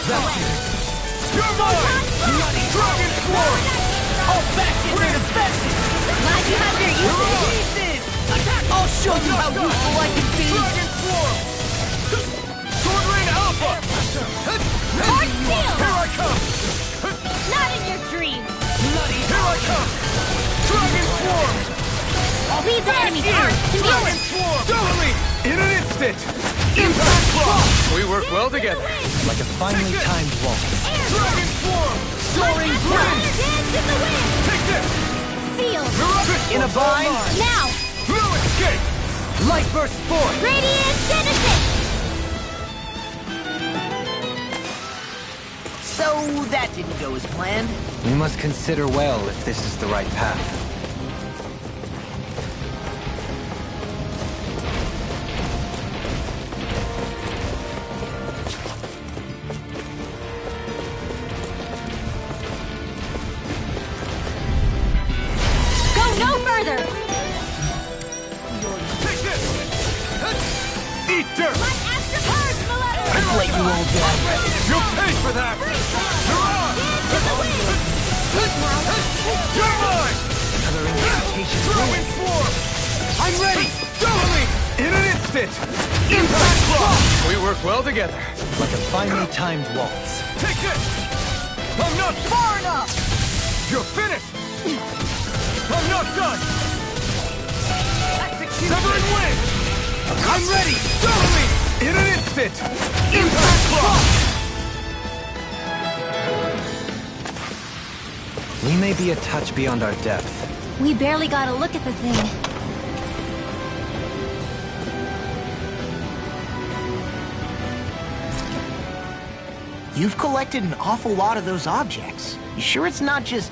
You're mine! Dragon Swarm! I'll bash in their defenses! Glad you have your uses. I'll show you how useful I can be! Dragon Swarm! Sword Rain Alpha! Heart Seal! Here I come! Not in your dreams. Here I come! Dragon Swarm! Leave the enemy's arms to me. Dragon Swarm! Doubly! In an instant! Impact Block! We work well together. Like a finely timed waltz. Dragon Swarm! Soaring Wind! Dance in the wind. Take this! Seal. In a bind! Now. No escape! Light burst forth! Radiant Genesis. So that didn't go as planned. We must consider well if this is the right path. No further! Take this! Eat dirt! My extra purge, Malevolent! I've let you all down. You'll pay for that! Hurrah! You're mine! Another incantation. Dragon Swarm! I'm ready! Doubly! In an instant! Impact Block! We work well together. Like a finely timed waltz. Take this! I'm not far enough! You're finished! I'm not done! Severing Wind! I'm ready! Doubly! In an instant! Impact Block! We may be a touch beyond our depth. We barely got a look at the thing. You've collected an awful lot of those objects. You sure it's not just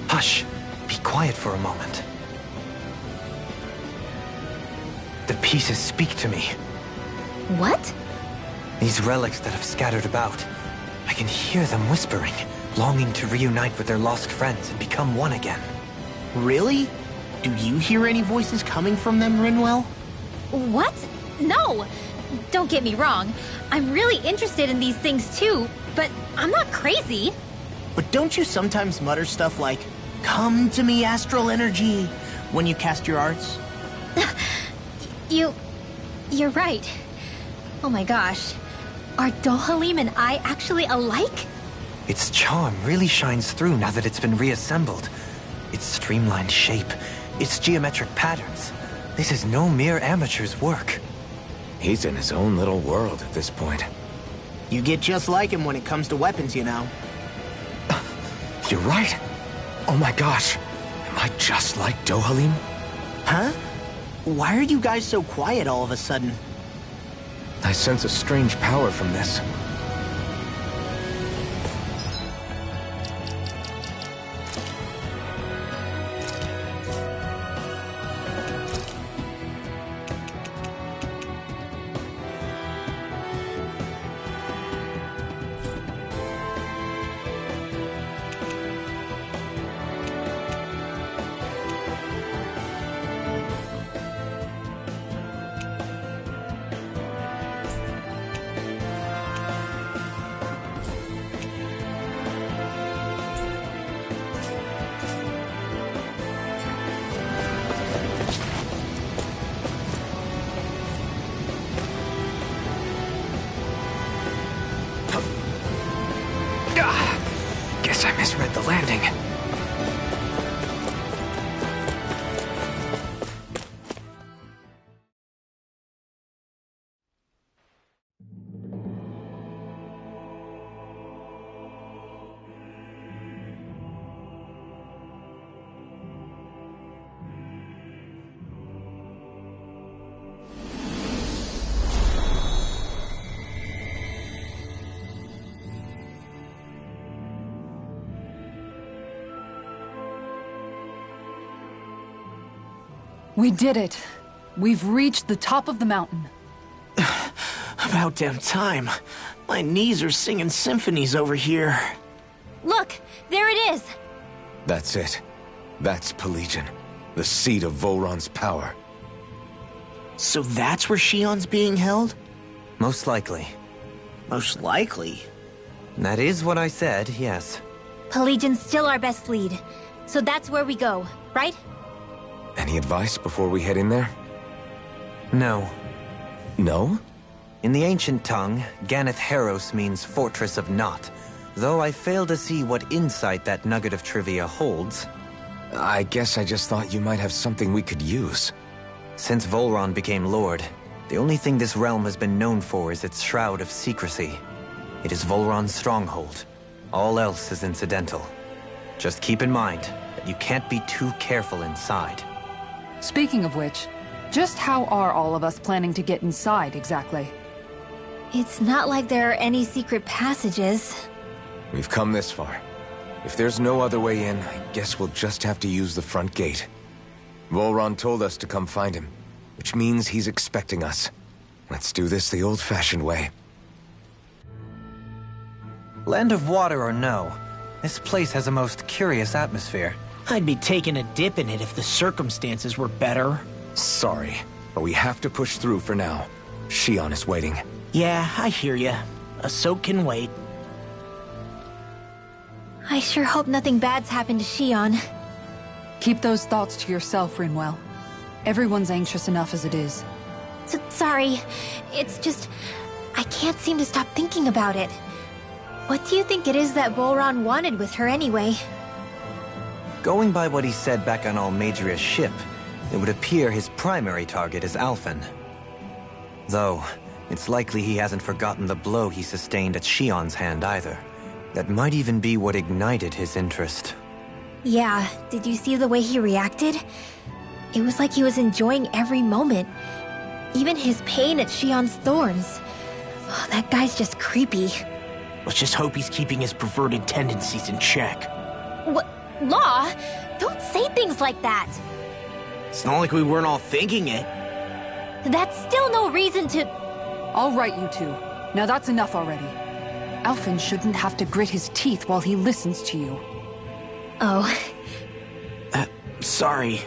Hush. Be quiet for a moment. The pieces speak to me. What? These relics that have scattered about. I can hear them whispering, longing to reunite with their lost friends and become one again. Really? Do you hear any voices coming from them, Rinwell? What? No! Don't get me wrong. I'm really interested in these things too, but I'm not crazy. But don't you sometimes mutter stuff like, "Come to me, astral energy," when you cast your arts? You're right. Oh my gosh. Are Dohalim and I actually alike? Its charm really shines through now that it's been reassembled. Its streamlined shape, its geometric patterns. This is no mere amateur's work. He's in his own little world at this point. You get just like him when it comes to weapons, you know. You're right. Oh my gosh. Am I just like Dohalim? Huh? Why are you guys so quiet all of a sudden? I sense a strange power from this. Guess I misread the landing. We did it. We've reached the top of the mountain. About damn time. My knees are singing symphonies over here. Look, there it is. That's it. That's Pelegion, the seat of Voron's power. So that's where Shion's being held? Most likely. Most likely. That is what I said, yes. Pelagian's still our best lead. So that's where we go, right? Any advice before we head in there? No. No? In the ancient tongue, Ganeth Heros means Fortress of Naught, though I fail to see what insight that nugget of trivia holds. I guess I just thought you might have something we could use. Since Volron became Lord, the only thing this realm has been known for is its shroud of secrecy. It is Volron's stronghold. All else is incidental. Just keep in mind that you can't be too careful inside. Speaking of which, just how are all of us planning to get inside, exactly? It's not like there are any secret passages. We've come this far. If there's no other way in, I guess we'll just have to use the front gate. Volron told us to come find him, which means he's expecting us. Let's do this the old-fashioned way. Land of Water or no, this place has a most curious atmosphere. I'd be taking a dip in it if the circumstances were better. Sorry, but we have to push through for now. Shion is waiting. Yeah, I hear ya. A soak can wait. I sure hope nothing bad's happened to Shion. Keep those thoughts to yourself, Rinwell. Everyone's anxious enough as it is. Sorry, it's just... I can't seem to stop thinking about it. What do you think it is that Volron wanted with her anyway? Going by what he said back on Almadria's ship, it would appear his primary target is Alphen. Though, it's likely he hasn't forgotten the blow he sustained at Shion's hand either. That might even be what ignited his interest. Yeah, did you see the way he reacted? It was like he was enjoying every moment. Even his pain at Shion's thorns. Oh, that guy's just creepy. Let's just hope he's keeping his perverted tendencies in check. What? Law? Don't say things like that! It's not like we weren't all thinking it. That's still no reason to... All right, you two. Now that's enough already. Alphen shouldn't have to grit his teeth while he listens to you. Oh. Sorry.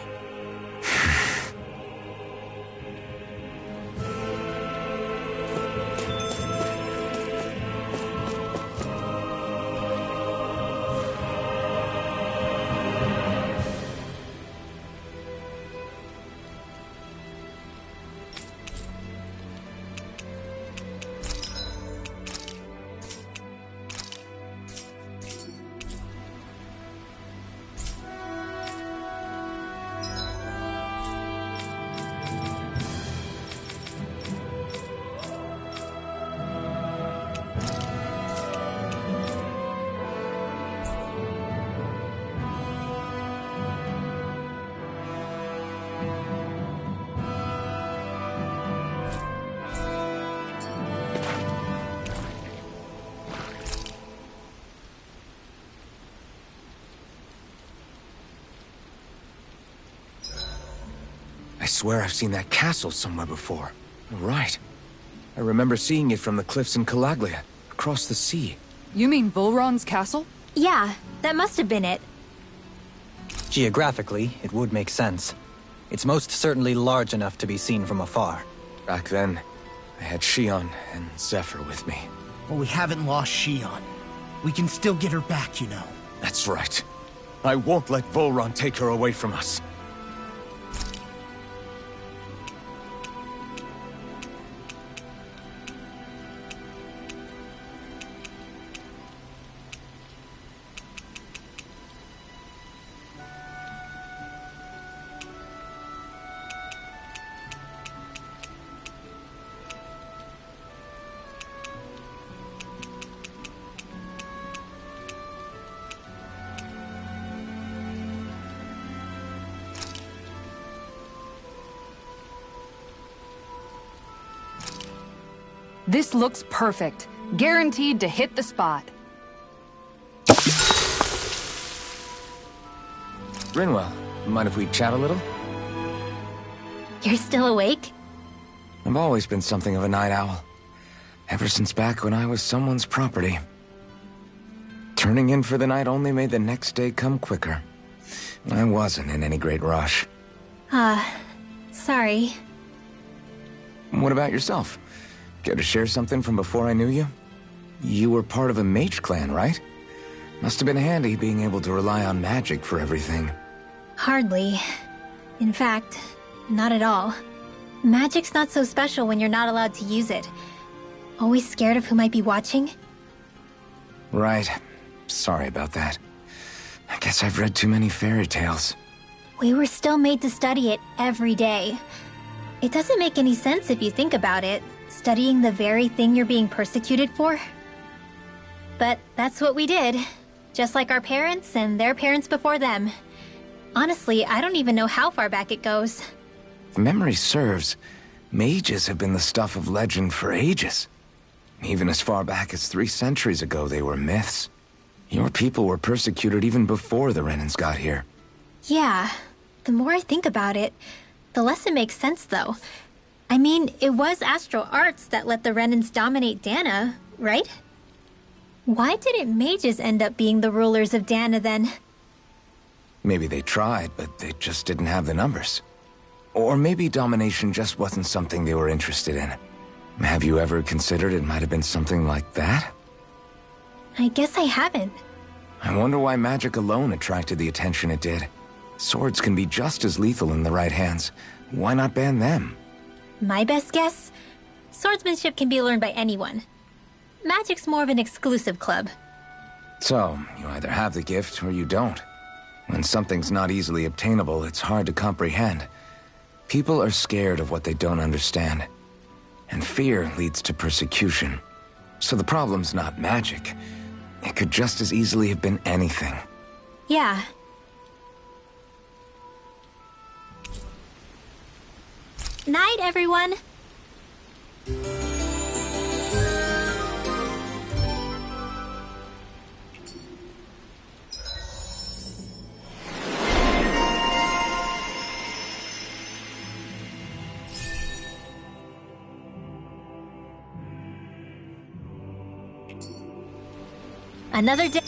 I swear I've seen that castle somewhere before. Right. I remember seeing it from the cliffs in Calaglia, across the sea. You mean Volron's castle? Yeah, that must have been it. Geographically, it would make sense. It's most certainly large enough to be seen from afar. Back then, I had Shion and Zephyr with me. Well, we haven't lost Shion. We can still get her back, you know. That's right. I won't let Volron take her away from us. This looks perfect. Guaranteed to hit the spot. Rinwell, mind if we chat a little? You're still awake? I've always been something of a night owl. Ever since back when I was someone's property. Turning in for the night only made the next day come quicker. I wasn't in any great rush. Sorry. What about yourself? Care to share something from before I knew you? You were part of a mage clan, right? Must have been handy being able to rely on magic for everything. Hardly. In fact, not at all. Magic's not so special when you're not allowed to use it. Always scared of who might be watching? Right. Sorry about that. I guess I've read too many fairy tales. We were still made to study it every day. It doesn't make any sense if you think about it, studying the very thing you're being persecuted for. But that's what we did, just like our parents and their parents before them. Honestly, I don't even know how far back it goes. If memory serves, mages have been the stuff of legend for ages. Even as far back as 3 centuries ago, they were myths. Your people were persecuted even before the Renans got here. Yeah, the more I think about it, the less it makes sense, though. I mean, it was Astral Arts that let the Renans dominate Dana, right? Why didn't mages end up being the rulers of Dana, then? Maybe they tried, but they just didn't have the numbers. Or maybe domination just wasn't something they were interested in. Have you ever considered it might have been something like that? I guess I haven't. I wonder why magic alone attracted the attention it did. Swords can be just as lethal in the right hands. Why not ban them? My best guess? Swordsmanship can be learned by anyone. Magic's more of an exclusive club. So, you either have the gift or you don't. When something's not easily obtainable, it's hard to comprehend. People are scared of what they don't understand. And fear leads to persecution. So the problem's not magic. It could just as easily have been anything. Yeah. Night, everyone! Another day.